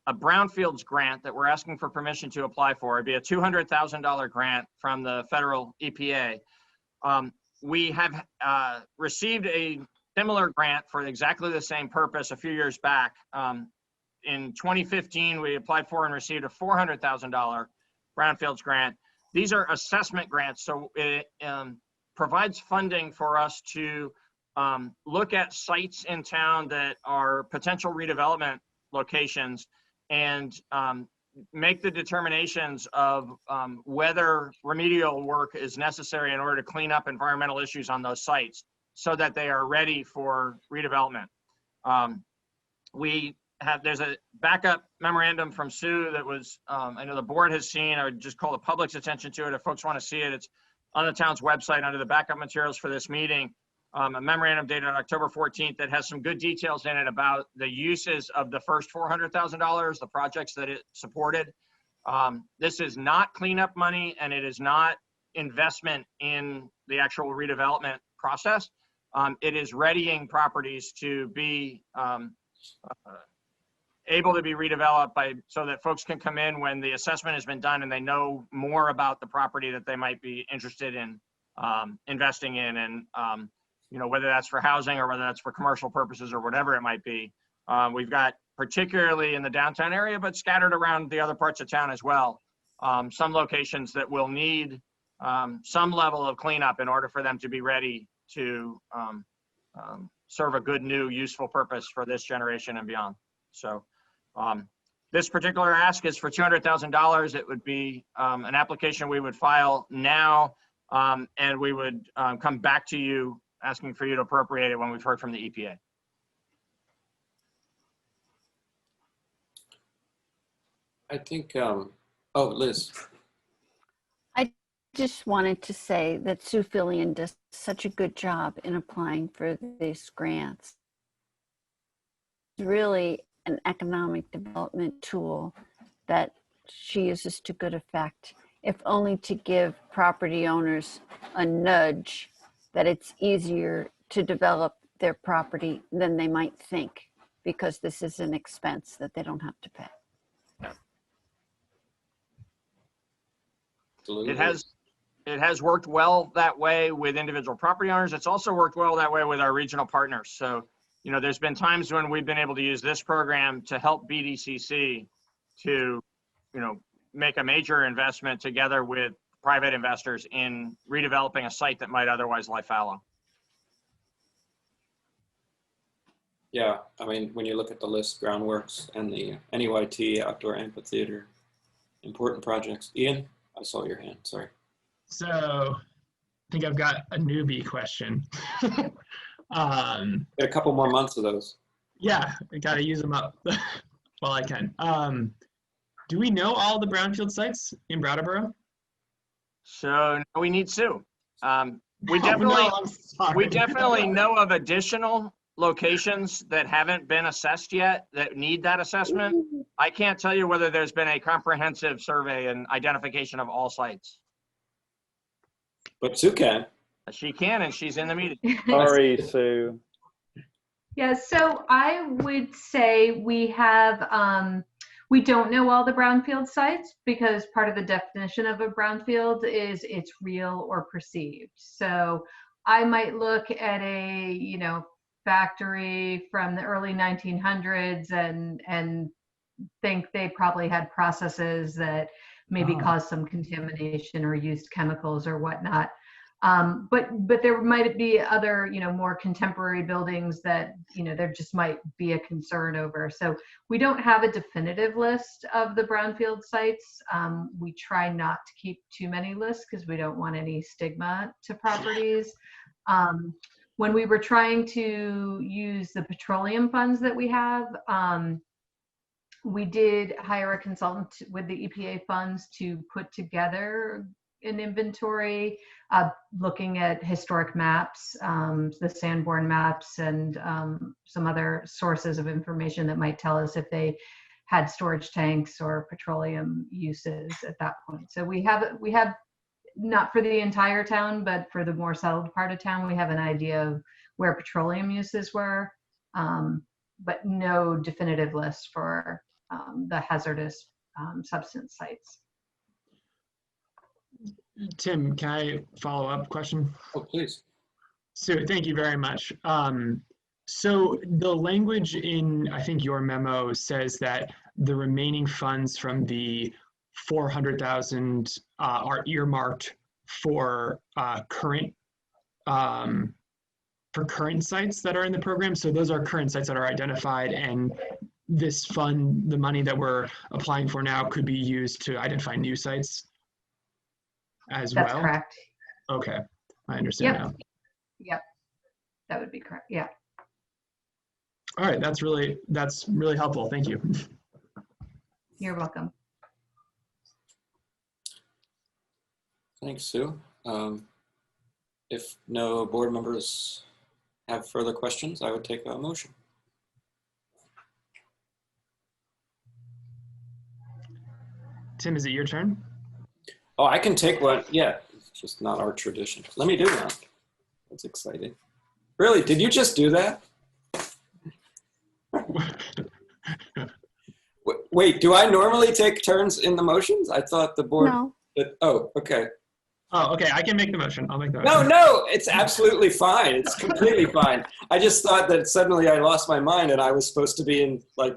[SPEAKER 4] brownfields grant that we're asking for permission to apply for. It'd be a $200,000 grant from the federal EPA. We have received a similar grant for exactly the same purpose a few years back. In 2015, we applied for and received a $400,000 brownfields grant. These are assessment grants, so it provides funding for us to look at sites in town that are potential redevelopment locations and make the determinations of whether remedial work is necessary in order to clean up environmental issues on those sites so that they are ready for redevelopment. There's a backup memorandum from Sue that was, I know the board has seen. I would just call the public's attention to it if folks want to see it. It's on the town's website under the backup materials for this meeting. A memorandum dated on October 14th that has some good details in it about the uses of the first $400,000, the projects that it supported. This is not cleanup money, and it is not investment in the actual redevelopment process. It is readying properties to be able to be redeveloped so that folks can come in when the assessment has been done and they know more about the property that they might be interested in investing in, and whether that's for housing or whether that's for commercial purposes or whatever it might be. We've got, particularly in the downtown area, but scattered around the other parts of town as well, some locations that will need some level of cleanup in order for them to be ready to serve a good, new, useful purpose for this generation and beyond. So this particular ask is for $200,000. It would be an application we would file now, and we would come back to you asking for you to appropriate it when we've heard from the EPA.
[SPEAKER 1] I think, Liz.
[SPEAKER 3] I just wanted to say that Sue Fillion does such a good job in applying for these grants. It's really an economic development tool that she uses to good effect, if only to give property owners a nudge that it's easier to develop their property than they might think, because this is an expense that they don't have to pay.
[SPEAKER 4] It has worked well that way with individual property owners. It's also worked well that way with our regional partners. So, there's been times when we've been able to use this program to help BDCC to, make a major investment together with private investors in redeveloping a site that might otherwise lie fallow.
[SPEAKER 1] Yeah, I mean, when you look at the list, groundworks and the NEYT outdoor amphitheater, important projects. Ian, I saw your hand, sorry.
[SPEAKER 2] So I think I've got a newbie question.
[SPEAKER 1] Got a couple more months of those.
[SPEAKER 2] Yeah, I got to use them up while I can. Do we know all the brownfield sites in Brattleboro?
[SPEAKER 4] So we need Sue. We definitely know of additional locations that haven't been assessed yet that need that assessment. I can't tell you whether there's been a comprehensive survey and identification of all sites.
[SPEAKER 1] But Sue can.
[SPEAKER 4] She can, and she's in the meeting.
[SPEAKER 5] Sorry, Sue.
[SPEAKER 13] Yeah, so I would say we have, we don't know all the brownfield sites because part of the definition of a brownfield is it's real or perceived. So I might look at a, factory from the early 1900s and think they probably had processes that maybe caused some contamination or used chemicals or whatnot. But there might be other, more contemporary buildings that, there just might be a concern over. So we don't have a definitive list of the brownfield sites. We try not to keep too many lists because we don't want any stigma to properties. When we were trying to use the petroleum funds that we have, we did hire a consultant with the EPA funds to put together an inventory, looking at historic maps, the Sanborn maps, and some other sources of information that might tell us if they had storage tanks or petroleum uses at that point. So we have not for the entire town, but for the more settled part of town, we have an idea of where petroleum uses were, but no definitive list for the hazardous substance sites.
[SPEAKER 2] Tim, can I follow up question?
[SPEAKER 1] Oh, please.
[SPEAKER 2] So thank you very much. So the language in, I think, your memo says that the remaining funds from the 400,000 are earmarked for current sites that are in the program. So those are current sites that are identified, and this fund, the money that we're applying for now, could be used to identify new sites as well?
[SPEAKER 13] That's correct.
[SPEAKER 2] Okay, I understand now.
[SPEAKER 13] Yep, that would be correct. Yeah.
[SPEAKER 2] All right, that's really helpful. Thank you.
[SPEAKER 13] You're welcome.
[SPEAKER 1] Thanks, Sue. If no board members have further questions, I would take a motion.
[SPEAKER 2] Tim, is it your turn?
[SPEAKER 1] Oh, I can take one. Yeah, it's just not our tradition. Let me do one. That's exciting. Really? Did you just do that? Wait, do I normally take turns in the motions? I thought the board.
[SPEAKER 3] No.
[SPEAKER 1] Oh, okay.
[SPEAKER 2] Oh, okay. I can make the motion. I'll make the motion.
[SPEAKER 1] No, it's absolutely fine. It's completely fine. I just thought that suddenly I lost my mind and I was supposed to be in, like,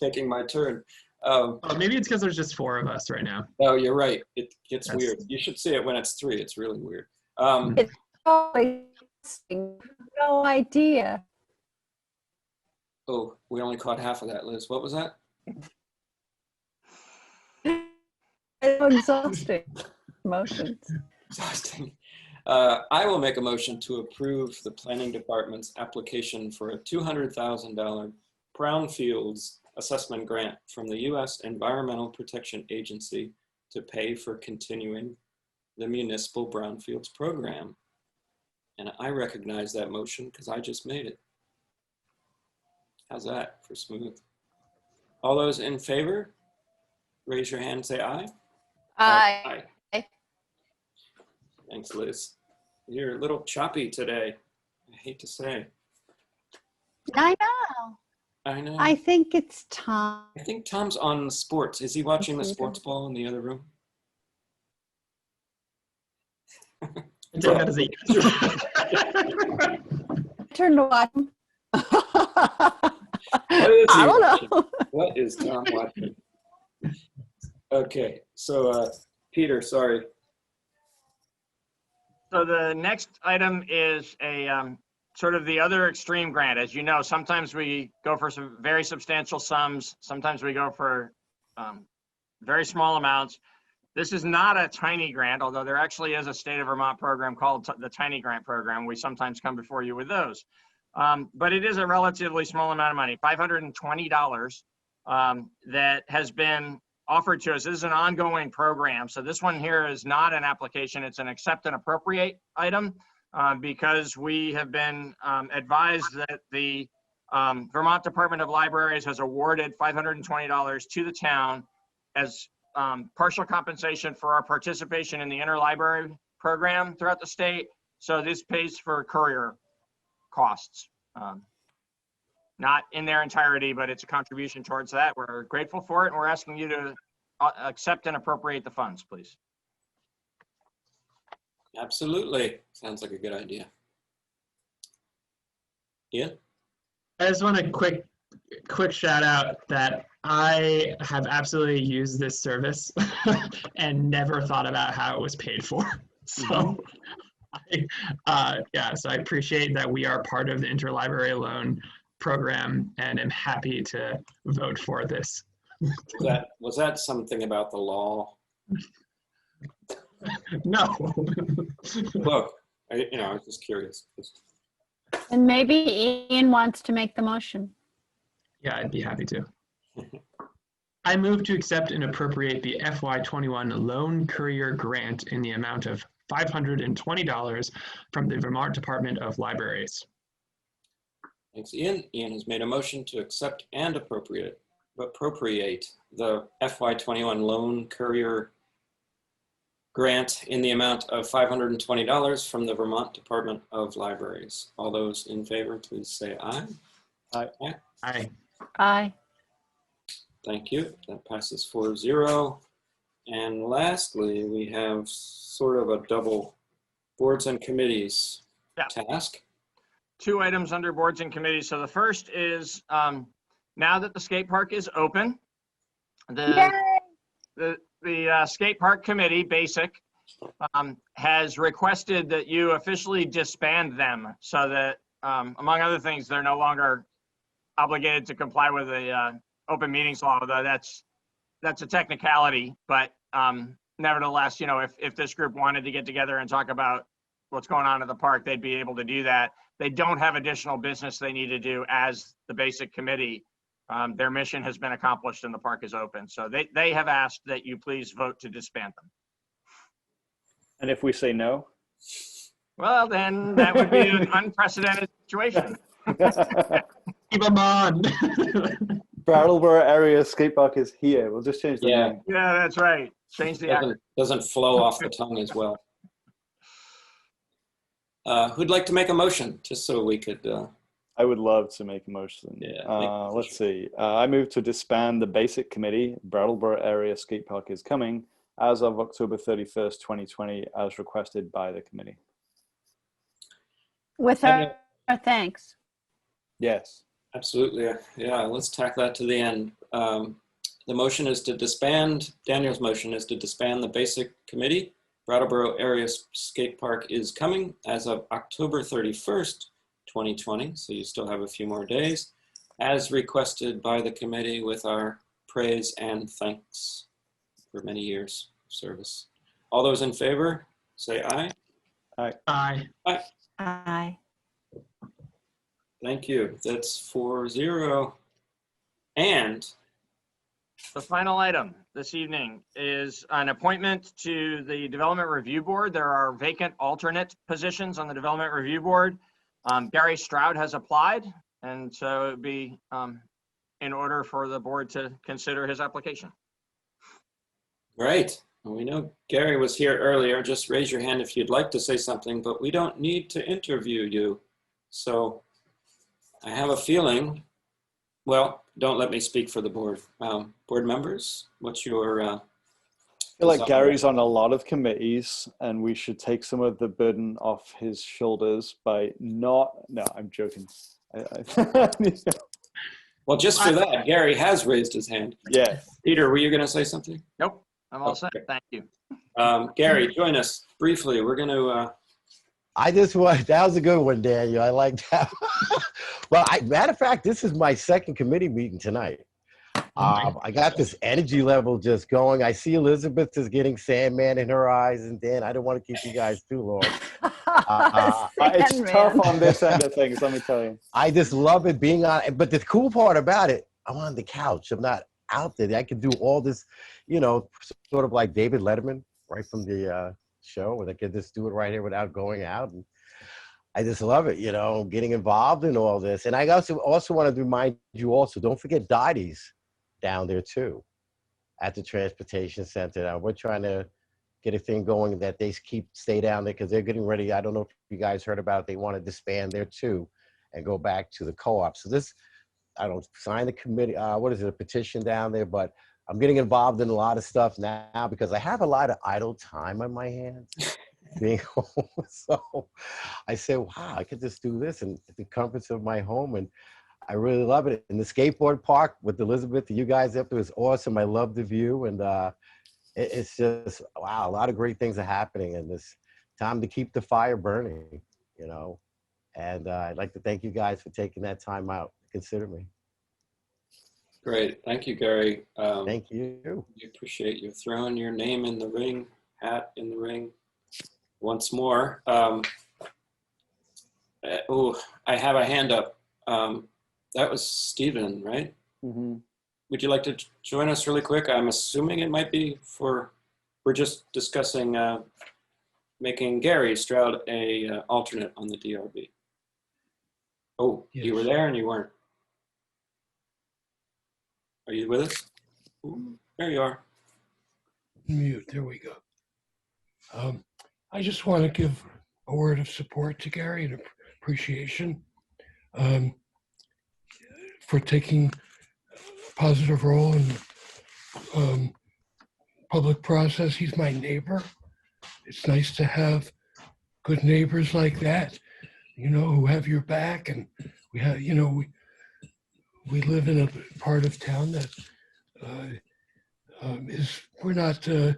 [SPEAKER 1] taking my turn.
[SPEAKER 2] Oh, maybe it's because there's just 4 of us right now.
[SPEAKER 1] Oh, you're right. It gets weird. You should see it when it's 3. It's really weird.
[SPEAKER 3] It's always no idea.
[SPEAKER 1] Oh, we only caught half of that, Liz. What was that?
[SPEAKER 3] It's exhausting. Emotions.
[SPEAKER 1] Exhausting. I will make a motion to approve the planning department's application for a $200,000 brownfields assessment grant from the U.S. Environmental Protection Agency to pay for continuing the municipal brownfields program. And I recognize that motion because I just made it. How's that for smooth? All those in favor, raise your hand and say aye.
[SPEAKER 3] Aye.
[SPEAKER 1] Aye. Thanks, Liz. You're a little choppy today, I hate to say.
[SPEAKER 3] I know.
[SPEAKER 1] I know.
[SPEAKER 3] I think it's Tom.
[SPEAKER 1] I think Tom's on the sports. Is he watching the sports ball in the other room?
[SPEAKER 2] Take that as a
[SPEAKER 3] Turn to watch him.
[SPEAKER 1] I
[SPEAKER 3] don't know.
[SPEAKER 1] What is Tom watching? Okay, so Peter, sorry.
[SPEAKER 4] So the next item is a sort of the other extreme grant. As you know, sometimes we go for some very substantial sums. Sometimes we go for very small amounts. This is not a tiny grant, although there actually is a state of Vermont program called the Tiny Grant Program. We sometimes come before you with those. But it is a relatively small amount of money, $520 that has been offered to us. This is an ongoing program. So this one here is not an application. It's an accept and appropriate item because we have been advised that the Vermont Department of Libraries has awarded $520 to the town as partial compensation for our participation in the interlibrary program throughout the state. So this pays for courier costs. Not in their entirety, but it's a contribution towards that. We're grateful for it, and we're asking you to accept and appropriate the funds, please.
[SPEAKER 1] Absolutely. Sounds like a good idea. Yeah.
[SPEAKER 2] I just want a quick shout out that I have absolutely used this service and never thought about how it was paid for. So So I appreciate that we are part of the interlibrary loan program and am happy to vote for this.
[SPEAKER 1] Was that something about the law?
[SPEAKER 2] No.
[SPEAKER 1] Look, I was just curious.
[SPEAKER 3] And maybe Ian wants to make the motion.
[SPEAKER 2] Yeah, I'd be happy to. I move to accept and appropriate the FY21 Loan Courier Grant in the amount of $520 from the Vermont Department of Libraries.
[SPEAKER 1] Thanks, Ian. Ian has made a motion to accept and appropriate the FY21 Loan Courier Grant in the amount of $520 from the Vermont Department of Libraries. All those in favor, please say aye.
[SPEAKER 5] Aye.
[SPEAKER 1] Aye.
[SPEAKER 2] Aye.
[SPEAKER 3] Aye.
[SPEAKER 1] Thank you. That passes 4-0. And lastly, we have sort of a double boards and committees task.
[SPEAKER 4] 2 items under boards and committees. So the first is now that the skate park is open, the skate park committee, BASIC, has requested that you officially disband them so that, among other things, they're no longer obligated to comply with the open meetings law. Although that's a technicality, but nevertheless, if this group wanted to get together and talk about what's going on at the park, they'd be able to do that. They don't have additional business they need to do as the BASIC committee. Their mission has been accomplished and the park is open. So they have asked that you please vote to disband them.
[SPEAKER 5] And if we say no?
[SPEAKER 4] Well, then that would be an unprecedented situation.
[SPEAKER 2] Keep them on.
[SPEAKER 5] Brattleboro area skate park is here. We'll just change the name.
[SPEAKER 4] Yeah, that's right. Change the acronym.
[SPEAKER 1] Doesn't flow off the tongue as well. Who'd like to make a motion, just so we could...
[SPEAKER 5] I would love to make a motion.
[SPEAKER 1] Yeah.
[SPEAKER 5] Let's see. I move to disband the BASIC committee. Brattleboro area skate park is coming as of October 31st, 2020, as requested by the committee.
[SPEAKER 3] With our thanks.
[SPEAKER 5] Yes.
[SPEAKER 1] Absolutely. Yeah, let's tack that to the end. The motion is to disband, Daniel's motion is to disband the BASIC committee. Brattleboro area skate park is coming as of October 31st, 2020. So you still have a few more days, as requested by the committee, with our praise and thanks for many years of service. All those in favor, say aye.
[SPEAKER 5] Aye.
[SPEAKER 2] Aye.
[SPEAKER 1] Aye.
[SPEAKER 3] Aye.
[SPEAKER 1] Thank you. That's 4-0. And
[SPEAKER 4] the final item this evening is an appointment to the Development Review Board. There are vacant alternate positions on the Development Review Board. Gary Stroud has applied, and so it would be in order for the board to consider his application.
[SPEAKER 1] Great. Well, we know Gary was here earlier. Just raise your hand if you'd like to say something, but we don't need to interview you. So I have a feeling, well, don't let me speak for the board. Board members, what's your...
[SPEAKER 5] I feel like Gary's on a lot of committees and we should take some of the burden off his shoulders by not... No, I'm joking.
[SPEAKER 1] Well, just for that, Gary has raised his hand.
[SPEAKER 5] Yes.
[SPEAKER 1] Peter, were you going to say something?
[SPEAKER 4] Nope, I'm all set. Thank you.
[SPEAKER 1] Gary, join us briefly. We're going to...
[SPEAKER 11] that was a good one, Daniel. I like that. Well, matter of fact, this is my second committee meeting tonight. I got this energy level just going. I see Elizabeth is getting Sandman in her eyes, and Dan, I don't want to keep you guys too long.
[SPEAKER 5] It's tough on this end of things, let me tell you.
[SPEAKER 11] I just love it being on. But the cool part about it, I'm on the couch. I'm not out there. I can do all this, sort of like David Letterman, right from the show, where they can just do it right here without going out. And I just love it, getting involved in all this. And I also wanted to remind you also, don't forget Dottie's down there too, at the transportation center. Now, we're trying to get a thing going that they stay down there because they're getting ready. I don't know if you guys heard about it. They want to disband there too and go back to the co-op. So sign the committee, a petition down there, but I'm getting involved in a lot of stuff now because I have a lot of idle time on my hands being home. So I said, wow, I could just do this and at the comforts of my home. And I really love it. And the skateboard park with Elizabeth, you guys up there is awesome. I love the view. And it's just, wow, a lot of great things are happening in this time to keep the fire burning, you know. And I'd like to thank you guys for taking that time out to consider me.
[SPEAKER 1] Great. Thank you, Gary.
[SPEAKER 11] Thank you.
[SPEAKER 1] We appreciate you throwing your name in the ring, hat in the ring once more. Oh, I have a hand up. That was Stephen, right?
[SPEAKER 5] Mm-hmm.
[SPEAKER 1] Would you like to join us really quick? I'm assuming it might be we're just discussing making Gary Stroud a alternate on the DRB. Oh, yes. You were there and you weren't. Are you with us? Ooh, there you are.
[SPEAKER 14] Mute, there we go. I just want to give a word of support to Gary and appreciation for taking a positive role in public process. He's my neighbor. It's nice to have good neighbors like that, you know, who have your back. And we have, you know, we live in a part of town that we're not a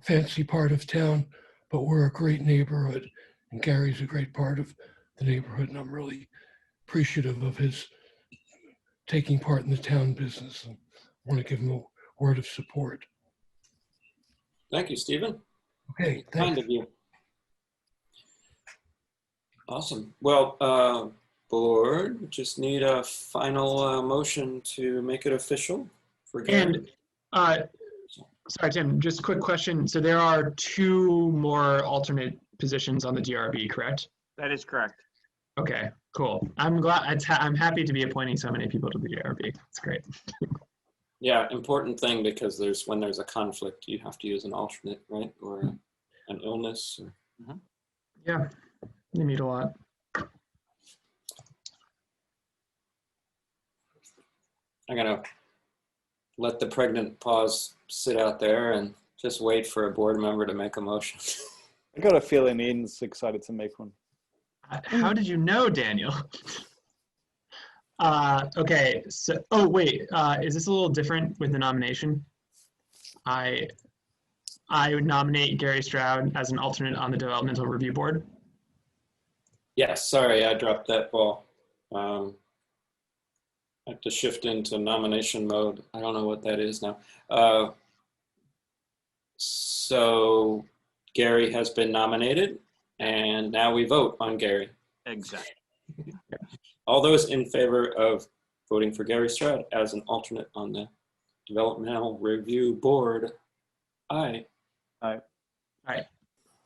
[SPEAKER 14] fancy part of town, but we're a great neighborhood. And Gary's a great part of the neighborhood. And I'm really appreciative of his taking part in the town business. And I want to give him a word of support.
[SPEAKER 1] Thank you, Stephen.
[SPEAKER 14] Okay, thanks.
[SPEAKER 1] Kind of you. Awesome. Well, board, just need a final motion to make it official for Gary.
[SPEAKER 2] And sorry, Tim, just a quick question. So there are 2 more alternate positions on the DRB, correct?
[SPEAKER 4] That is correct.
[SPEAKER 2] Okay, cool. I'm glad. I'm happy to be appointing so many people to the DRB. It's great.
[SPEAKER 1] Yeah, important thing, because when there's a conflict, you have to use an alternate, right? Or an illness. Or...
[SPEAKER 2] Yeah, you need a lot.
[SPEAKER 1] I'm gonna let the pregnant pause sit out there and just wait for a board member to make a motion.
[SPEAKER 5] I got a feeling Ian's excited to make one.
[SPEAKER 2] How did you know, Daniel? Okay, so, oh wait, is this a little different with the nomination? I would nominate Gary Stroud as an alternate on the Developmental Review Board.
[SPEAKER 1] Yes, sorry, I dropped that ball. I have to shift into nomination mode. I don't know what that is now. So Gary has been nominated, and now we vote on Gary.
[SPEAKER 4] Exactly.
[SPEAKER 1] All those in favor of voting for Gary Stroud as an alternate on the Developmental Review Board, aye.
[SPEAKER 5] Aye.
[SPEAKER 2] Aye.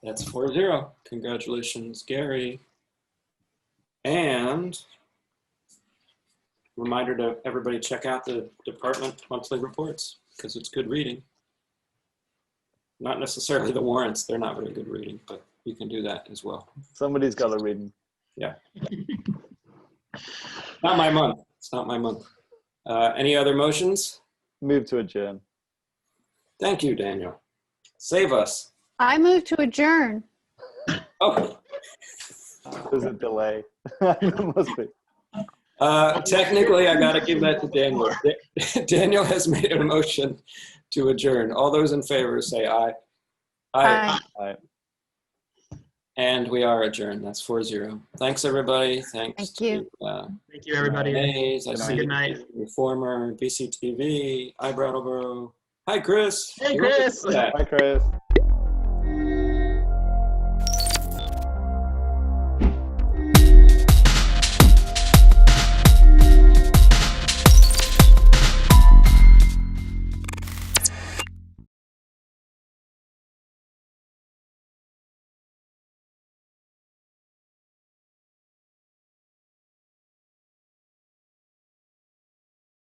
[SPEAKER 1] That's 4-0. Congratulations, Gary. And reminder to everybody, check out the department monthly reports, because it's good reading. Not necessarily the warrants. They're not very good reading, but you can do that as well.
[SPEAKER 5] Somebody's got to read them.
[SPEAKER 1] Yeah. Not my month. It's not my month. Any other motions?
[SPEAKER 5] Move to adjourn.
[SPEAKER 1] Thank you, Daniel. Save us.
[SPEAKER 3] I move to adjourn.
[SPEAKER 1] Oh.
[SPEAKER 5] There's a delay. There must be.
[SPEAKER 1] Technically, I got to give that to Daniel. Daniel has made a motion to adjourn. All those in favor say aye.
[SPEAKER 3] Aye.
[SPEAKER 5] Aye.
[SPEAKER 1] And we are adjourned. That's 4-0. Thanks, everybody. Thanks.
[SPEAKER 3] Thank you.
[SPEAKER 2] Thank you, everybody.
[SPEAKER 1] Good
[SPEAKER 2] night.
[SPEAKER 1] Reformer, BCTV, Brattleboro. Hi, Chris.
[SPEAKER 2] Hey, Chris.
[SPEAKER 5] Hi, Chris.